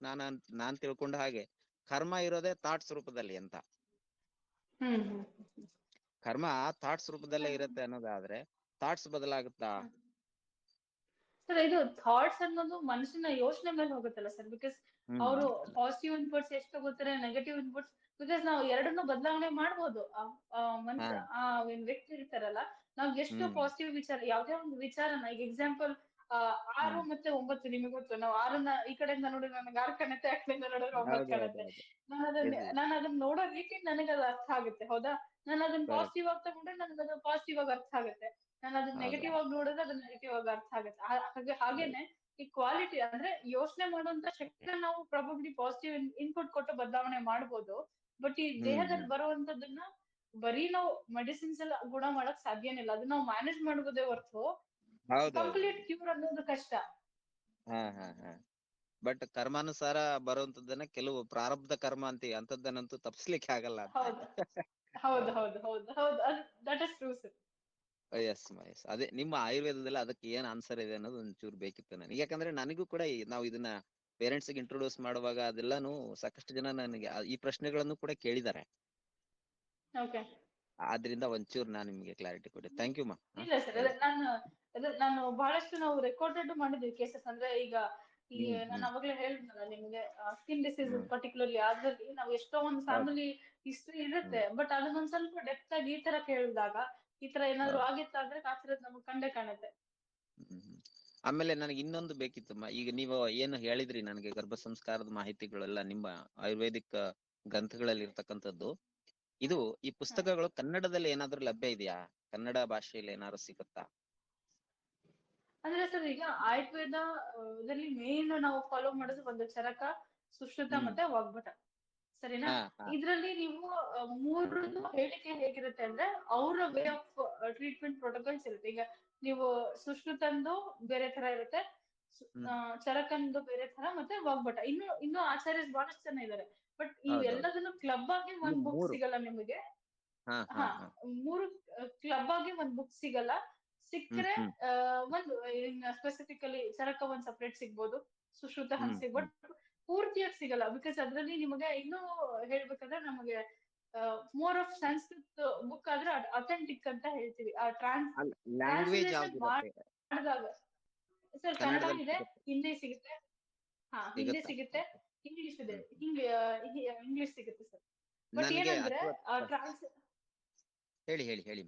ನಾನ್ ತಿಳ್ಕೊಂಡ ಹಾಗೆ ಕರ್ಮ ಇರೋದೇ ಥಾಟ್ಸ್ ರೂಪದಲ್ಲಿ ಅಂತ. ಹ್ಮ್ ಹ್ಮ್ ಹ್ಮ್ ಕರ್ಮ ಥಾಟ್ಸ್ ರೂಪದಲ್ಲೇ ಇರುತ್ತೆ ಅನ್ನೋದಾದ್ರೆ ಥಾಟ್ಸ್ ಬದಲಾಗುತ್ತಾ? ಹ್ಮ್ ಸರ್ ಇದು ಥಾಟ್ಸ್ ಅನ್ನೋದು ಮನುಷ್ಯನ ಯೋಚನೆ ಮೇಲೆ ಹೋಗುತ್ತಲ್ಲ ಸರ್. ಬಿಕಾಸ್ ಹ್ಮ್ ಅವರು ಪಾಸಿಟಿವ್ ಇನ್ಪುಟ್ಸ್ ಎಷ್ಟು ತಗೋತಾರೆ, ನೆಗೆಟಿವ್ ಇನ್ಪುಟ್ಸ್, ಬಿಕಾಸ್ ನಾವು ಎರಡನ್ನೂ ಬದಲಾವಣೆ ಮಾಡ್ಬೋದು. ಹಾ ಮನುಷ್ಯ ಏನ್ ವ್ಯಕ್ತಿ ಇರ್ತಾರಲ್ಲ, ನಾವ್ ಎಷ್ಟು ಹ್ಮ್ ಪಾಸಿಟಿವ್ ವಿಚಾರ, ಯಾವ್ದೇ ಒಂದು ವಿಚಾರನ, ಈಗ ಎಕ್ಸಾಂಪಲ್ 6 ಹ್ಮ್ ಮತ್ತೆ 9 ನಿಮಗೆ ಗೊತ್ತು. ನಾವು 6ನ್ನ ಈ ಕಡೆಯಿಂದ ನೋಡಿದ್ರೆ ನನಗೆ 6 ಕಾಣುತ್ತೆ, ಆ ಕಡೆಯಿಂದ ನೋಡಿದ್ರೆ 9 ಹೌದು ಹೌದು ಕಾಣುತ್ತೆ. ಹೌದು. ನಾನು ಎಸ್ ನಾನು ಅದನ್ನ ನೋಡೋ ರೀತಿ ನನಗೆ ಅದು ಅರ್ಥ ಆಗುತ್ತೆ. ಹೌದಾ? ನಾನು ಅದನ್ನ ಕರೆಕ್ಟ್. ಪಾಸಿಟಿವ್ ಆಗಿ ತಗೊಂಡ್ರೆ ನನಗೆ ಅದು ಪಾಸಿಟಿವ್ ಆಗಿ ಅರ್ಥ ಆಗುತ್ತೆ. ನಾನು ಅದನ್ನ ಹೌದು ನೆಗೆಟಿವ್ ಆಗಿ ನೋಡಿದ್ರೆ ಅದು ನೆಗೆಟಿವ್ ಆಗಿ ಅರ್ಥ ಆಗುತ್ತೆ. ಹೌದು. ಹಾಗೇನೆ ಈ ಕ್ವಾಲಿಟಿ ಅಂದ್ರೆ ಯೋಚನೆ ಮಾಡುವಂತ ಶಕ್ತಿನ ನಾವು ಪ್ರಾಬಬ್ಲಿ ಪಾಸಿಟಿವ್ ಇನ್ಪುಟ್ ಕೊಟ್ಟು ಬದಲಾವಣೆ ಮಾಡ್ಬೋದು. ಬಟ್ ಈ ದೇಹದಲ್ಲಿ ಹ್ಮ್ ಬರುವಂತದನ್ನ ಬರೀ ನಾವು ಮೆಡಿಸಿನ್ಸ್ ಎಲ್ಲ ಗುಣ ಮಾಡಕ್ ಸಾಧ್ಯನೇ ಇಲ್ಲ. ಅದನ್ನ ನಾವು ಮ್ಯಾನೇಜ್ ಮಾಡುವುದೇ ಹೊರತು ಹೌದು ಹೌದು ಕಂಪ್ಲೀಟ್ ಹೌದು. ಕ್ಯೂರ್ ಅನ್ನೋದು ಕಷ್ಟ. ಹಾ ಬಟ್ ಕರ್ಮಾನುಸಾರ ಬರುವಂತದ್ದನ್ನ ಕೆಲವು ಪ್ರಾರಬ್ಧ ಕರ್ಮ ಅಂತೀವಿ, ಅಂತದ್ದನ್ನಂತೂ ತಪ್ಪಿಸ್ಲಿಕ್ಕೆ ಆಗಲ್ಲ ಅಂತ ಹೌದು ಆಯ್ತು. ಹೌದು ಹೌದು ಹೌದು ಹೌದು ಅದು that is true sir. Yes Mahesh, ಅದೇ ನಿಮ್ಮ ಆಯುರ್ವೇದದಲ್ಲಿ ಅದಕ್ಕೆ ಏನ್ ಆನ್ಸರ್ ಇದೆ ಅನ್ನೋದು ಒಂಚೂರು ಬೇಕಿತ್ತು ನನಗೆ. ಯಾಕಂದ್ರೆ ನನಗೂ ಕೂಡ ನಾವು ಇದನ್ನ ಪೇರೆಂಟ್ಸ್ ಗೆ ಇಂಟ್ರೊಡ್ಯೂಸ್ ಮಾಡುವಾಗ ಅದೆಲ್ಲಾನು ಸಾಕಷ್ಟು ಜನ ನನಗೆ ಈ ಪ್ರಶ್ನೆಗಳನ್ನು ಕೂಡ ಕೇಳಿದ್ದಾರೆ. ಓಕೆ. ಆದ್ರಿಂದ ಒಂಚೂರು ನಾನು ನಿಮ್ಗೆ ಕ್ಲಾರಿಟಿ ಕೊಟ್ಟೆ. ಥ್ಯಾಂಕ್ ಯು ಮಾ. ಇಲ್ಲ ಸರ್, ಹೇಳಿ. ನಾನು ಬಹಳಷ್ಟು ನಾವು ರೆಕಾರ್ಡೆಡ್ ಮಾಡಿದ್ವಿ ಕೇಸಸ್. ಅಂದ್ರೆ ಈಗ ಈ ನಾನು ಹ್ಮ್ ಅವಾಗಲೇ ಹೇಳಿದ್ನಲ್ಲ ನಿಮ್ಗೆ, ಸ್ಕಿನ್ ಡಿಸೀಸ್ ಹ್ಮ್ ಪರ್ಟಿಕ್ಯುಲರ್ಲಿ ಅದ್ರಲ್ಲಿ ನಾವು ಎಷ್ಟೋ ಒಂದು ಹೌದು. ಫ್ಯಾಮಿಲಿ ಹಿಸ್ಟ್ರಿ ಇರುತ್ತೆ. ಹ್ಮ್ ಬಟ್ ಅದನ್ನೊಂದ್ ಸ್ವಲ್ಪ ಡೆಪ್ತ್ ಆಗಿ ಈ ತರ ಕೇಳಿದಾಗ ಈ ತರ ಏನಾದ್ರು ಹೌದು. ಆಗಿತ್ತಾದ್ರೆ ಆ ಥರದ್ ನಮ್ಗೆ ಕಂಡೇ ಕಾಣುತ್ತೆ. ಹ್ಮ್ ಆಮೇಲೆ ನನಗೆ ಇನ್ನೊಂದು ಬೇಕಿತ್ತಮ್ಮ. ಈಗ ನೀವು ಏನು ಹೇಳಿದ್ರಿ ನನಗೆ ಗರ್ಭ ಸಂಸ್ಕಾರದ ಮಾಹಿತಿಗಳೆಲ್ಲ ನಿಮ್ಮ ಆಯುರ್ವೇದಿಕ್ ಗ್ರಂಥಗಳಲ್ಲಿ ಇರ್ತಕ್ಕಂಥದ್ದು. ಇದು ಈ ಹ್ಮ್. ಪುಸ್ತಕಗಳು ಕನ್ನಡದಲ್ಲಿ ಏನಾದ್ರೂ ಲಭ್ಯ ಇದೆಯಾ? ಕನ್ನಡ ಭಾಷೆಯಲ್ಲಿ ಏನಾದ್ರು ಸಿಗುತ್ತಾ? ಅಂದ್ರೆ ಸರ್ ಈಗ ಆಯುರ್ವೇದ ದಲ್ಲಿ ಮೇನ್ ನಾವು ಫಾಲೋ ಮಾಡೋದು ಒಂದು ಚರಕ, ಸುಶ್ರುತ ಹ್ಮ್ ಮತ್ತೆ ವಾಗ್ಭಟ. ಸರಿನಾ? ಹಾ ಇದ್ರಲ್ಲಿ ನೀವು ಮೂರನ್ನು ಹೇಳಿಕೆ ಹೇಗಿರುತ್ತೆ ಅಂದ್ರೆ ಅವರ ವೇ ಆಫ್ ಟ್ರೀಟ್ಮೆಂಟ್ ಪ್ರೋಟೋಕಾಲ್ಸ್ ಇರುತ್ತೆ. ಈಗ ನೀವು ಸುಶ್ರುತಂದು ಬೇರೆ ತರ ಇರುತ್ತೆ, ಹ್ಮ್ ಚರಕಂದು ಬೇರೆ ತರ, ಮತ್ತೆ ವಾಗ್ಭಟ. ಇನ್ನು ಆಚಾರ್ಯಸ್ ಬಹಳಷ್ಟು ಜನ ಇದ್ದಾರೆ. ಬಟ್ ಹೌದೌದು. ಇವೆಲ್ಲದನ್ನು ಕ್ಲಬ್ ಆಗಿ ಈ ಒಂದ್ ಬುಕ್ ಮೂರು. ಸಿಗಲ್ಲ ನಿಮಗೆ. ಹಾ ಹಾ ಹಾ, ಹಾ ಮೂರು ಕ್ಲಬ್ ಆಗಿ ಒಂದ್ ಬುಕ್ ಸಿಗಲ್ಲ. ಸಿಕ್ಕರೆ ಹ್ಮ್ ಒಂದು ಸ್ಪೆಸಿಫಿಕಲಿ ಚರಕ ಒಂದ್ ಸಪ್ರೇಟ್ ಸಿಗ್ಬೋದು, ಸುಶ್ರುತ ಹಂಗ್ ಹ್ಮ್ ಸಿಗ್ಬೋದು. ಪೂರ್ತಿಯಾಗಿ ಸಿಗಲ್ಲ. ಬಿಕಾಸ್ ಅದ್ರಲ್ಲಿ ನಿಮಗೆ ಇನ್ನೂ ಹೇಳ್ಬೇಕಂದ್ರೆ ನಮಗೆ ಮೋರ್ ಆಫ್ ಸಂಸ್ಕೃತ್ ಬುಕ್ ಆದ್ರೆ ಅಥೆಂಟಿಕ್ ಅಂತ ಹೇಳ್ತೀವಿ. ಅಲ್ಲ, ಲ್ಯಾಂಗ್ವೇಜ್ ಟ್ರಾನ್ಸ್ಲೇಷನ್ ಯಾವ್ದಿರತ್ತೆ? ಮಾಡಿದಾಗ ಸರ್ ಕನ್ನಡ ಕನ್ನಡದಲ್ಲಿ ಇದೆ, ಸಿಗುತ್ತೆ? ಹಿಂದಿ ಸಿಗುತ್ತೆ. ಹಾ, ಹಿಂದಿ ಸಿಗುತ್ತಾ? ಸಿಗುತ್ತೆ, ಇಂಗ್ಲಿಷ್ ಇದೆ. ಹ್ಮ್ ಇಂಗ್ಲಿಷ್ ಸಿಗುತ್ತೆ ಸರ್. ಬಟ್ ನನಗೆ ಏನಂದ್ರೆ ಅಥವಾ ಟ್ರಾನ್ಸ್ ಹೇಳಿ.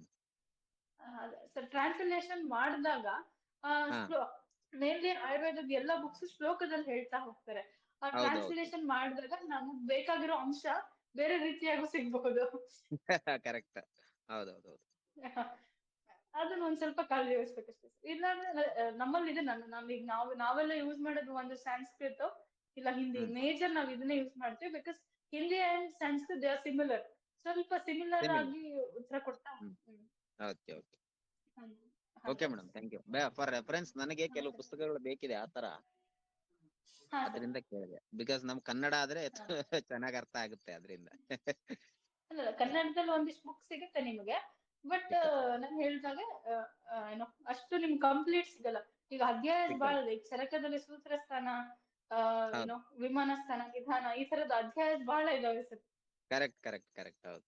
ಸರ್ ಟ್ರಾನ್ಸ್ಲೇಷನ್ ಮಾಡಿದಾಗ ಹಾ ಮೇನ್ಲಿ ಆಯುರ್ವೇದದ ಎಲ್ಲಾ ಬುಕ್ಸ್ ಶ್ಲೋಕದಲ್ಲಿ ಹೇಳ್ತಾ ಹೋಗ್ತಾರೆ. ಆ ಹೌದೌದು. ಟ್ರಾನ್ಸ್ಲೇಷನ್ ಮಾಡಿದಾಗ ನಮಗ್ ಬೇಕಾಗಿರೋ ಅಂಶ ಬೇರೆ ರೀತಿಯಾಗೂ ಸಿಗ್ಬಹುದು. ಕರೆಕ್ಟ್. ಹೌದೌದು. ಅದನ್ನ ಒಂದ್ ಸ್ವಲ್ಪ ಕಾಳಜಿ ವಹಿಸ್ಬೇಕಷ್ಟೇ. ಇಲ್ಲಾಂದ್ರೆ ನಮ್ಮಲ್ಲಿ ಇದೆ. ನಾವೀಗ ನಾವೆಲ್ಲ ಯೂಸ್ ಮಾಡೋದು ಒಂದು ಸಂಸ್ಕೃತ ಇಲ್ಲ ಹಿಂದಿ. ಹ್ಮ್ ಮೇಜರ್ ನಾವ್ ಇದನ್ನೇ ಯೂಸ್ ಮಾಡ್ತೀವಿ. Because Hindi and Sanskrit they are similar. ಸ್ವಲ್ಪ ಸಿಮಿಲರ್ ಸಿಮಿಲರ್. ಆಗಿ ಉತ್ತರ ಕೊಡ್ತಾ. Hmm hmm. Okay okay. Okay ಹಂಗಾಗಿ madam, thank you. For reference ನನಗೆ ಕೆಲವು ಪುಸ್ತಕಗಳು ಬೇಕಿದೆ ಆತರ. ಹಾ ಸರ್. ಅದರಿಂದ ಕೇಳಿದೆ. ಬಿಕಾಸ್ ನಮ್ ಕನ್ನಡ ಆದ್ರೆ ಚೆನ್ನಾಗ್ ಅರ್ಥ ಆಗುತ್ತೆ ಅದರಿಂದ. ಅಲ್ಲ ಕನ್ನಡದಲ್ಲಿ ಒಂದಿಷ್ಟು ಬುಕ್ ಸಿಗುತ್ತೆ ನಿಮಗೆ, ಬಟ್ ನಾನ್ ಹೇಳಿದಾಗ ಏನೋ ಅಷ್ಟು ನಿಮ್ ಕಂಪ್ಲೀಟ್ ಸಿಗಲ್ಲ. ಈಗ ಅಧ್ಯಾಯ ಬಾಳ ಇದೆ. ಈಗ ಚರಕದಲ್ಲಿ ಸೂತ್ರ ಸ್ಥಾನ, ಏನೋ ವಿಮಾನ ಸ್ಥಾನ, ವಿಧಾನ, ಈ ತರದ ಅಧ್ಯಾಯ ಬಹಳ ಇದಾವೆ ಸರ್. ಕರೆಕ್ಟ್ ಕರೆಕ್ಟ್ ಕರೆಕ್ಟ್ ಹೌದು.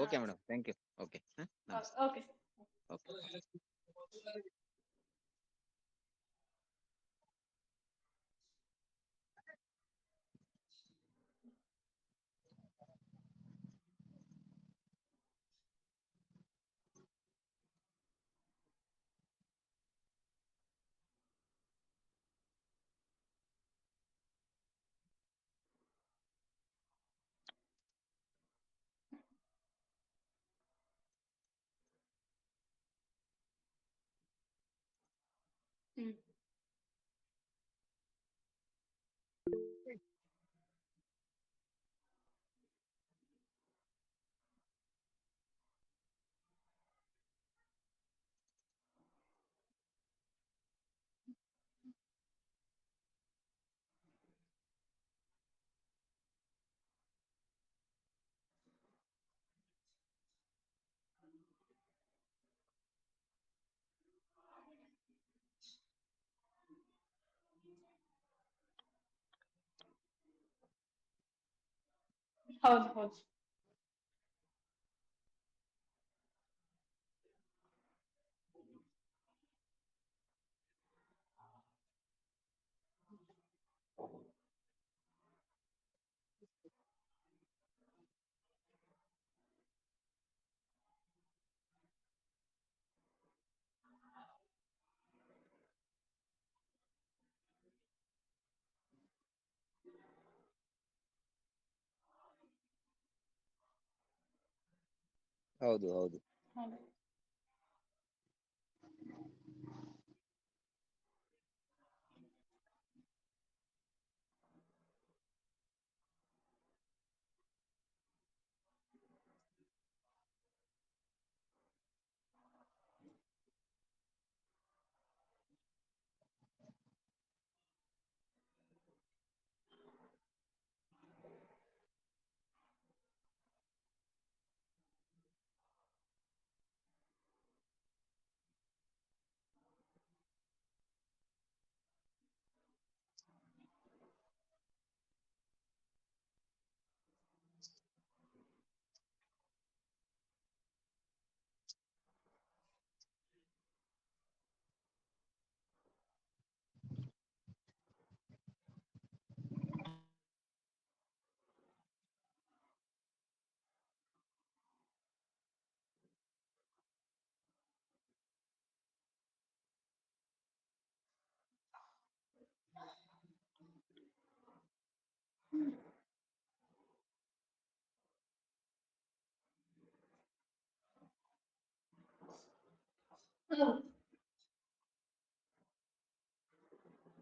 Okay madam, thank you. Okay, ನಮಸ್ತೆ. Okay sir. ಓಕೆ. ಹ್ಮ್. ಹೌದು ಹೌದು. ಹೌದು ಹೌದು. ಹೌದು.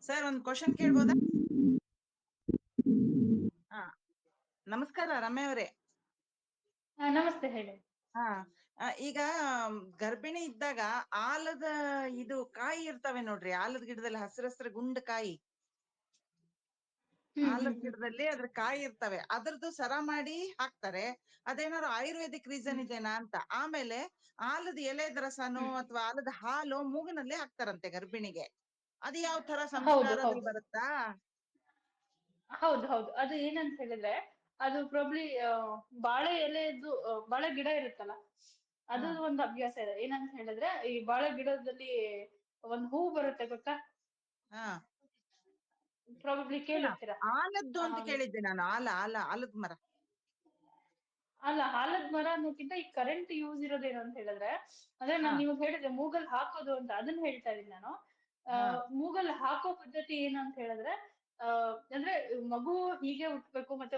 ಸರ್ ಒಂದ್ ಕ್ವಶನ್ ಕೇಳ್ಬೋದಾ? ಹಾ, ನಮಸ್ಕಾರ ರಮ್ಯ ಅವರೇ. ನಮಸ್ತೆ, ಹೇಳಿ. ಹಾ, ಈಗ ಗರ್ಭಿಣಿ ಇದ್ದಾಗ ಆಲದ ಇದು ಕಾಯಿ ಇರ್ತವೆ ನೋಡ್ರಿ, ಆಲದ ಗಿಡದಲ್ಲಿ ಹಸಿರಸ್ರ ಗುಂಡ್ ಕಾಯಿ, ಆಲದ ಗಿಡದಲ್ಲಿ ಅದ್ರ ಕಾಯಿ ಇರ್ತವೆ, ಅದ್ರದ್ದು ಸರ ಮಾಡಿ ಹಾಕ್ತಾರೆ. ಅದೇನಾದ್ರು ಆಯುರ್ವೇದಿಕ್ ರೀಸನ್ ಇದೆನಾ ಅಂತ. ಆಮೇಲೆ ಆಲದ ಎಲೆದ ರಸನೋ ಅಥವಾ ಆಲದ ಹಾಲು ಮೂಗಿನಲ್ಲೇ ಹಾಕ್ತಾರಂತೆ ಗರ್ಭಿಣಿಗೆ. ಅದು ಯಾವ ತರ ಹೌದು ಸಂಸ್ಕಾರದಲ್ಲಿ ಹೌದು ಬರುತ್ತಾ? ಹೌದು ಹೌದು. ಅದು ಏನಂತ ಹೇಳಿದ್ರೆ, ಅದು ಪ್ರಾಬ್ಲಿ ಬಾಳೆ ಎಲೆದು ಬಾಳೆ ಗಿಡ ಇರುತ್ತಲ್ಲ, ಅದು ಒಂದು ಅಭ್ಯಾಸ ಇದೆ. ಏನಂತ ಹೇಳಿದ್ರೆ, ಈ ಬಾಳೆ ಗಿಡದಲ್ಲಿ ಒಂದ್ ಹೂ ಬರುತ್ತೆ, ಗೊತ್ತಾ? ಹಾ, ಪ್ರಾಬಬ್ಲಿ ಕೇಳಿರ್ತೀರಾ. ಆಲದ್ದು ಅಂತ ಕೇಳಿದ್ದೆ ನಾನು. ಆಲದ ಮರ ಅಲ್ಲ, ಆಲದ ಮರ ಅನ್ನೋಕ್ಕಿಂತ ಈ ಕರೆಂಟ್ ಯೂಸ್ ಇರೋದೇನು ಅಂತ ಹೇಳಿದ್ರೆ, ಅಂದ್ರೆ ನಾನು ನಿಮಗೆ ಹೇಳಿದೆ ಮೂಗಲ್ ಹಾಕೋದು ಅಂತ, ಅದನ್ನ ಹೇಳ್ತಾ ಇದೀನಿ ನಾನು. ಮೂಗಲ್ ಹಾಕೋ ಪದ್ಧತಿ ಏನು ಅಂತ ಹೇಳಿದ್ರೆ, ಅಂದ್ರೆ ಮಗು ಹೀಗೆ ಹುಟ್ಬೇಕು, ಮತ್ತೆ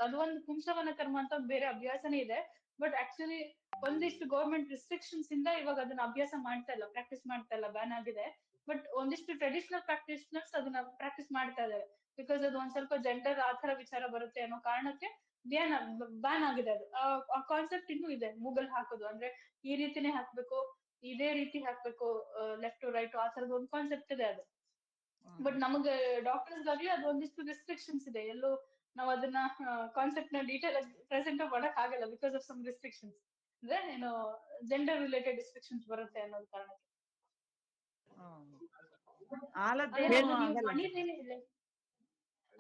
ಅದು ಒಂದು ಪುಂಸವನ ಕರ್ಮ ಅಂತ ಬೇರೆ ಅಭ್ಯಾಸನೇ ಇದೆ. ಬಟ್ ಆಕ್ಚುಲಿ ಒಂದಿಷ್ಟು ಗೌರ್ಮೆಂಟ್ ರಿಸ್ಟ್ರಿಕ್ಷನ್ಸ್ ಇಂದ ಇವಾಗ ಅದನ್ನ ಅಭ್ಯಾಸ ಮಾಡ್ತಾ ಇಲ್ಲ, ಪ್ರಾಕ್ಟೀಸ್ ಮಾಡ್ತಾ ಇಲ್ಲ, ಬ್ಯಾನ್ ಆಗಿದೆ. ಬಟ್ ಒಂದಿಷ್ಟು ಟ್ರೆಡಿಷನಲ್ ಪ್ರಾಕ್ಟೀಷನರ್ಸ್ ಅದನ್ನ ಪ್ರಾಕ್ಟೀಸ್ ಮಾಡ್ತಾ ಇದ್ದಾರೆ. ಬಿಕಾಸ್ ಅದು ಒಂದ್ ಸ್ವಲ್ಪ ಜೆಂಡರ್ ಆತರ ವಿಚಾರ ಬರುತ್ತೆ ಅನ್ನೋ ಕಾರಣಕ್ಕೆ ಬ್ಯಾನ್ ಆಗಿದೆ ಅದು. ಆ ಕಾನ್ಸೆಪ್ಟ್ ಇನ್ನೂ ಇದೆ, ಮೂಗಲ್ ಹಾಕೋದು ಅಂದ್ರೆ ಈ ರೀತಿನೇ ಹಾಕ್ಬೇಕು, ಇದೇ ರೀತಿ ಹಾಕ್ಬೇಕು, ಲೆಫ್ಟ್ ಟು ರೈಟ್, ಆ ತರದ ಒಂದು ಕಾನ್ಸೆಪ್ಟ್ ಇದೆ ಅದು. ಬಟ್ ನಮಗೆ ಡಾಕ್ಟರ್ಸ್ಗಾಗ್ಲಿ ಅದು ಒಂದಿಷ್ಟು ರೆಸ್ಟ್ರಿಕ್ಷನ್ಸ್ ಇದೆ. ಎಲ್ಲೂ ನಾವು ಅದನ್ನ ಕಾನ್ಸೆಪ್ಟ್ ನ ಡೀಟೇಲ್ ಆಗಿ ಪ್ರೆಸೆಂಟ್ ಮಾಡಕ್ ಆಗಲ್ಲ ಬಿಕಾಸ್ ಆಫ್ ಸಮ್ ರೆಸ್ಟ್ರಿಕ್ಷನ್ಸ್. ಅಂದ್ರೆ ಏನು ಜೆಂಡರ್ ರಿಲೇಟೆಡ್ ರೆಸ್ಟ್ರಿಕ್ಷನ್ಸ್ ಬರುತ್ತೆ ಅನ್ನೋದು ಕಾರಣಕ್ಕೆ. ಆಲದ್ದೇನು ಅಲ್ಲ ನೀವು ಆಗಲ್ಲ. ಮಣಿದೇನಿದೆ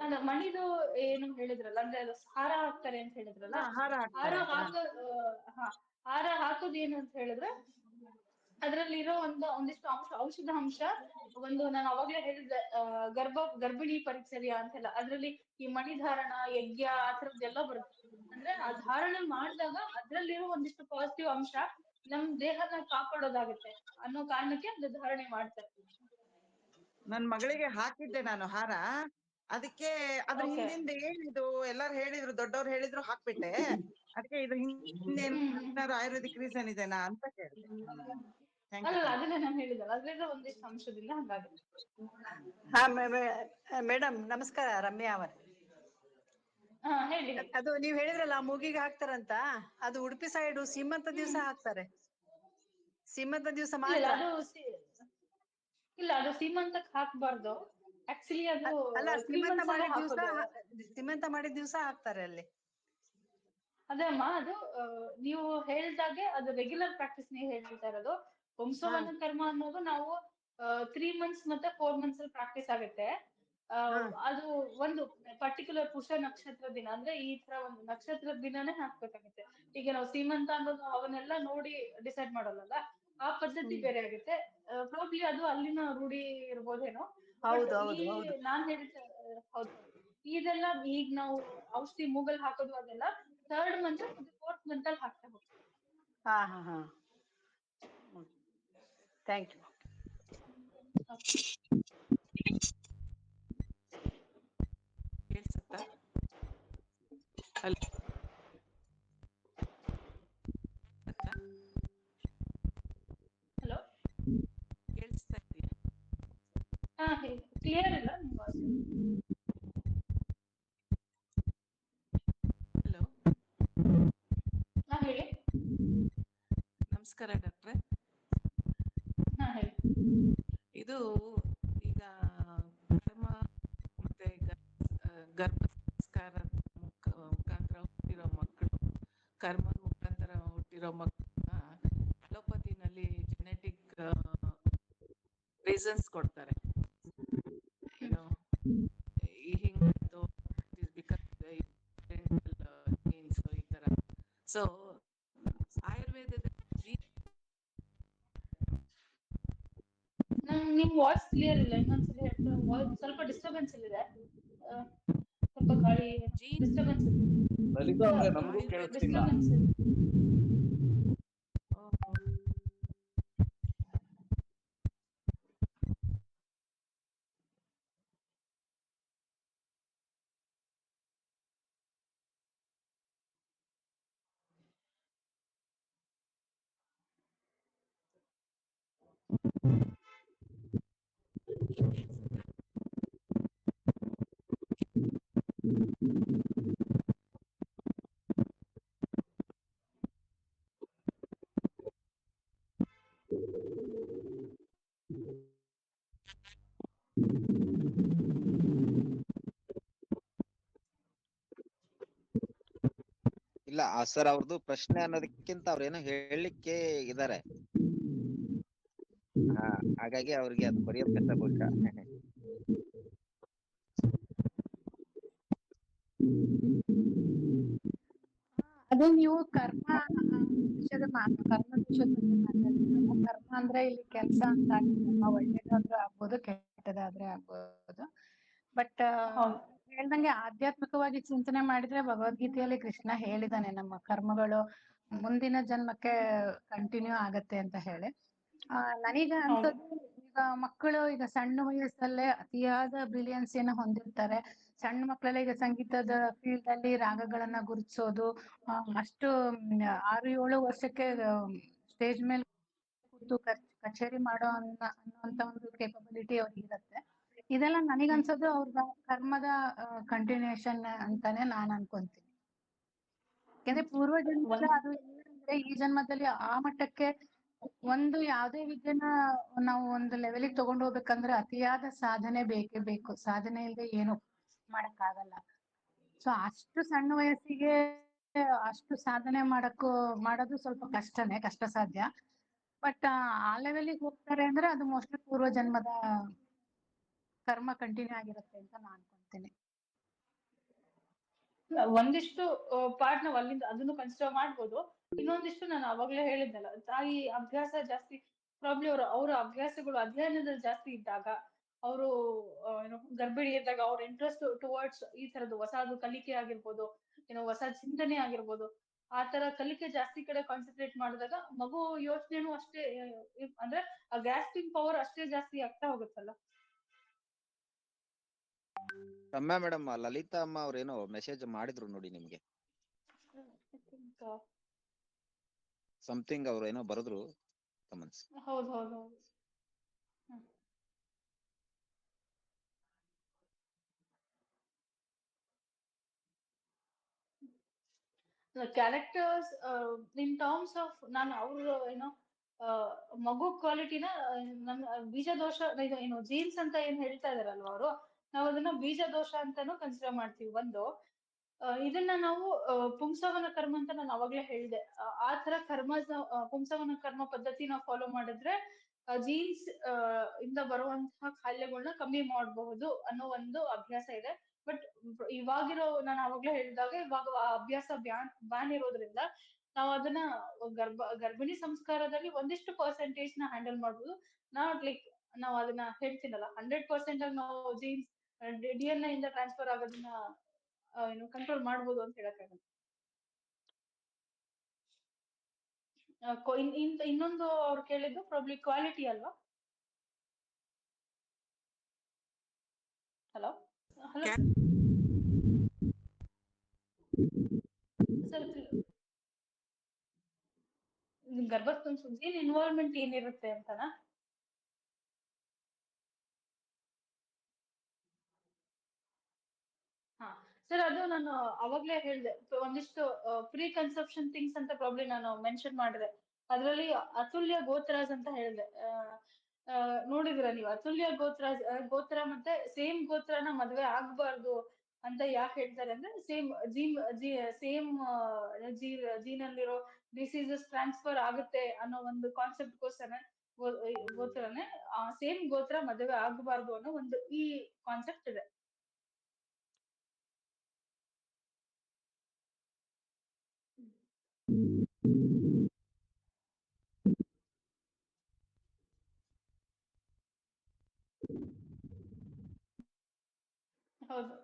ಅಲ್ಲ ಮಣಿದು ಏನು ಹೇಳಿದ್ರಲ್ಲ, ಅಂದ್ರೆ ಅದು ಹಾರ ಹಾಕ್ತಾರೆ ಅಂತ ಹೇಳಿದ್ರಲ್ಲ. ಹಾರ ಹಾರ ಹಾಕ್ತಾರೆ. ಹಾರ ಹಾಕೋದು ಏನು ಅಂತ ಹೇಳಿದ್ರೆ ಅದ್ರಲ್ಲಿರೋ ಒಂದಿಷ್ಟು ಔಷಧ ಅಂಶ, ಒಂದು ನಾನು ಅವಾಗ್ಲೇ ಹೇಳಿದ್ದೆ ಗರ್ಭಿಣಿ ಪರಿಚರ್ಯ ಅಂತೆಲ್ಲ, ಅದ್ರಲ್ಲಿ ಈ ಮಣಿಧಾರಣ, ಯಜ್ಞ ಆ ಥರದ್ದೆಲ್ಲ ಬರುತ್ತೆ. ಅಂದ್ರೆ ಆ ಧಾರಣ ಮಾಡಿದಾಗ ಅದ್ರಲ್ಲಿರೋ ಒಂದಿಷ್ಟು ಪಾಸಿಟಿವ್ ಅಂಶ ನಮ್ ದೇಹನ ಕಾಪಾಡೋದಾಗುತ್ತೆ ಅನ್ನೋ ಕಾರಣಕ್ಕೆ ಅದು ಧಾರಣೆ ಮಾಡ್ತಾರೆ. ನನ್ ಮಗಳಿಗೆ ಹಾಕಿದ್ದೆ ನಾನು ಹಾರ. ಅದಕ್ಕೆ ಅದ್ರ Okay. ಹಿಂದಿಂದ ಏನಿದು ಎಲ್ಲಾರು ಹೇಳಿದ್ರು, ದೊಡ್ಡವ್ರು ಹೇಳಿದ್ರು, ಹಾಕ್ಬಿಟ್ಟೆ. ಅದಕ್ಕೆ ಇದ್ರ ಹಿಂದೆ ಏನಾದ್ರು ಆಯುರ್ವೇದಿಕ್ ರೀಸನ್ ಇದೆನಾ ಅಂತ ಕೇಳಿದೆ. Thank you. ಅಲ್ಲ ಅದನ್ನೇ ನಾನು ಹೇಳಿದಲ್ಲ, ಅದ್ರಿಂದ ಒಂದಿಷ್ಟು ಅಂಶದಿಂದ ಹಂಗಾಗುತ್ತೆ. ಹಾ ಮೇಡಮ್ ನಮಸ್ಕಾರ, ರಮ್ಯಾ ಅವರೇ. ಹೇಳಿ. ಅದು ನೀವ್ ಹೇಳಿದ್ರಲ್ಲ ಮೂಗಿಗೆ ಹಾಕ್ತಾರಂತ, ಅದು ಉಡುಪಿ ಸೈಡ್ ಸೀಮಂತ ದಿವಸ ಹಾಕ್ತಾರೆ. ಸೀಮಂತ ದಿವಸ ಇಲ್ಲ ಮಾತ್ರ. ಇಲ್ಲ ಅದು ಸೀಮಂತಕ್ ಹಾಕ್ಬಾರ್ದು. ಆಕ್ಚುಲಿ ಅದು ಅಲ್ಲ, 3 months ಅಲ್ಲೇ ಹಾಕೋದು. ಸೀಮಂತ ಮಾಡಿದ ದಿವಸ ಹಾಕ್ತಾರೆ ಅಲ್ಲಿ. ಅದೇ ಅಮ್ಮ, ಅದು ನೀವು ಹೇಳ್ದಾಗೆ ಅದು ರೆಗ್ಯುಲರ್ ಪ್ರಾಕ್ಟೀಸ್ ನೀವು ಹೇಳ್ತಾ ಇರೋದು. ವಂಶವನ್ನ ಕರ್ಮ ಅನ್ನೋದು ನಾವು 3 months ಮತ್ತೆ 4 months ಅಲ್ಲಿ ಪ್ರಾಕ್ಟೀಸ್ ಆಗುತ್ತೆ. ಅದು ಒಂದು ಪರ್ಟಿಕ್ಯುಲರ್ ಪುಷ ನಕ್ಷತ್ರ ದಿನ, ಅಂದ್ರೆ ಈ ತರ ಒಂದು ನಕ್ಷತ್ರದ ದಿನನೇ ಹಾಕ್ಬೇಕಾಗುತ್ತೆ. ಈಗ ನಾವು ಸೀಮಂತ ಅನ್ನೋದು ಅವನ್ನೆಲ್ಲ ನೋಡಿ ಡಿಸೈಡ್ ಮಾಡೋಲ್ಲ, ಆ ಪದ್ಧತಿ ಬೇರೆ ಆಗುತ್ತೆ. ಪ್ರಾಬ್ಲಿ ಅದು ಅಲ್ಲಿನ ರೂಢಿ ಇರ್ಬೋದೇನೋ. ಬಟ್ ನಾನ್ ಹೇಳಿದ ಹೌದು, ಇದೆಲ್ಲ ಈಗ ನಾವು ಔಷಧಿ ಮೂಗಲ್ ಹಾಕೋದು ಅದೆಲ್ಲ 3rd month ಮತ್ತೆ 4th month ಅಲ್ಲಿ ಹಾಕ್ತಾ ಹೋಗ್ತೀವಿ. ಹಾ ಥ್ಯಾಂಕ್ ಯು. ಕೇಳಿಸುತ್ತಾ? ಹಲೋ, ಹಲೋ, ಕೇಳಿಸ್ತಾ ಇದೆಯಾ? ಕ್ಲಿಯರ್ ಇಲ್ಲ ನಿಮ್ಮ ವಾಯ್ಸ್. ಹಲೋ, ಹೇಳಿ. ನಮಸ್ಕಾರ ಡಾಕ್ಟ್ರೆ. ಹೇಳಿ. ಇದು ಈಗ ಕರ್ಮ ಮತ್ತೆ ಗರ್ಭ ಸಂಸ್ಕಾರ ಮುಖಾಂತರ ಹುಟ್ಟಿರೋ ಮಕ್ಕಳು, ಕರ್ಮದ ಮುಖಾಂತರ ಹುಟ್ಟಿರೋ ಮಕ್ಕಳನ್ನ ಅಲೋಪತಿನಲ್ಲಿ ಜೆನೆಟಿಕ್ ರೀಸನ್ಸ್ ಕೊಡ್ತಾರೆ. ಏನು ಹಿಂಗಾಯ್ತು, ಬಿಕಾಸ್ ಜೀನ್ಸ್ ಈ ತರ. ಸೊ ಆಯುರ್ವೇದದ ನಿಮ್ ವಾಯ್ಸ್ ಕ್ಲಿಯರ್ ಇಲ್ಲ, ಇನ್ನೊಂದ್ಸಲಿ ಹೇಳ್ತಾ. ವಾಯ್ಸ್ ಸ್ವಲ್ಪ ಡಿಸ್ಟರ್ಬೆನ್ಸ್ ಇದೆ, ಸ್ವಲ್ಪ ಗಾಳಿ ಡಿಸ್ಟರ್ಬೆನ್ಸ್ ಇದೆ. ನಮಗೂ ಕೇಳಿಸ್ತಿಲ್ಲ. ಡಿಸ್ಟರ್ಬೆನ್ಸ್ ಇದೆ. ಇಲ್ಲ ಸರ್, ಅವ್ರದ್ದು ಪ್ರಶ್ನೆ ಅನ್ನೋದಕ್ಕಿಂತ ಅವ್ರೇನೋ ಹೇಳಲಿಕ್ಕೆ ಇದಾರೆ. ಹಾಗಾಗಿ ಅವ್ರಿಗೆ ಅದು ಬರೆಯೋದ್ ಕಷ್ಟ ಬಹುಶಃ. ಅದೇ ನೀವು ಕರ್ಮ ವಿಷಯದ ಕರ್ಮದ ವಿಷಯದ ಬಗ್ಗೆ ಮಾತಾಡಿದ್ರಲ್ಲ. ಕರ್ಮ ಅಂದ್ರೆ ಇಲ್ಲಿ ಕೆಲಸ ಅಂತ ಆಗಿಲ್ಲ, ಒಳ್ಳೇದಾದ್ರೂ ಆಗ್ಬೋದು, ಕೆಟ್ಟದಾದ್ರೆ ಆಗ್ಬೋದು. ಬಟ್ ಹೇಳ್ದಂಗೆ ಆಧ್ಯಾತ್ಮಿಕವಾಗಿ ಚಿಂತನೆ ಮಾಡಿದ್ರೆ ಭಗವದ್ಗೀತೆಯಲ್ಲಿ ಕೃಷ್ಣ ಹೇಳಿದಾನೆ, ನಮ್ಮ ಕರ್ಮಗಳು ಮುಂದಿನ ಜನ್ಮಕ್ಕೆ ಕಂಟಿನ್ಯೂ ಆಗತ್ತೆ ಅಂತ ಹೇಳಿ. ನನೀಗ ಅನ್ಸೋದು, ಈಗ ಮಕ್ಕಳು ಈಗ ಸಣ್ಣ ವಯಸ್ಸಲ್ಲೇ ಅತಿಯಾದ ಬ್ರಿಲಿಯನ್ಸಿಯನ್ನ ಹೊಂದಿರ್ತಾರೆ. ಸಣ್ಣ ಮಕ್ಕಳೆಲ್ಲ ಈಗ ಸಂಗೀತದ ಫೀಲ್ಡ್ ಅಲ್ಲಿ ರಾಗಗಳನ್ನ ಗುರುತಿಸೋದು, ಅಷ್ಟು 6-7 ವರ್ಷಕ್ಕೆ ಸ್ಟೇಜ್ ಮೇಲೆ ಕೂತು ಕಚೇರಿ ಮಾಡೋ ಅನ್ನೋಂತ ಒಂದು ಕೇಪಬಿಲಿಟಿ ಅವ್ರಿಗೆ ಇರತ್ತೆ. ಇದೆಲ್ಲ ನನಗನ್ಸೋದು ಅವ್ರ ಕರ್ಮದ ಕಂಟಿನ್ಯೂಷನ್ ಅಂತಾನೆ ನಾನ್ ಅನ್ಕೊಂತೀನಿ. ಯಾಕಂದ್ರೆ ಪೂರ್ವ ಜನ್ಮದ ಅದು ಏನಂದ್ರೆ ಈ ಜನ್ಮದಲ್ಲಿ ಆ ಮಟ್ಟಕ್ಕೆ ಒಂದು ಯಾವುದೇ ವಿದ್ಯೆನ ನಾವು ಒಂದು ಲೆವೆಲಿಗೆ ತಗೊಂಡು ಹೋಗ್ಬೇಕಂದ್ರೆ ಅತಿಯಾದ ಸಾಧನೆ ಬೇಕೇ ಬೇಕು. ಸಾಧನೆ ಇಲ್ಲದೆ ಏನು ಮಾಡಕ್ಕಾಗಲ್ಲ. ಸೊ ಅಷ್ಟು ಸಣ್ಣ ವಯಸ್ಸಿಗೆ ಅಷ್ಟು ಸಾಧನೆ ಮಾಡೋದು ಸ್ವಲ್ಪ ಕಷ್ಟ ಸಾಧ್ಯ. ಬಟ್ ಆ ಲೆವೆಲಿಗೆ ಹೋಗ್ತಾರೆ ಅಂದ್ರೆ ಅದು ಮೋಸ್ಟ್ಲಿ ಪೂರ್ವ ಜನ್ಮದ ಕರ್ಮ ಕಂಟಿನ್ಯೂ ಆಗಿರುತ್ತೆ ಅಂತ ನಾನು ಅನ್ಕೊಂತೀನಿ. ಒಂದಿಷ್ಟು ಪಾರ್ಟ್ ನಾವ್ ಅಲ್ಲಿಂದ ಅದನ್ನು ಕನ್ಸಿಡರ್ ಮಾಡ್ಬೋದು. ಇನ್ನೊಂದಿಷ್ಟು ನಾನು ಅವಾಗ್ಲೇ ಹೇಳಿದ್ನಲ್ಲ, ತಾಯಿ ಅಭ್ಯಾಸ ಜಾಸ್ತಿ ಪ್ರಾಬ್ಲಿ ಅವ್ರ ಅಭ್ಯಾಸಗಳು ಅಧ್ಯಯನದಲ್ಲಿ ಜಾಸ್ತಿ ಇದ್ದಾಗ, ಅವರು ಏನೋ ಗರ್ಭಿಣಿ ಇದ್ದಾಗ ಅವ್ರ ಇಂಟ್ರೆಸ್ಟ್ ಟುವರ್ಡ್ಸ್ ಈ ತರದ್ದು ಹೊಸದು ಕಲಿಕೆ ಆಗಿರ್ಬೋದು, ಏನೋ ಹೊಸ ಚಿಂತನೆ ಆಗಿರ್ಬೋದು, ಆ ತರ ಕಲಿಕೆ ಜಾಸ್ತಿ ಕಡೆ ಕಾನ್ಸಂಟ್ರೇಟ್ ಮಾಡಿದಾಗ ಮಗು ಯೋಚನೆನೂ ಅಷ್ಟೇ ಅಂದ್ರೆ ಆ ಗ್ರಾಸ್ಪಿಂಗ್ ಪವರ್ ಅಷ್ಟೇ ಜಾಸ್ತಿ ಆಗ್ತಾ ಹೋಗುತ್ತಲ್ಲ. ರಮ್ಯಾ ಮೇಡಮ್, ಲಲಿತಾ ಅಮ್ಮ ಅವ್ರೇನೋ ಮೆಸೇಜ್ ಮಾಡಿದ್ರು ನೋಡಿ ನಿಮ್ಗೆ. ಸಮಥಿಂಗ್ ಅವ್ರು ಏನೋ ಬರೆದ್ರು ಗಮನಿಸಿ. ಹೌದು ಹೌದು ಹೌದು. ಕ್ಯಾರೆಕ್ಟರ್ಸ್ ಇನ್ ಟರ್ಮ್ಸ್ ಆಫ್ ನಾನು ಅವ್ರ ಏನೋ ಮಗು ಕ್ವಾಲಿಟಿನ ನಮ್ ಬೀಜ ದೋಷ ಏನು ಜೀನ್ಸ್ ಅಂತ ಏನ್ ಹೇಳ್ತಾ ಇದಾರಲ್ವಾ ಅವರು, ನಾವು ಅದನ್ನ ಬೀಜ ದೋಷ ಅಂತಾನು ಕನ್ಸಿಡರ್ ಮಾಡ್ತೀವಿ. ಒಂದು ಇದನ್ನ ನಾವು ಪುಂಸವನ ಕರ್ಮ ಅಂತ ನಾನು ಅವಾಗ್ಲೇ ಹೇಳಿದೆ. ಆ ತರ ಪುಂಸವನ ಕರ್ಮ ಪದ್ಧತಿ ನಾವು ಫಾಲೋ ಮಾಡಿದ್ರೆ ಜೀನ್ಸ್ ಇಂದ ಬರುವಂತಹ ಕಾಯಿಲೆಗಳನ್ನ ಕಮ್ಮಿ ಮಾಡಬಹುದು ಅನ್ನೋ ಒಂದು ಅಭ್ಯಾಸ ಇದೆ. ಬಟ್ ಇವಾಗಿರೋ ನಾನು ಅವಾಗ್ಲೇ ಹೇಳಿದಾಗ ಇವಾಗ ಆ ಅಭ್ಯಾಸ ಬ್ಯಾನ್ ಇರೋದ್ರಿಂದ ನಾವು ಅದನ್ನ ಗರ್ಭಿಣಿ ಸಂಸ್ಕಾರದಲ್ಲಿ ಒಂದಿಷ್ಟು ಪರ್ಸೆಂಟೇಜ್ ನ ಹ್ಯಾಂಡಲ್ ಮಾಡ್ಬೋದು. ನಾಟ್ ಲೈಕ್ ನಾವು ಅದನ್ನ ಹೇಳ್ತೀನಲ್ಲ 100% ಆಗಿ ನಾವು ಜೀನ್ಸ್ DNA ಇಂದ ಟ್ರಾನ್ಸ್ಫರ್ ಆಗೋದನ್ನ ಏನು ಕಂಟ್ರೋಲ್ ಮಾಡ್ಬೋದು ಅಂತ ಹೇಳಕ್ಕಾಗಲ್ಲ. ಇನ್ನೊಂದು ಅವ್ರು ಕೇಳಿದ್ದು ಪ್ರಾಬ್ಲಿ ಕ್ವಾಲಿಟಿ ಅಲ್ವಾ? ಹಲೋ ಹಲೋ ಸರ್, ಗರ್ಭಸ್ಥನ್ ಸುದ್ದಿ ಇನ್ವಾಲ್ವ್ಮೆಂಟ್ ಏನಿರುತ್ತೆ ಅಂತನಾ? ಹಾ ಸರ್, ಅದು ನಾನು ಅವಾಗ್ಲೇ ಹೇಳ್ದೆ. ಒಂದಿಷ್ಟು ಪ್ರೀ ಕನ್ಸೆಪ್ಷನ್ ಥಿಂಗ್ಸ್ ಅಂತ ಪ್ರಾಬ್ಲಿ ನಾನು ಮೆನ್ಷನ್ ಮಾಡಿದೆ. ಅದ್ರಲ್ಲಿ ಅತುಲ್ಯ ಗೋತ್ರಾಜ್ ಅಂತ ಹೇಳಿದೆ. ನೋಡಿದಿರ ನೀವು? ಅತುಲ್ಯ ಗೋತ್ರ ಮತ್ತೆ ಸೇಮ್ ಗೋತ್ರನ ಮದ್ವೆ ಆಗ್ಬಾರ್ದು ಅಂತ ಯಾಕೆ ಹೇಳ್ತಾರೆ ಅಂದ್ರೆ, ಸೇಮ್ ಜೀನ್ ಅಲ್ಲಿರೋ ಡಿಸೀಸಸ್ ಟ್ರಾನ್ಸ್ಫರ್ ಆಗುತ್ತೆ ಅನ್ನೋ ಒಂದು ಕಾನ್ಸೆಪ್ಟ್ ಗೋಸ್ಕರ ಗೋತ್ರನೇ ಸೇಮ್ ಗೋತ್ರ ಮದುವೆ ಆಗ್ಬಾರ್ದು ಅನ್ನೋ ಒಂದು ಈ ಕಾನ್ಸೆಪ್ಟ್ ಇದೆ. ಹೌದು.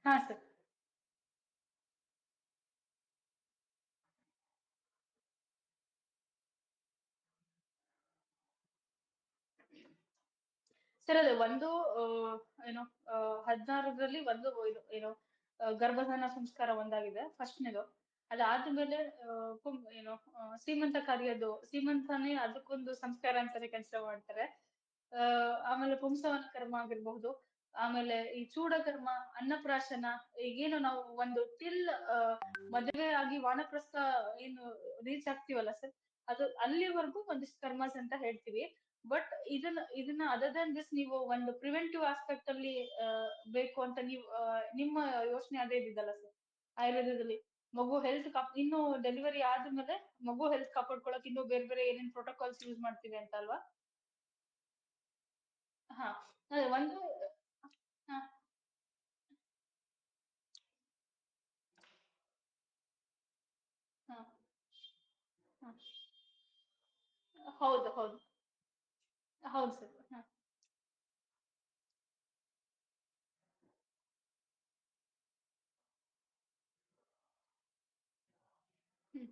ಹಾ ಸರ್. ಸರ್ ಅದೇ ಒಂದು ಏನು 16ರಲ್ಲಿ ಒಂದು ಇದು ಏನು ಗರ್ಭಧಾನ ಸಂಸ್ಕಾರ ಒಂದಾಗಿದೆ ಫಸ್ಟ್ನೇದು. ಅದಾದ್ಮೇಲೆ ಏನು ಸೀಮಂತ ಕರೆಯೋದು, ಸೀಮಂತನೇ ಅದಕ್ಕೊಂದು ಸಂಸ್ಕಾರ ಅಂತಾನೆ ಕನ್ಸಿಡರ್ ಮಾಡ್ತಾರೆ. ಆಮೇಲೆ ಪುಂಸವನ ಕರ್ಮ ಆಗಿರ್ಬಹುದು, ಆಮೇಲೆ ಈ ಚೂಡ ಕರ್ಮ, ಅನ್ನಪ್ರಾಶನ, ಈಗೇನು ನಾವು ಒಂದು ಟಿಲ್ ಮದುವೆ ಆಗಿ ವಾನಪ್ರಸ್ಥ ಏನು ರೀಚ್ ಆಗ್ತೀವಲ್ಲ ಸರ್, ಅದು ಅಲ್ಲಿವರೆಗೂ ಒಂದಿಷ್ಟು ಕರ್ಮಸ್ ಅಂತ ಹೇಳ್ತೀವಿ. ಬಟ್ ಇದನ್ನ ಅದರ್ ದನ್ ದಿಸ್ ನೀವು ಒಂದು ಪ್ರಿವೆಂಟಿವ್ ಆಸ್ಪೆಕ್ಟ್ ಅಲ್ಲಿ ಬೇಕು ಅಂತ ನೀವು ನಿಮ್ಮ ಯೋಚನೆ ಅದೇ ಇದ್ದಿದ್ದಲ್ಲ ಸರ್ ಆಯುರ್ವೇದದಲ್ಲಿ. ಮಗು ಹೆಲ್ತ್ ಇನ್ನು ಡೆಲಿವರಿ ಆದ್ಮೇಲೆ ಮಗು ಹೆಲ್ತ್ ಕಾಪಾಡ್ಕೊಳಕ್ ಇನ್ನು ಬೇರೆ ಬೇರೆ ಏನೇನ್ ಪ್ರೋಟೋಕಾಲ್ಸ್ ಯೂಸ್ ಮಾಡ್ತೀವಿ ಅಂತ ಅಲ್ವಾ? ಹಾ ಅದೇ ಒಂದು ಹಾ ಹಾ ಹಾ ಹೌದು ಹೌದು ಹೌದು ಸರ್. ಹಾ ಹ್ಮ್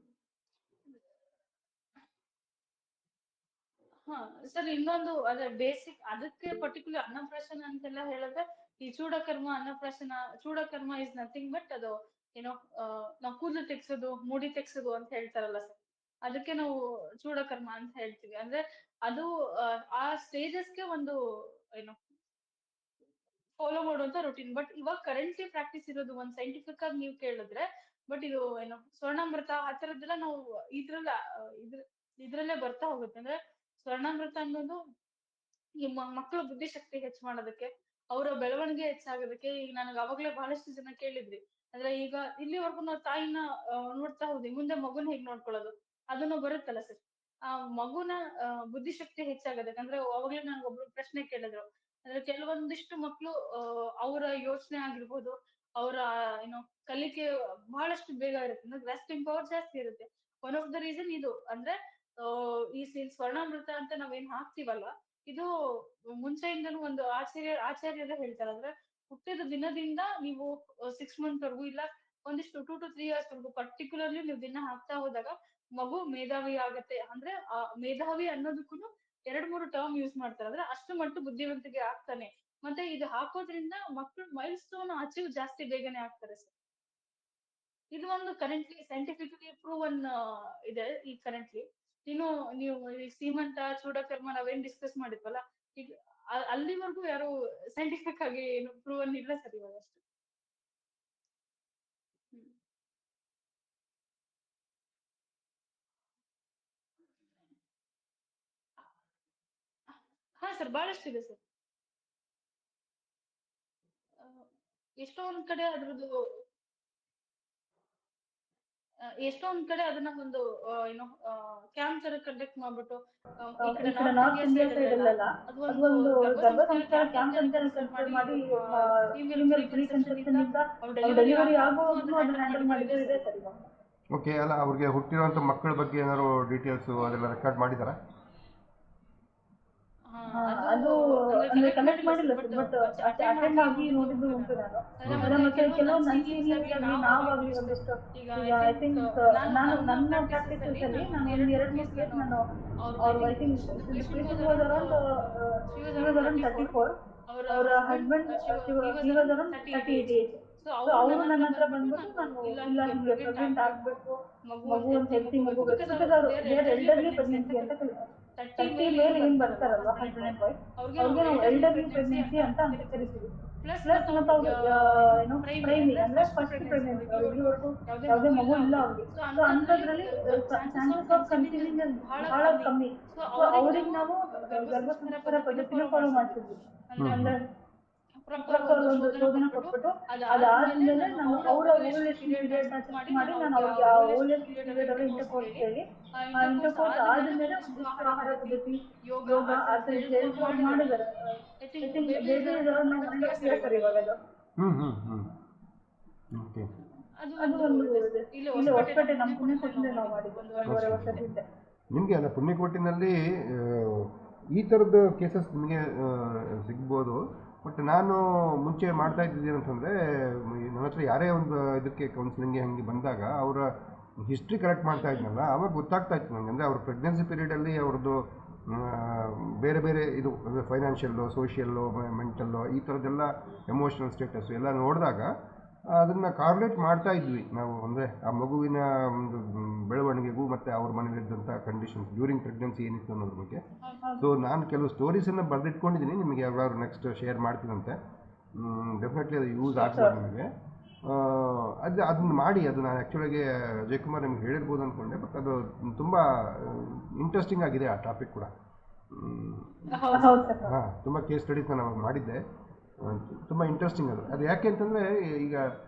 ಹಾ ಸರ್, ಇನ್ನೊಂದು ಅದೇ ಬೇಸಿಕ್ ಅದಕ್ಕೆ ಪರ್ಟಿಕ್ಯುಲರ್ ಅನ್ನಪ್ರಾಶನ ಅಂತೆಲ್ಲ ಹೇಳಿದ್ರೆ ಈ ಚೂಡಕರ್ಮ ಅನ್ನಪ್ರಾಶನ. ಚೂಡಕರ್ಮ ಇಸ್ ನಥಿಂಗ್ ಬಟ್ ಅದು ಏನೋ ನಾವು ಕೂದಲು ತೆಗ್ಸೋದು, ಮುಡಿ ತೆಗ್ಸೋದು ಅಂತ ಹೇಳ್ತಾರಲ್ಲ ಸರ್, ಅದಕ್ಕೆ ನಾವು ಚೂಡಕರ್ಮ ಅಂತ ಹೇಳ್ತೀವಿ. ಅಂದ್ರೆ ಅದು ಆ ಸ್ಟೇಜಸ್ಗೆ ಒಂದು ಏನು ಫಾಲೋ ಮಾಡುವಂತ ರೂಟೀನ್. ಬಟ್ ಇವಾಗ ಕರೆಂಟ್ಲಿ ಪ್ರಾಕ್ಟೀಸ್ ಇರೋದು ಒಂದ್ ಸೈಂಟಿಫಿಕ್ ಆಗಿ ನೀವು ಕೇಳಿದ್ರೆ, ಬಟ್ ಇದು ಏನು ಸ್ವರ್ಣಾಮೃತ ಆ ತರದ್ದೆಲ್ಲ ನಾವು ಇದ್ರಲ್ಲ ಇದ್ರಲ್ಲೇ ಬರ್ತಾ ಹೋಗುತ್ತೆ. ಅಂದ್ರೆ ಸ್ವರ್ಣಾಮೃತ ಅನ್ನೋದು ಈ ಮಕ್ಕಳ ಬುದ್ಧಿಶಕ್ತಿ ಹೆಚ್ಚು ಮಾಡೋದಕ್ಕೆ, ಅವರ ಬೆಳವಣಿಗೆ ಹೆಚ್ಚಾಗೋದಕ್ಕೆ. ಈಗ ನನಗೆ ಅವಾಗ್ಲೇ ಬಹಳಷ್ಟು ಜನ ಕೇಳಿದ್ರಿ, ಅಂದ್ರೆ ಈಗ ಇಲ್ಲಿವರೆಗೂ ನಾವು ತಾಯಿನ ನೋಡ್ತಾ ಹೋದ್ವಿ, ಮುಂದೆ ಮಗುನ ಹೇಗ್ ನೋಡ್ಕೊಳ್ಳೋದು ಅದನ್ನು ಬರುತ್ತಲ್ಲ ಸರ್. ಆ ಮಗುನ ಬುದ್ಧಿಶಕ್ತಿ ಹೆಚ್ಚಾಗೋದಕ್ಕೆ ಅಂದ್ರೆ ಅವಾಗ್ಲೇ ನನ್ಗೆ ಒಬ್ರು ಪ್ರಶ್ನೆ ಕೇಳಿದ್ರು. ಅಂದ್ರೆ ಕೆಲವೊಂದಿಷ್ಟು ಮಕ್ಳು ಅವರ ಯೋಚನೆ ಆಗಿರ್ಬೋದು, ಅವರ ಏನೋ ಕಲಿಕೆ ಬಹಳಷ್ಟು ಬೇಗ ಇರುತ್ತೆ, ಅಂದ್ರೆ ಗ್ರಾಸ್ಪಿಂಗ್ ಪವರ್ ಜಾಸ್ತಿ ಇರುತ್ತೆ. ಒನ್ ಆಫ್ ದ ರೀಸನ್ ಇದು. ಅಂದ್ರೆ ಈ ಸ್ವರ್ಣಾಮೃತ ಅಂತ ನಾವೇನ್ ಹಾಕ್ತಿವಲ್ಲ, ಇದು ಮುಂಚೆಯಿಂದನೂ ಒಂದು ಆಚಾರ್ಯರೇ ಹೇಳ್ತಾರೆ. ಅಂದ್ರೆ ಹುಟ್ಟಿದ ದಿನದಿಂದ ನೀವು 6 ಮಂತ್ ವರೆಗೂ ಇಲ್ಲ ಒಂದಿಷ್ಟು 2 to 3 years ವರೆಗೂ ಪರ್ಟಿಕ್ಯುಲರ್ಲಿ ನೀವು ದಿನ ಹಾಕ್ತಾ ಹೋದಾಗ ಮಗು ಮೇಧಾವಿ ಆಗತ್ತೆ. ಅಂದ್ರೆ ಆ ಮೇಧಾವಿ ಅನ್ನೋದಕ್ಕೂ 2-3 ಟರ್ಮ್ ಯೂಸ್ ಮಾಡ್ತಾರೆ. ಅಂದ್ರೆ ಅಷ್ಟು ಮಟ್ಟು ಬುದ್ಧಿವಂತಿಕೆ ಆಗ್ತಾನೆ. ಮತ್ತೆ ಇದು ಹಾಕೋದ್ರಿಂದ ಮಕ್ಕಳು ಮೈಲ್ ಸ್ಟೋನ್ ಅಚೀವ್ ಜಾಸ್ತಿ ಬೇಗನೆ ಆಗ್ತಾರೆ ಸರ್. ಇದು ಒಂದು ಕರೆಂಟ್ಲಿ ಸೈಂಟಿಫಿಕಲಿ ಪ್ರೂವನ್ ಇದೆ ಈ ಕರೆಂಟ್ಲಿ. ಇನ್ನು ನೀವು ಈ ಸೀಮಂತ ಚೂಡಕರ್ಮ ನಾವೇನ್ ಡಿಸ್ಕಸ್ ಮಾಡಿದ್ವಲ್ಲ, ಈಗ ಅಲ್ಲಿವರೆಗೂ ಯಾರು ಸೈಂಟಿಫಿಕ್ ಆಗಿ ಏನು ಪ್ರೂವನ್ ಇಲ್ಲ ಸರ್ ಇವಾಗ ಅಷ್ಟು. ಹ್ಮ್. ಹಾ ಸರ್, ಬಹಳಷ್ಟಿದೆ ಸರ್. ಆ, ಎಷ್ಟೋ ಒಂದ್ ಕಡೆ ಅದ್ರದ್ದು ಎಷ್ಟೋ ಒಂದ್ ಕಡೆ ಅದನ್ನ ಒಂದು ಏನೋ ಕ್ಯಾಂಪ್ ತರ ಕಂಡಕ್ಟ್ ಮಾಡ್ಬಿಟ್ಟು ಈ ಕಡೆ ಈ ಕಡೆ north north India India side side ಅಲ್ಲೆಲ್ಲ ಅಲ್ಲೆಲ್ಲ ಅದು ಅದು ಒಂದು ಒಂದು ಗರ್ಭ ಗರ್ಭ ಸಂಸ್ಕಾರ ಸಂಸ್ಕಾರ ಕ್ಯಾಂಪ್ ಕ್ಯಾಂಪ್ ಅಂತಾನೆ ಅಂತಾನೆ ಕನ್ಸಿಡರ್ ಕನ್ಸಿಡರ್ ಮಾಡಿ ಮಾಡಿ female female pre pre conception conception ಇಂದ ಇಂದ ಅವ್ರು ಅವ್ರು ಡೆಲಿವರಿ ಡೆಲಿವರಿ ಆಗೋವರೆಗೂ ಆಗೋವರೆಗೂ ಅದನ್ನ ಅದನ್ನ ಹ್ಯಾಂಡಲ್ ಹ್ಯಾಂಡಲ್ ಮಾಡಿದ್ದು ಮಾಡಿದ್ದು ಇದೆ ಇದೆ ಸರ್. ಸರ್ ಇವಾಗ. ಓಕೆ, ಅಲ್ಲ ಅವ್ರಿಗೆ ಹುಟ್ಟಿರುವಂಥ ಮಕ್ಕಳ ಬಗ್ಗೆ ಏನಾದ್ರು ಡೀಟೇಲ್ಸು ಅದೆಲ್ಲ ರೆಕಾರ್ಡ್ ಮಾಡಿದಾರಾ? ಅದು ಅದು ಅಂದ್ರೆ ಅಂದ್ರೆ ಕಲೆಕ್ಟ್ ಕಲೆಕ್ಟ್ ಮಾಡಿಲ್ಲ ಸರ್, ಮಾಡಿಲ್ಲ but sir, but attend attend ಆಗಿ ಆಗಿ ನೋಡಿದ್ದು ನೋಡಿದ್ದು ಉಂಟು ಉಂಟು ನಾನು. ನಾನು. ಅದ್ರ ಅದ್ರ ಮತ್ತೆ ಕೆಲವು ನನ್ ನನ್ನ ಸೀನಿಯರ್ಸ್ ಸೀನಿಯರ್ಸ್ ಆಗ್ಲಿ ಆಗಲಿ ನಾವಾಗ್ಲಿ ನಾವಾಗ್ಲಿ ಒಂದಿಷ್ಟು ಒಂದಿಷ್ಟು ಈಗ ಈಗ ಐ ಐ ಥಿಂಕ್ ಥಿಂಕ್ ನಾನು ನನ್ನ ಪ್ರಾಕ್ಟೀಸಸ್ ಪ್ರಾಕ್ಟೀಸಸ್ ಅಲ್ಲಿ ಅಲ್ಲಿ ನಾನು ನಾನು ಒಂದ್ ಒಂದು 2-3 ಕೇಸ್ 2-3 ಕೇಸ್ ನಾನು ನಾನು I I think think the the patient patient was was around around she was she was around around 34. 34. ಅವರ ಅವರ husband husband he was he was around around 38 38 age. Age. So so ಅವರು ಅವರು ನನ್ನ ಹತ್ರ ನನ್ನ ಹತ್ರ ಬಂದ್ಬಿಟ್ಟು ಬಂದ್ಬಿಟ್ಟು ನಾನು ನಾನು ಇಲ್ಲ ಇಲ್ಲ ಹಿಂಗೆ ಹಿಂಗೆ ಪ್ರೆಗ್ನೆಂಟ್ ಪ್ರೆಗ್ನೆಂಟ್ ಆಗ್ಬೇಕು, ಆಗ್ಬೇಕು, ಮಗು ಮಗು ಒಂದ್ ಒಂದು ಹೆಲ್ತಿ ಹೆಲ್ತಿ ಮಗು ಮಗು ಬೇಕು, ಬೇಕು. ಬಿಕಾಸ್ ಬಿಕಾಸ್ ಅವರು they are elderly elderly pregnancy ಅಂತ ಪ್ರೆಗ್ನೆನ್ಸಿ ಅಂತ ಕರೀತಾರೆ. 30 30 ಮೇಲೆ ಏನ್ ಮೇಲೆ ಏನ್ ಬರ್ತಾರಲ್ವಾ ಬರ್ತಾರಲ್ವಾ husband and husband wife, and wife, ಅವ್ರಿಗೆ ನಾವು ಅವ್ರಿಗೆ ನಾವು ಎಲ್ಡರ್ಲಿ ಎಲ್ಡರ್ಲಿ ಪ್ರೆಗ್ನೆನ್ಸಿ ಪ್ರೆಗ್ನೆನ್ಸಿ ಅಂತ ಅಂತ ಕರಿತೀವಿ. ಕರಿತೀವಿ. ಪ್ಲಸ್ ಪ್ಲಸ್ ಮತ್ತೆ ಮತ್ತೆ ಅವ್ರು ಅವ್ರು ಏನು ಪ್ರೈಮಿ ಪ್ರೈಮಿ ಅಂದ್ರೆ ಅಂದ್ರೆ ಫಸ್ಟ್ ಫಸ್ಟ್ ಪ್ರೆಗ್ನೆನ್ಸಿ, ಪ್ರೆಗ್ನೆನ್ಸಿ, ಅವ್ರಿಗೆ ಅವ್ರು ಇಲ್ಲಿವರೆಗೂ ಇಲ್ಲಿವರೆಗೂ ಯಾವುದೇ ಯಾವುದೇ ಮಗು ಇಲ್ಲ ಮಗು ಇಲ್ಲ ಅವ್ರಿಗೆ. ಅವ್ರಿಗೆ. ಸೊ ಸೊ ಅಂತದ್ರಲ್ಲಿ ಅಂಥದ್ರಲ್ಲಿ chances of chances of conceiving conceiving ಬಹಳ ಬಹಳ ಕಮ್ಮಿ. ಕಮ್ಮಿ. ಸೊ ಸೊ ಅವ್ರಿಗೆ ಅವ್ರಿಗೆ ನಾವು ನಾವು ಗರ್ಭ ಗರ್ಭ ಸಂಸ್ಕಾರ ಸಂಸ್ಕಾರ ಪದ್ಧತಿನ ಪದ್ಧತಿನ ಫಾಲೋ ಫಾಲೋ ಮಾಡಿಸಿದ್ವಿ. ಮಾಡ್ತಿದ್ವಿ. ಅಂದ್ರೆ ಅಂದ್ರೆ ಪ್ರಾಪರ್ ಪ್ರಾಪರ್ ಒಂದು ಒಂದು ಶೋಧನ ಶೋಧನೆ ಕೊಟ್ಬಿಟ್ಟು ಕೊಟ್ಬಿಟ್ಟು ಅದಾದ್ಮೇಲೆ ಅದಾದ್ಮೇಲೆ ನಾನು ನಾನು ಅವರ ಅವರ ಓವ್ಯುಲೇಷನ್ ಓವ್ಯುಲೇಷನ್ ಪೀರಿಯಡ್ ನ ಪೀರಿಯಡ್ ನ ಚೆಕ್ ಚೆಕ್ ಮಾಡಿ ಮಾಡಿ ನಾನು ನಾನು ಅವ್ರಿಗೆ ಆ ಅವ್ರಿಗೆ ಆ ಓವ್ಯುಲೇಷನ್ ಓವ್ಯುಲೇಷನ್ ಪೀರಿಯಡ್ ಅಲ್ಲಿ ಪೀರಿಯಡ್ ಅಲ್ಲಿ ಇಂಟರ್ಕೋರ್ಸ್ ಇಂಟರ್ಕೋರ್ಸ್ ಹೇಳಿ ಹೇಳಿ ಇಂಟರ್ಕೋರ್ಸ್ ಇಂಟರ್ಕೋರ್ಸ್ ಆದ್ಮೇಲೆ ಆದ್ಮೇಲೆ ಒಂದಿಷ್ಟು ಒಂದಿಷ್ಟು ಆಹಾರ ಆಹಾರ ಪದ್ಧತಿ, ಪದ್ಧತಿ, ಯೋಗ ಯೋಗ ಆ ಆ ಥರದ್ದು ಥರದ್ದು ಹೇಳಿದ್ರು ಅವ್ರು ಅವ್ರು ಮಾಡಿದ್ದಾರೆ. ಮಾಡಿದ್ದಾರೆ. I I think think baby baby is is around around 1.5 1.5 years sir years ಇವಾಗ ಸರ್ ಅದು. ಇವಾಗ ಅದು. ಓಕೆ. ಅದು ಅದು ಒಂದು ಒಂದು ಇದೆ. ಇಲ್ಲಿ ಇಲ್ಲಿ ಹೊಸಪೇಟೆ ಹೊಸಪೇಟೆ ನಮ್ಮ ನಮ್ಮ ಪುಣ್ಯಕೋಟಿನಲ್ಲಿ ನಾವು ಪುಣ್ಯಕೋಟಿನಲ್ಲಿ ನಾವು ಮಾಡಿದ್ದು ಮಾಡಿದ್ದು 1.5 ವರ್ಷದ ವರ್ಷದ ಹಿಂದೆ. ಹಿಂದೆ. ನಿಮಗೆ ಅಲ್ಲ ಪುಣ್ಯಕೋಟಿನಲ್ಲಿ ಈ ಥರದ ಕೇಸಸ್ ನಿಮಗೆ ಸಿಗ್ಬೋದು. ಬಟ್ ನಾನು ಮುಂಚೆ ಮಾಡ್ತಾ ಇದ್ದಿದ್ದೇನು ಅಂತಂದರೆ, ನನ್ನ ಹತ್ರ ಯಾರೇ ಒಂದು ಇದಕ್ಕೆ ಕೌನ್ಸಿಲಿಂಗ್ಗೆ ಹಂಗೆ ಬಂದಾಗ ಅವರ ಹಿಸ್ಟ್ರಿ ಕಲೆಕ್ಟ್ ಮಾಡ್ತಾ ಇದ್ನಲ್ಲ, ಆವಾಗ ಗೊತ್ತಾಗ್ತಾ ಇತ್ತು ನನಗೆ. ಅಂದರೆ ಅವ್ರ ಪ್ರೆಗ್ನೆನ್ಸಿ ಪೀರಿಯಡಲ್ಲಿ ಅವ್ರದ್ದು ಬೇರೆ ಬೇರೆ ಇದು ಅಂದರೆ ಫೈನಾನ್ಷಿಯಲ್ಲು, ಸೋಷಿಯಲ್ಲು, ಮೆಂಟಲ್ಲು, ಈ ಥರದ್ದೆಲ್ಲ ಎಮೋಷ್ನಲ್ ಸ್ಟೇಟಸ್ಸು ಎಲ್ಲ ನೋಡಿದಾಗ ಅದನ್ನು ಕಾರ್ಲೇಟ್ ಮಾಡ್ತಾ ಇದ್ವಿ ನಾವು. ಅಂದರೆ ಆ ಮಗುವಿನ ಒಂದು ಬೆಳವಣಿಗೆಗೂ ಮತ್ತು ಅವ್ರ ಮನೇಲಿದ್ದಂಥ ಕಂಡೀಷನ್ಸ್ ಡ್ಯೂರಿಂಗ್ ಪ್ರೆಗ್ನೆನ್ಸಿ ಏನಿತ್ತು ಅನ್ನೋದ್ರ ಬಗ್ಗೆ. ಸೊ ನಾನು ಕೆಲವು ಸ್ಟೋರೀಸನ್ನು ಬರೆದಿಟ್ಕೊಂಡಿದ್ದೀನಿ, ನಿಮಗೆ ಯಾವಾದ್ರು ನೆಕ್ಸ್ಟ್ ಶೇರ್ ಮಾಡ್ತೀನಂತೆ. ಡೆಫಿನೆಟ್ಲಿ ಅದು ಯೂಸ್ ಆಗ್ಬೋದು ನಿಮಗೆ. ಅದನ್ನ ಮಾಡಿ. ಅದು ನಾನು ಆ್ಯಕ್ಚುಲಾಗಿ ಅಜಯ್ ಕುಮಾರ್ ನಿಮ್ಗೆ ಹೇಳಿರ್ಬೋದು ಅಂದ್ಕೊಂಡೆ, ಬಟ್ ಅದು ತುಂಬ ಇಂಟ್ರೆಸ್ಟಿಂಗ್ ಆಗಿದೆ ಆ ಟಾಪಿಕ್ ಕೂಡ. ಹಾಂ, ತುಂಬ ಕೇಸ್ ಸ್ಟಡೀಸ್ ನಾನು ಅವಾಗ ಮಾಡಿದ್ದೆ. ತುಂಬ ಇಂಟ್ರೆಸ್ಟಿಂಗ್ ಅದು ಯಾಕೆ ಅಂತಂದರೆ, ಈಗ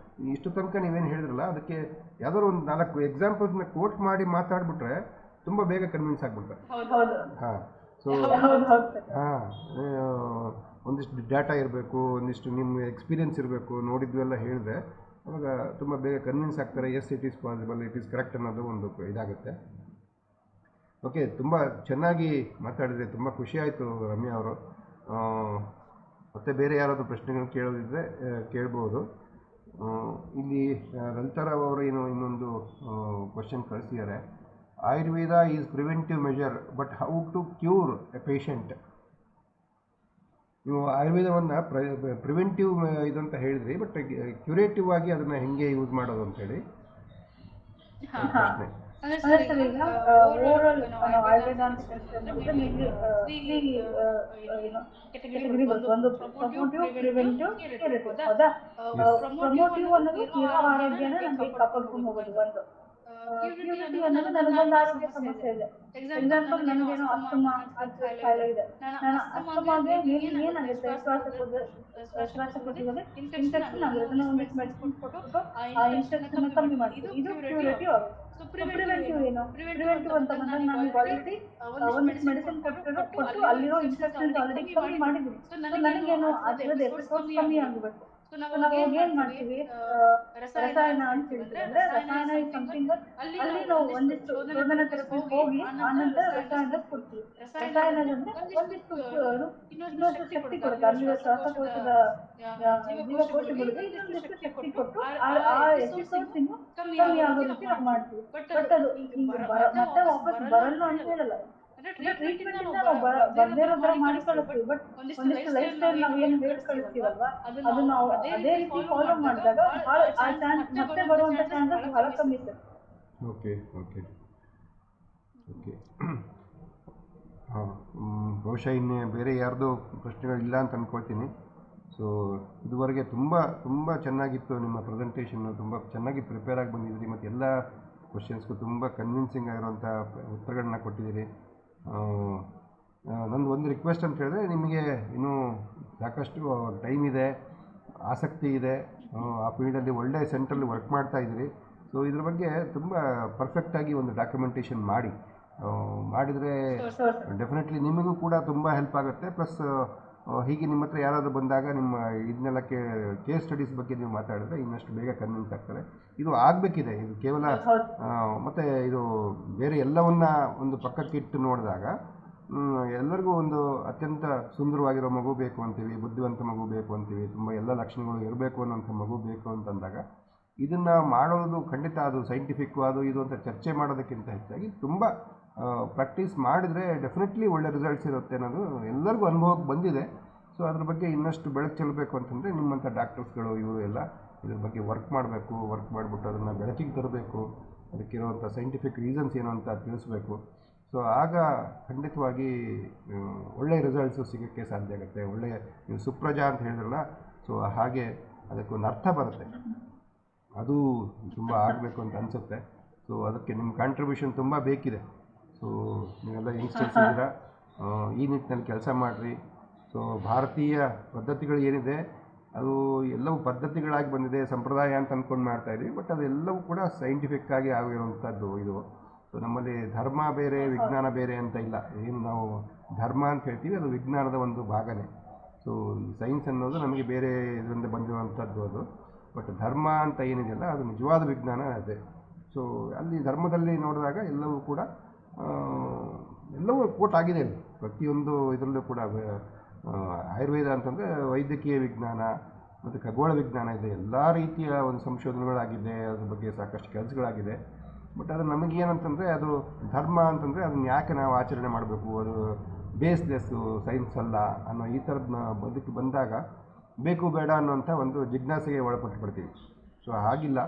ಇಷ್ಟು ತನಕ ನೀವೇನು ಹೇಳಿದ್ರಲ್ಲ, ಅದಕ್ಕೆ ಯಾವ್ದಾದ್ರು ಒಂದು 4 ಎಕ್ಸಾಂಪಲ್ಸ್ನ ಕೋಟ್ ಮಾಡಿ ಮಾತಾಡ್ಬಿಟ್ರೆ ತುಂಬ ಬೇಗ ಕನ್ವಿನ್ಸ್ ಆಗಿಬಿಡ್ತಾರೆ. ಹಾಂ. ಸೊ ಹಾಂ, ಒಂದಿಷ್ಟು ಡಾಟಾ ಇರಬೇಕು, ಒಂದಿಷ್ಟು ನಿಮ್ಮ ಎಕ್ಸ್ಪೀರಿಯನ್ಸ್ ಇರಬೇಕು, ನೋಡಿದ್ವೆಲ್ಲ ಹೇಳಿದ್ರೆ ಅವಾಗ ತುಂಬ ಬೇಗ ಕನ್ವಿನ್ಸ್ ಆಗ್ತಾರೆ. Yes, it is possible, it is correct ಅನ್ನೋದು ಒಂದು ಇದಾಗುತ್ತೆ. ಓಕೆ, ತುಂಬ ಚೆನ್ನಾಗಿ ಮಾತಾಡಿದರೆ, ತುಂಬ ಖುಷಿ ಆಯಿತು ರಮ್ಯಾ ಅವರು. ಮತ್ತು ಬೇರೆ ಯಾರಾದರೂ ಪ್ರಶ್ನೆಗಳು ಕೇಳೋದಿದ್ದರೆ ಕೇಳ್ಬೋದು. ಇಲ್ಲಿ ಲಲಿತಾರಾವ್ ಅವರು ಇನ್ನೊಂದು ಕ್ವಶನ್ ಕಳಿಸಿದ್ದಾರೆ. Ayurveda is preventive measure but how to cure a patient. ನೀವು ಆಯುರ್ವೇದವನ್ನು ಪ್ರಿವೆಂಟಿವ್ ಇದಂತ ಹೇಳಿದ್ರಿ, ಬಟ್ ಕ್ಯೂರೇಟಿವ್ ಆಗಿ ಅದನ್ನು ಹೆಂಗೆ ಯೂಸ್ ಮಾಡೋದು ಅಂತೇಳಿ ಪ್ರಶ್ನೆ. ಅಂದ್ರೆ ಅಂದ್ರೆ ಸರ್ ಸರ್ ಈಗ ಈಗ ಓವರಾಲ್ ಆಯುರ್ವೇದ ಅಂತ ಅಂದ್ರೆ ನಿಮಗೆ ತ್ರೀ ಕೆಟಗರಿ ಬರುತ್ತೆ. ಒಂದು ಪ್ರಮೋಟಿವ್, ಪ್ರಿವೆಂಟಿವ್, ಕ್ಯೂರೇಟಿವ್. ಹೌದಾ? ಪ್ರಮೋಟಿವ್ ಅನ್ನೋದು ಇರೋ ಆರೋಗ್ಯನ ನಮಗೆ ಕಾಪಾಡ್ಕೊಂಡು ಹೋಗೋದು ಒಂದು. ಕ್ಯೂರಿಟಿ ಅನ್ನೋದು ನನಗೊಂದು ಆರೋಗ್ಯ ಸಮಸ್ಯೆ ಇದೆ. ಎಕ್ಸಾಂಪಲ್, ನನಗೇನೋ ಅಸ್ತಮಾ ಅಂತ ಕಾಯಿಲೆ ಇದೆ. ನಾನು ಅಸ್ತಮಾಗೆ ಏನಾಗುತ್ತೆ, ಶ್ವಾಸಕೋಶದಲ್ಲಿ ಇನ್ಫೆಕ್ಷನ್ ಆಗುತ್ತೆ. ನಾನು ಒಂದಿಷ್ಟು ಮೆಡಿಸಿನ್ ಕೊಟ್ಟು ಆ ಇನ್ಫೆಕ್ಷನ್ ಕಮ್ಮಿ ಮಾಡ್ತೀನಿ. ಇದು ಕ್ಯೂರೇಟಿವ್ ಆಗುತ್ತೆ. ಸೊ ಪ್ರಿವೆಂಟಿವ್ ಏನು? ಪ್ರಿವೆಂಟಿವ್ ಅಂತ ಬಂದಾಗ ನಾನು ಆಲ್ರೆಡಿ ಒಂದಿಷ್ಟು ಮೆಡಿಸಿನ್ ಕೊಟ್ಟು ಅಲ್ಲಿರೋ ಇನ್ಫೆಕ್ಷನ್ ಆಲ್ರೆಡಿ ಕಮ್ಮಿ ಮಾಡಿದ್ದೀನಿ. ಸೊ ನನಗೇನು ಅದರದ್ದು ಎಪಿಸೋಡ್ ಕಮ್ಮಿ ಆಗಬೇಕು. ಸೊ ನಾವು ಅವಾಗ ಏನ್ ಮಾಡ್ತೀವಿ, ರಸಾಯನ ಅಂತ ಹೇಳ್ತೀವಿ. ಅಂದ್ರೆ ರಸಾಯನ ಇಸ್ ಸಮಥಿಂಗ್ ಅಲ್ಲಿ ನಾವು ಒಂದಿಷ್ಟು ಶೋಧನ ಥೆರಪಿ ಹೋಗಿ ಆನಂತರ ರಸಾಯನ ಕೊಡ್ತೀವಿ. ರಸಾಯನ ಅಂದ್ರೆ ಒಂದಿಷ್ಟು ಇನ್ನೊಂದು ಶಕ್ತಿ ಕೊಡುತ್ತೆ. ಅಲ್ಲಿ ಶ್ವಾಸಕೋಶದ ಜೀವಕೋಶಗಳಿಗೆ ಇನ್ನೊಂದಿಷ್ಟು ಶಕ್ತಿ ಕೊಟ್ಟು ಆ ಎಪಿಸೋಡ್ಸ್ ಇನ್ನು ಕಮ್ಮಿ ಆಗೋ ರೀತಿ ನಾವು ಮಾಡ್ತೀವಿ. ಬಟ್ ಅದು ಈಗ ಮತ್ತೆ ವಾಪಸ್ ಬರಲ್ಲ ಅಂತ ಹೇಳಲ್ಲ. ಅಂದ್ರೆ ಟ್ರೀಟ್ಮೆಂಟ್ ಇಂದ ನಾವು ಬರ್ದೇ ಇರೋ ತರ ಮಾಡಿ ಕಳಿಸ್ತೀವಿ. ಬಟ್ ಒಂದಿಷ್ಟು ಲೈಫ್ ಸ್ಟೈಲ್ ನಾವು ಏನು ಹೇಳಿ ಕಳಿಸ್ತೀವಲ್ವಾ, ಅದು ನಾವು ಅದೇ ರೀತಿ ಫಾಲೋ ಮಾಡಿದಾಗ ಬಹಳ ಆ ಚಾನ್ಸ್ ಮತ್ತೆ ಬರುವಂತ ಚಾನ್ಸಸ್ ಬಹಳ ಕಮ್ಮಿ ಸರ್. ಓಕೆ ಓಕೆ ಓಕೆ ಹಾಂ, ಬಹುಶಃ ಇನ್ನೇ ಬೇರೆ ಯಾರ್ದು ಪ್ರಶ್ನೆಗಳಿಲ್ಲ ಅಂತ ಅಂದ್ಕೊಳ್ತೀನಿ. ಸೊ ಇದುವರೆಗೆ ತುಂಬ ಚೆನ್ನಾಗಿತ್ತು ನಿಮ್ಮ ಪ್ರೆಸೆಂಟೇಷನ್ನು. ತುಂಬ ಚೆನ್ನಾಗಿ ಪ್ರಿಪೇರ್ ಆಗಿ ಬಂದಿದ್ದೀರಿ ಮತ್ತು ಎಲ್ಲ ಕ್ವಶನ್ಸ್ಗೂ ತುಂಬ ಕನ್ವಿನ್ಸಿಂಗ್ ಆಗಿರೋಂಥ ಉತ್ತರಗಳನ್ನ ಕೊಟ್ಟಿದ್ದೀರಿ. ನಂದು ಒಂದು ರಿಕ್ವೆಸ್ಟ್ ಅಂತ ಹೇಳಿದ್ರೆ, ನಿಮಗೆ ಇನ್ನೂ ಸಾಕಷ್ಟು ಟೈಮ್ ಇದೆ, ಆಸಕ್ತಿ ಇದೆ, ಆ ಫೀಲ್ಡಲ್ಲಿ ಒಳ್ಳೆಯ ಸೆಂಟ್ರಲ್ಲಿ ವರ್ಕ್ ಮಾಡ್ತಾ ಇದ್ದೀರಿ. ಸೊ ಇದ್ರ ಬಗ್ಗೆ ತುಂಬ ಪರ್ಫೆಕ್ಟಾಗಿ ಒಂದು ಡಾಕ್ಯುಮೆಂಟೇಷನ್ ಮಾಡಿದರೆ ಡೆಫಿನೆಟ್ಲಿ ನಿಮಗೂ ಕೂಡ ತುಂಬ ಹೆಲ್ಪ್ ಆಗುತ್ತೆ. ಪ್ಲಸ್ ಹೀಗೆ ನಿಮ್ಮ ಹತ್ರ ಯಾರಾದರೂ ಬಂದಾಗ ನಿಮ್ಮ ಇದನ್ನೆಲ್ಲ ಕೇಸ್ ಸ್ಟಡೀಸ್ ಬಗ್ಗೆ ನೀವು ಮಾತಾಡಿದ್ರೆ ಇನ್ನಷ್ಟು ಬೇಗ ಕನ್ವಿನ್ಸ್ ಆಗ್ತಾರೆ. ಇದು ಆಗಬೇಕಿದೆ. ಇದು ಕೇವಲ ಮತ್ತು ಇದು ಬೇರೆ ಎಲ್ಲವನ್ನ ಒಂದು ಪಕ್ಕಕ್ಕಿಟ್ಟು ನೋಡಿದಾಗ ಎಲ್ಲರಿಗೂ ಒಂದು ಅತ್ಯಂತ ಸುಂದರವಾಗಿರೋ ಮಗು ಬೇಕು ಅಂತೀವಿ, ಬುದ್ಧಿವಂತ ಮಗು ಬೇಕು ಅಂತೀವಿ, ತುಂಬ ಎಲ್ಲ ಲಕ್ಷಣಗಳು ಇರಬೇಕು ಅನ್ನೋಂಥ ಮಗು ಬೇಕು ಅಂತಂದಾಗ ಇದನ್ನು ಮಾಡೋದು ಖಂಡಿತ ಅದು ಸೈಂಟಿಫಿಕ್ಕು ಅದು ಇದು ಅಂತ ಚರ್ಚೆ ಮಾಡೋದಕ್ಕಿಂತ ಹೆಚ್ಚಾಗಿ ತುಂಬ ಪ್ರಾಕ್ಟೀಸ್ ಮಾಡಿದರೆ ಡೆಫಿನೆಟ್ಲಿ ಒಳ್ಳೆ ರಿಸಲ್ಟ್ಸ್ ಇರುತ್ತೆ ಅನ್ನೋದು ಎಲ್ಲರಿಗೂ ಅನುಭವಕ್ಕೆ ಬಂದಿದೆ. ಸೊ ಅದ್ರ ಬಗ್ಗೆ ಇನ್ನಷ್ಟು ಬೆಳಕು ಚೆಲ್ಲಬೇಕು ಅಂತಂದರೆ ನಿಮ್ಮಂಥ ಡಾಕ್ಟರ್ಸ್ಗಳು ಇವರು ಎಲ್ಲ ಇದ್ರ ಬಗ್ಗೆ ವರ್ಕ್ ಮಾಡಬೇಕು. ವರ್ಕ್ ಮಾಡಿಬಿಟ್ಟು ಅದನ್ನು ಬೆಳಕಿಗೆ ತರಬೇಕು. ಅದಕ್ಕಿರುವಂಥ ಸೈಂಟಿಫಿಕ್ ರೀಸನ್ಸ್ ಏನು ಅಂತ ತಿಳಿಸ್ಬೇಕು. ಸೊ ಆಗ ಖಂಡಿತವಾಗಿ ಒಳ್ಳೆಯ ರಿಸಲ್ಟ್ಸು ಸಿಗೋಕ್ಕೆ ಸಾಧ್ಯ ಆಗುತ್ತೆ. ಒಳ್ಳೆಯ ನೀವು ಸುಪ್ರಜಾ ಅಂತ ಹೇಳಿದ್ರಲ್ಲ, ಸೊ ಹಾಗೆ ಅದಕ್ಕೊಂದು ಅರ್ಥ ಬರುತ್ತೆ. ಅದು ತುಂಬ ಆಗಬೇಕು ಅಂತ ಅನಿಸುತ್ತೆ. ಸೊ ಅದಕ್ಕೆ ನಿಮ್ಮ ಕಾಂಟ್ರಿಬ್ಯೂಷನ್ ತುಂಬ ಬೇಕಿದೆ. ಸೊ ನೀವೆಲ್ಲ ಯಂಗ್ಸ್ಟರ್ಸ್ ಇದ್ದೀರಾ, ಈ ನಿಟ್ಟಿನಲ್ಲಿ ಕೆಲಸ ಮಾಡಿರಿ. ಸೊ ಭಾರತೀಯ ಪದ್ಧತಿಗಳು ಏನಿದೆ ಅದು ಎಲ್ಲವೂ ಪದ್ಧತಿಗಳಾಗಿ ಬಂದಿದೆ, ಸಂಪ್ರದಾಯ ಅಂತ ಅಂದ್ಕೊಂಡು ಮಾಡ್ತಾಯಿದ್ವಿ. ಬಟ್ ಅದೆಲ್ಲವೂ ಕೂಡ ಸೈಂಟಿಫಿಕ್ಕಾಗಿ ಆಗಿರುವಂಥದ್ದು ಇದು. ಸೊ ನಮ್ಮಲ್ಲಿ ಧರ್ಮ ಬೇರೆ ವಿಜ್ಞಾನ ಬೇರೆ ಅಂತ ಇಲ್ಲ. ಏನು ನಾವು ಧರ್ಮ ಅಂತ ಹೇಳ್ತೀವಿ, ಅದು ವಿಜ್ಞಾನದ ಒಂದು ಭಾಗನೇ. ಸೊ ಸೈನ್ಸ್ ಅನ್ನೋದು ನಮಗೆ ಬೇರೆ ಇದರಿಂದ ಬಂದಿರುವಂಥದ್ದು ಅದು. ಬಟ್ ಧರ್ಮ ಅಂತ ಏನಿದೆಯಲ್ಲ ಅದು ನಿಜವಾದ ವಿಜ್ಞಾನ ಅದೇ. ಸೊ ಅಲ್ಲಿ ಧರ್ಮದಲ್ಲಿ ನೋಡಿದಾಗ ಎಲ್ಲವೂ ಕೂಡ ಎಲ್ಲವೂ ಕೋಟ್ ಆಗಿದೆ. ಪ್ರತಿಯೊಂದು ಇದರಲ್ಲೂ ಕೂಡ ಆಯುರ್ವೇದ ಅಂತಂದರೆ ವೈದ್ಯಕೀಯ ವಿಜ್ಞಾನ ಮತ್ತು ಖಗೋಳ ವಿಜ್ಞಾನ ಇದೆ. ಎಲ್ಲ ರೀತಿಯ ಒಂದು ಸಂಶೋಧನೆಗಳಾಗಿದೆ, ಅದ್ರ ಬಗ್ಗೆ ಸಾಕಷ್ಟು ಕೆಲಸಗಳಾಗಿದೆ. ಬಟ್ ಅದು ನಮಗೇನಂತಂದರೆ ಅದು ಧರ್ಮ ಅಂತಂದರೆ ಅದನ್ನು ಯಾಕೆ ನಾವು ಆಚರಣೆ ಮಾಡಬೇಕು, ಅದು ಬೇಸ್ಲೆಸ್ಸು, ಸೈನ್ಸ್ ಅಲ್ಲ ಅನ್ನೋ ಈ ಥರದನ್ನ ಬದುಕಿ ಬಂದಾಗ ಬೇಕು ಬೇಡ ಅನ್ನೋಂಥ ಒಂದು ಜಿಜ್ಞಾಸೆಗೆ ಒಳಪಟ್ಟು ಬಿಡ್ತೀವಿ. ಸೊ ಹಾಗಿಲ್ಲ,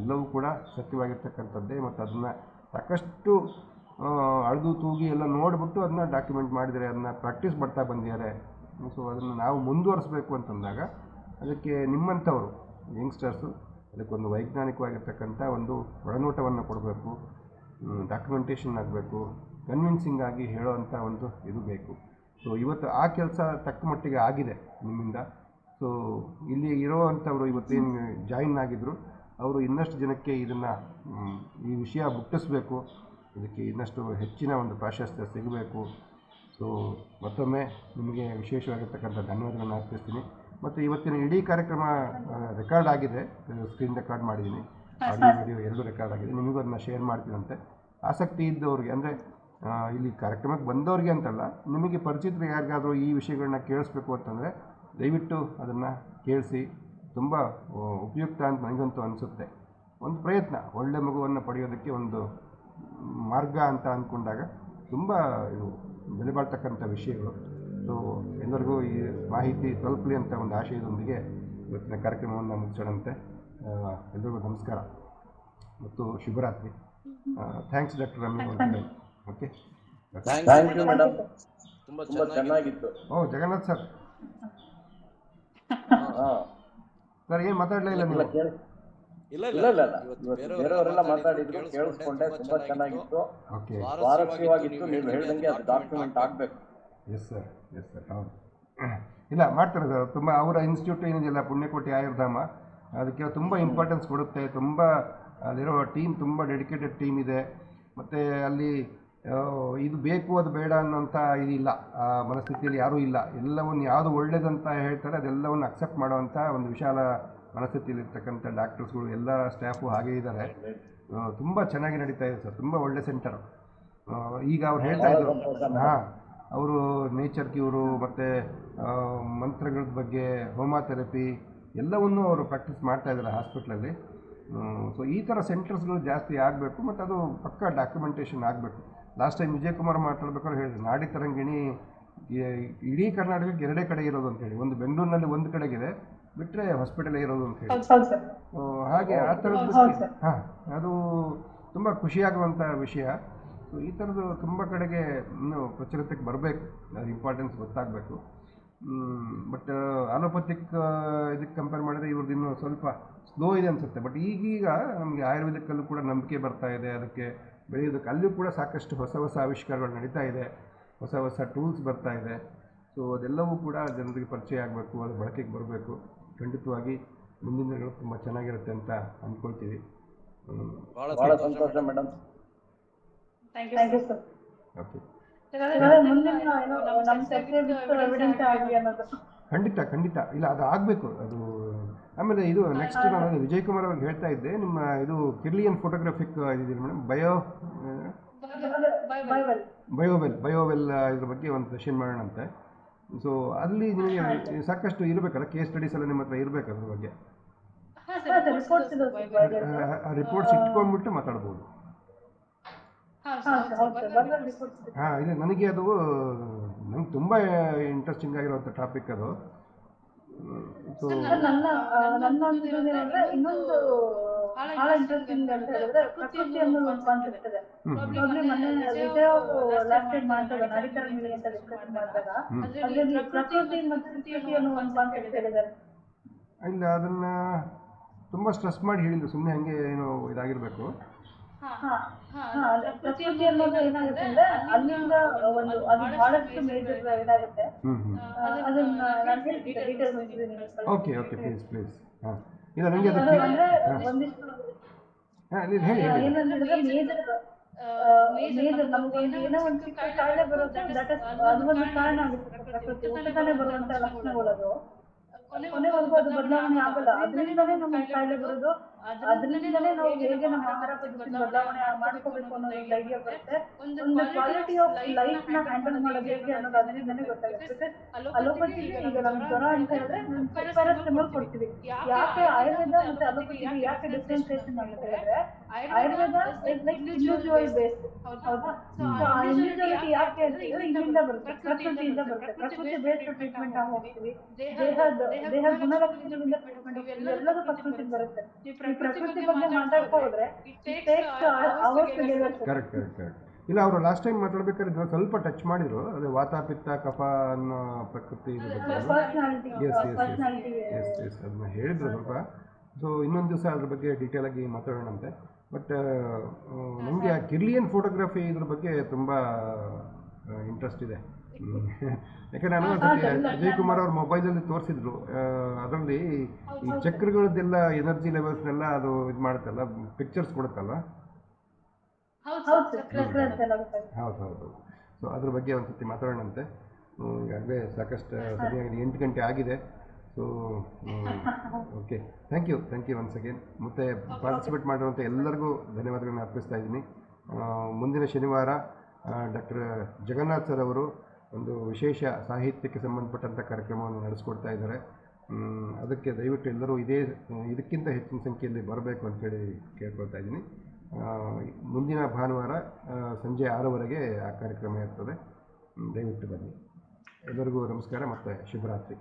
ಎಲ್ಲವೂ ಕೂಡ ಸತ್ಯವಾಗಿರ್ತಕ್ಕಂಥದ್ದೇ. ಮತ್ತು ಅದನ್ನು ಸಾಕಷ್ಟು ಅಳೆದು ತೂಗಿ ಎಲ್ಲ ನೋಡಿಬಿಟ್ಟು ಅದನ್ನ ಡಾಕ್ಯುಮೆಂಟ್ ಮಾಡಿದರೆ, ಅದನ್ನು ಪ್ರಾಕ್ಟೀಸ್ ಮಾಡ್ತಾ ಬಂದಿದ್ದಾರೆ. ಸೊ ಅದನ್ನು ನಾವು ಮುಂದುವರಿಸಬೇಕು ಅಂತಂದಾಗ ಅದಕ್ಕೆ ನಿಮ್ಮಂಥವರು ಯಂಗ್ಸ್ಟರ್ಸು ಅದಕ್ಕೊಂದು ವೈಜ್ಞಾನಿಕವಾಗಿರ್ತಕ್ಕಂಥ ಒಂದು ಒಳನೋಟವನ್ನು ಕೊಡಬೇಕು, ಡಾಕ್ಯುಮೆಂಟೇಷನ್ ಆಗಬೇಕು, ಕನ್ವಿನ್ಸಿಂಗ್ ಆಗಿ ಹೇಳೋವಂಥ ಒಂದು ಇದು ಬೇಕು. ಸೊ ಇವತ್ತು ಆ ಕೆಲಸ ತಕ್ಕ ಮಟ್ಟಿಗೆ ಆಗಿದೆ ನಿಮ್ಮಿಂದ. ಸೊ ಇಲ್ಲಿ ಇರೋವಂಥವರು ಇವತ್ತೇನು ಜಾಯಿನ್ ಆಗಿದ್ದರು ಅವರು ಇನ್ನಷ್ಟು ಜನಕ್ಕೆ ಇದನ್ನು ಈ ವಿಷಯ ಮುಟ್ಟಿಸ್ಬೇಕು, ಇದಕ್ಕೆ ಇನ್ನಷ್ಟು ಹೆಚ್ಚಿನ ಒಂದು ಪ್ರಾಶಸ್ತ್ಯ ಸಿಗಬೇಕು. ಸೊ ಮತ್ತೊಮ್ಮೆ ನಿಮಗೆ ವಿಶೇಷವಾಗಿರ್ತಕ್ಕಂಥ ಧನ್ಯವಾದಗಳನ್ನು ಅರ್ಪಿಸ್ತೀನಿ. ಮತ್ತು ಇವತ್ತಿನ ಇಡೀ ಕಾರ್ಯಕ್ರಮ ರೆಕಾರ್ಡ್ ಆಗಿದೆ, ಸ್ಕ್ರೀನ್ ರೆಕಾರ್ಡ್ ಮಾಡಿದ್ದೀನಿ, ಆಡಿಯೋ ವಿಡಿಯೋ ಎರಡೂ ರೆಕಾರ್ಡ್ ಆಗಿದೆ. ನಿಮಗೂ ಅದನ್ನು ಶೇರ್ ಮಾಡ್ತೀನಂತೆ. ಆಸಕ್ತಿ ಇದ್ದವ್ರಿಗೆ, ಅಂದರೆ ಇಲ್ಲಿ ಕಾರ್ಯಕ್ರಮಕ್ಕೆ ಬಂದವ್ರಿಗೆ ಅಂತಲ್ಲ, ನಿಮಗೆ ಪರಿಚಿತರು ಯಾರಿಗಾದರೂ ಈ ವಿಷಯಗಳನ್ನ ಕೇಳಿಸ್ಬೇಕು ಅಂತಂದರೆ ದಯವಿಟ್ಟು ಅದನ್ನು ಕೇಳಿಸಿ. ತುಂಬ ಉಪಯುಕ್ತ ಅಂತ ನನಗಂತೂ ಅನಿಸುತ್ತೆ. ಒಂದು ಪ್ರಯತ್ನ, ಒಳ್ಳೆ ಮಗುವನ್ನು ಪಡೆಯೋದಕ್ಕೆ ಒಂದು ಮಾರ್ಗ ಅಂತ ಅಂದ್ಕೊಂಡಾಗ ತುಂಬ ಇದು ಬೆಲೆ ಬಾಳ್ತಕ್ಕಂಥ ವಿಷಯಗಳು. ಸೊ ಎಲ್ಲರಿಗೂ ಈ ಮಾಹಿತಿ ತಲುಪಲಿ ಅಂತ ಒಂದು ಆಶಯದೊಂದಿಗೆ ಇವತ್ತಿನ ಕಾರ್ಯಕ್ರಮವನ್ನು ಮುಗಿಸೋಣಂತೆ. ಎಲ್ಲರಿಗೂ ನಮಸ್ಕಾರ ಮತ್ತು ಶುಭರಾತ್ರಿ. Thanks doctor Ramya. Okay, thank you madam, ತುಂಬಾ ಚೆನ್ನಾಗಿತ್ತು. ಜಗನ್ನಾಥ್ ಸರ್, ಸರ್ ಏನು ಮಾತಾಡಲೇ ಇಲ್ಲ ನೀವು? ಇಲ್ಲ ಬೇರೆಯವರೆಲ್ಲ ಮಾತಾಡಿದ್ರು, ಕೇಳಿಸ್ಕೊಂಡೆ, ತುಂಬಾ ಚೆನ್ನಾಗಿತ್ತು, ಸ್ವಾರಸ್ಯವಾಗಿತ್ತು. ನೀವು ಹೇಳ್ದಂಗೆ ಅದು ಡಾಕ್ಯುಮೆಂಟ್ ಆಗಬೇಕು. ಎಸ್ ಸರ್, ಎಸ್ ಸರ್, ಹೌದು. ಇಲ್ಲ ಮಾಡ್ತಾರೆ ಸರ್, ತುಂಬ ಅವರ ಇನ್ಸ್ಟಿಟ್ಯೂಟ್ ಏನಿದೆಯಲ್ಲ ಪುಣ್ಯಕೋಟಿ ಆಯುರ್ಧಾಮ, ಅದಕ್ಕೆ ತುಂಬ ಇಂಪಾರ್ಟೆನ್ಸ್ ಕೊಡುತ್ತೆ. ತುಂಬ ಅಲ್ಲಿರೋ ಟೀಮ್ ತುಂಬ ಡೆಡಿಕೇಟೆಡ್ ಟೀಮ್ ಇದೆ. ಮತ್ತು ಅಲ್ಲಿ ಇದು ಬೇಕು ಅದು ಬೇಡ ಅನ್ನೋಂಥ ಇದಿಲ್ಲ, ಆ ಮನಸ್ಥಿತಿಯಲ್ಲಿ ಯಾರೂ ಇಲ್ಲ. ಎಲ್ಲವನ್ನು ಯಾವುದು ಒಳ್ಳೇದಂತ ಹೇಳ್ತಾರೆ ಅದೆಲ್ಲವನ್ನು ಅಕ್ಸೆಪ್ಟ್ ಮಾಡೋವಂಥ ಒಂದು ವಿಶಾಲ ಮನಸ್ಥಿತಿಯಲ್ಲಿರ್ತಕ್ಕಂಥ ಡಾಕ್ಟರ್ಸ್ಗಳು, ಎಲ್ಲ ಸ್ಟಾಫು ಹಾಗೇ ಇದ್ದಾರೆ. ತುಂಬ ಚೆನ್ನಾಗಿ ನಡೀತಾ ಇದೆ ಸರ್, ತುಂಬ ಒಳ್ಳೆ ಸೆಂಟರು. ಈಗ ಅವ್ರು ಹೇಳ್ತಾ ಇದ್ರು, ಅವರು ನೇಚರ್ ಕ್ಯೂರು ಮತ್ತು ಮಂತ್ರಗಳ ಬಗ್ಗೆ, ಹೋಮಾಥೆರಪಿ ಎಲ್ಲವನ್ನೂ ಅವರು ಪ್ರಾಕ್ಟೀಸ್ ಮಾಡ್ತಾಯಿದ್ದಾರೆ ಹಾಸ್ಪಿಟ್ಲಲ್ಲಿ. ಸೊ ಈ ಥರ ಸೆಂಟರ್ಸ್ಗಳು ಜಾಸ್ತಿ ಆಗಬೇಕು ಮತ್ತು ಅದು ಪಕ್ಕ ಡಾಕ್ಯುಮೆಂಟೇಷನ್ ಆಗಬೇಕು. ಲಾಸ್ಟ್ ಟೈಮ್ ವಿಜಯ್ ಕುಮಾರ್ ಮಾತಾಡ್ಬೇಕಾದ್ರೆ ಹೇಳಿದ್ರು, ನಾಡಿ ತರಂಗಿಣಿ ಇಡೀ ಕರ್ನಾಟಕಕ್ಕೆ ಎರಡೇ ಕಡೆ ಇರೋದು ಅಂತೇಳಿ. ಒಂದು ಬೆಂಗಳೂರಿನಲ್ಲಿ ಒಂದು ಕಡೆಗಿದೆ, ಬಿಟ್ಟರೆ ಹಾಸ್ಪಿಟಲೇ ಇರೋದು ಅಂತೇಳಿ. ಹಾಗೆ ಆ ಥರದ್ದು ಅದು ತುಂಬ ಖುಷಿಯಾಗುವಂಥ ವಿಷಯ. ಸೊ ಈ ಥರದ್ದು ತುಂಬ ಕಡೆಗೆ ಇನ್ನೂ ಪ್ರಚಲಿತಕ್ಕೆ ಬರಬೇಕು, ಅದು ಇಂಪಾರ್ಟೆನ್ಸ್ ಗೊತ್ತಾಗಬೇಕು. ಬಟ್ ಅಲೋಪತಿಕ್ ಇದಕ್ಕೆ ಕಂಪೇರ್ ಮಾಡಿದ್ರೆ ಇವ್ರದ್ದು ಇನ್ನೂ ಸ್ವಲ್ಪ ಸ್ಲೋ ಇದೆ ಅನಿಸುತ್ತೆ. ಬಟ್ ಈಗೀಗ ನಮಗೆ ಆಯುರ್ವೇದಕ್ಕಲ್ಲೂ ಕೂಡ ನಂಬಿಕೆ ಬರ್ತಾ ಇದೆ, ಅದಕ್ಕೆ ಬೆಳೆಯೋದಕ್ಕೆ ಅಲ್ಲೂ ಕೂಡ ಸಾಕಷ್ಟು ಹೊಸ ಹೊಸ ಆವಿಷ್ಕಾರಗಳು ನಡೀತಾ ಇದೆ, ಹೊಸ ಹೊಸ ಟೂಲ್ಸ್ ಬರ್ತಾ ಇದೆ. ಸೊ ಅದೆಲ್ಲವೂ ಕೂಡ ಜನರಿಗೆ ಪರಿಚಯ ಆಗಬೇಕು, ಅದು ಬಳಕೆಗೆ ಬರಬೇಕು. ಖಂಡಿತವಾಗಿ ಮುಂದಿನ ದಿನಗಳು ತುಂಬ ಚೆನ್ನಾಗಿರುತ್ತೆ ಅಂತ ಅಂದ್ಕೊಳ್ತೀವಿ. ಬಹಳ ಸಂತೋಷ madam. Thank you sir. Okay, ಖಂಡಿತ ಇಲ್ಲ, ಅದು ಆಗಬೇಕು ಅದು. ಆಮೇಲೆ ಇದು ನೆಕ್ಸ್ಟ್ ನಾನು ವಿಜಯ್ ಕುಮಾರ್ ಅವ್ರಿಗೆ ಹೇಳ್ತಾ ಇದ್ದೆ, ನಿಮ್ಮ ಇದು ಕಿರ್ಲಿಯನ್ ಫೋಟೋಗ್ರಾಫಿಕ್ ಇದಿದೆ ಮೇಡಮ್, ಬಯೋವೆಲ್ ಇದ್ರ ಬಗ್ಗೆ ಒಂದು ಸೆಷನ್ ಮಾಡೋಣಂತೆ. ಸೊ ಅಲ್ಲಿ ನಿಮಗೆ ಸಾಕಷ್ಟು ಇರಬೇಕಲ್ಲ, ಕೇಸ್ ಸ್ಟಡೀಸ್ ಎಲ್ಲ ನಿಮ್ಮ ಹತ್ರ ಇರಬೇಕು ಅದ್ರ ಬಗ್ಗೆ. ರಿಪೋರ್ಟ್ಸ್ ಇಟ್ಕೊಂಡ್ಬಿಟ್ಟು ಮಾತಾಡ್ಬೋದು. ಇದೆ ನನಗೆ ಅದು ನಂಗೆ ತುಂಬ ಇಂಟ್ರೆಸ್ಟಿಂಗ್ ಆಗಿರುವಂಥ ಟಾಪಿಕ್ ಅದು. ಸೊ ನನ್ನ ಇನ್ನೊಂದು ಬಹಳ ಇಂಟ್ರೆಸ್ಟಿಂಗ್ ಅಂತ ಹೇಳಿದ್ರೆ ಪ್ರಕೃತಿ ಅನ್ನೋದು ಒಂದು ಕಾನ್ಸೆಪ್ಟ್ ಇದೆ. ಮೊನ್ನೆ ವಿಜಯ್ ಲಾಸ್ಟ್ ಟೈಮ್ ಮಾಡಿದಾಗ ನಾಡಿತರಂಗಿಣಿ ಅಂತ ಡಿಸ್ಕಸ್ ಮಾಡಿದಾಗ ಅದರಲ್ಲಿ ಪ್ರಕೃತಿ ಮತ್ತು ಪ್ರಕೃತಿ ಅನ್ನೋ ಒಂದು ಕಾನ್ಸೆಪ್ಟ್ ಹೇಳಿದ್ದಾರೆ. ಇಲ್ಲ, ಅದನ್ನ ತುಂಬ ಸ್ಟ್ರೆಸ್ ಮಾಡಿ ಹೇಳಿದ್ರು, ಸುಮ್ಮನೆ ಹಂಗೆ ಏನೋ ಇದಾಗಿರ್ಬೇಕು. ಪ್ರಕೃತಿ ಅನ್ನೋದು ಏನಾಗುತ್ತೆ ಅಂದ್ರೆ ಅಲ್ಲಿಂದ ಒಂದು ಅದು ಬಹಳಷ್ಟು ಮೇಜರ್ ಇದಾಗುತ್ತೆ. ಅದನ್ನ ನಾನು ಹೇಳ್ತೀನಿ ಡೀಟೇಲ್ಸ್ ಹೋಗ್ತಿದ್ದೀನಿ. Okay please. ಇಲ್ಲ ನನಗೆ ಅಂದ್ರೆ ಒಂದಿಷ್ಟು ಏನಂದ್ರೆ ಮೇಜರ್ ನಮ್ಗೆ ಏನೋ ಒಂದು ಚಿಕ್ಕ ಕಾಯಿಲೆ ಬರುತ್ತೆ, ಅದು ಒಂದು ಕಾರಣ ಆಗುತ್ತೆ. ಪ್ರಕೃತಿ ಊಟದಲ್ಲೇ ಬರುವಂತ ಲಕ್ಷಣಗಳು ಕೊನೆವರೆಗೂ ಅದು ಬದಲಾವಣೆ ಆಗಲ್ಲ. ಅದರಿಂದಲೇ ನಮ್ಗೆ ಕಾಯಿಲೆ ಬರೋದು. ಅದರಿಂದಲೇ ನಾವು ಹೇಗೆ ನಮ್ಮ ಆಹಾರ ಪದ್ಧತಿ ಬದಲಾವಣೆ ಮಾಡ್ಕೋಬೇಕು ಅನ್ನೋದು ಒಂದು ಐಡಿಯಾ ಬರುತ್ತೆ. ಒಂದು ಕ್ವಾಲಿಟಿ ಆಫ್ ಲೈಫ್ ನ ಹ್ಯಾಂಡಲ್ ಮಾಡೋದು ಹೇಗೆ ಅನ್ನೋದು ಅದರಿಂದನೇ ಗೊತ್ತಾಗುತ್ತೆ. ಅಲೋಪತಿ ಈಗ ನಮ್ಗೆ ಜ್ವರ ಅಂತ ಹೇಳಿದ್ರೆ ಪ್ಯಾರಾಸಿಟಮಾಲ್ ಕೊಡ್ತೀವಿ. ಯಾಕೆ ಆಯುರ್ವೇದ ಮತ್ತೆ ಅಲೋಪತಿ ಯಾಕೆ ಡಿಫ್ರೆನ್ಸಿಯೇಷನ್ ಅಂತ ಹೇಳಿದ್ರೆ Ayurveda is like individual based. ಹೌದಾ? ಆ ಇಂಡಿವಿಜುವಾಲಿಟಿ ಯಾಕೆ ಅಂತ ಹೇಳಿದ್ರೆ ಇಲ್ಲಿಂದ ಬರುತ್ತೆ, ಪ್ರಕೃತಿಯಿಂದ ಬರುತ್ತೆ. ಪ್ರಕೃತಿ ಬೇಸ್ಡ್ ಟ್ರೀಟ್ಮೆಂಟ್ ಆಗಿ ಹೋಗ್ತೀವಿ. ದೇಹ ಗುಣಲಕ್ಷಣಗಳಿಂದ ಟ್ರೀಟ್ಮೆಂಟ್ ಹೋಗ್ತೀವಿ. ಎಲ್ಲದೂ ಪ್ರಕೃತಿ ಬರುತ್ತೆ. ಪ್ರಕೃತಿ ಬಗ್ಗೆ ಮಾತಾಡ್ತಾ ಹೋದ್ರೆ ಕರೆಕ್ಟ್. ಇಲ್ಲ, ಅವರು ಲಾಸ್ಟ್ ಟೈಮ್ ಮಾತಾಡ್ಬೇಕಾದ್ರೆ ಸ್ವಲ್ಪ ಟಚ್ ಮಾಡಿದ್ರು, ಅದೇ ವಾತ ಪಿತ್ತ ಕಫ ಅನ್ನೋ ಪ್ರಕೃತಿ ಎಸ್ ಅದನ್ನ ಹೇಳಿದ್ರು ಸ್ವಲ್ಪ. ಸೊ ಇನ್ನೊಂದು ದಿವಸ ಅದ್ರ ಬಗ್ಗೆ ಡೀಟೇಲ್ ಆಗಿ ಮಾತಾಡೋಣಂತೆ. ಬಟ್ ನನಗೆ ಆ ಕಿರ್ಲಿಯನ್ ಫೋಟೋಗ್ರಫಿ ಇದ್ರ ಬಗ್ಗೆ ತುಂಬ ಇಂಟ್ರೆಸ್ಟ್ ಇದೆ. ಯಾಕಂದ್ರೆ ನಾನು ವಿಜಯ್ ಕುಮಾರ್ ಅವ್ರ ಮೊಬೈಲಲ್ಲಿ ತೋರಿಸಿದ್ರು, ಅದರಲ್ಲಿ ಈ ಚಕ್ರಗಳದ್ದೆಲ್ಲ ಎನರ್ಜಿ ಲೆವೆಲ್ಸ್ನೆಲ್ಲ ಅದು ಇದು ಮಾಡುತ್ತಲ್ಲ, ಪಿಕ್ಚರ್ಸ್ ಕೊಡುತ್ತಲ್ಲ. ಹೌದು. ಸೊ ಸೊ ಅದ್ರ ಬಗ್ಗೆ ಒಂದು ಸರ್ತಿ ಮಾತಾಡೋಣಂತೆ. ಈಗಾಗಲೇ ಸಾಕಷ್ಟು ಸಮಯ ಆಗಿದೆ, 8 ಗಂಟೆ ಆಗಿದೆ. So okay, thank you once again. ಮತ್ತು ಪಾರ್ಟಿಸಿಪೇಟ್ ಮಾಡಿರುವಂಥ ಎಲ್ಲರಿಗೂ ಧನ್ಯವಾದಗಳನ್ನ ಅರ್ಪಿಸ್ತಾ ಇದ್ದೀನಿ. ಮುಂದಿನ ಶನಿವಾರ ಡಾಕ್ಟರ್ ಜಗನ್ನಾಥ್ ಸರ್ ಅವರು ಒಂದು ವಿಶೇಷ ಸಾಹಿತ್ಯಕ್ಕೆ ಸಂಬಂಧಪಟ್ಟಂಥ ಕಾರ್ಯಕ್ರಮವನ್ನು ನಡೆಸ್ಕೊಡ್ತಾ ಇದ್ದಾರೆ. ಅದಕ್ಕೆ ದಯವಿಟ್ಟು ಎಲ್ಲರೂ ಇದಕ್ಕಿಂತ ಹೆಚ್ಚಿನ ಸಂಖ್ಯೆಯಲ್ಲಿ ಬರಬೇಕು ಅಂತೇಳಿ ಕೇಳ್ಕೊಳ್ತಾ ಇದ್ದೀನಿ. ಮುಂದಿನ ಭಾನುವಾರ ಸಂಜೆ 6:00ವರೆಗೆ ಆ ಕಾರ್ಯಕ್ರಮ ಇರ್ತದೆ. ದಯವಿಟ್ಟು ಬನ್ನಿ. ಎಲ್ಲರಿಗೂ ನಮಸ್ಕಾರ ಮತ್ತು ಶುಭರಾತ್ರಿ.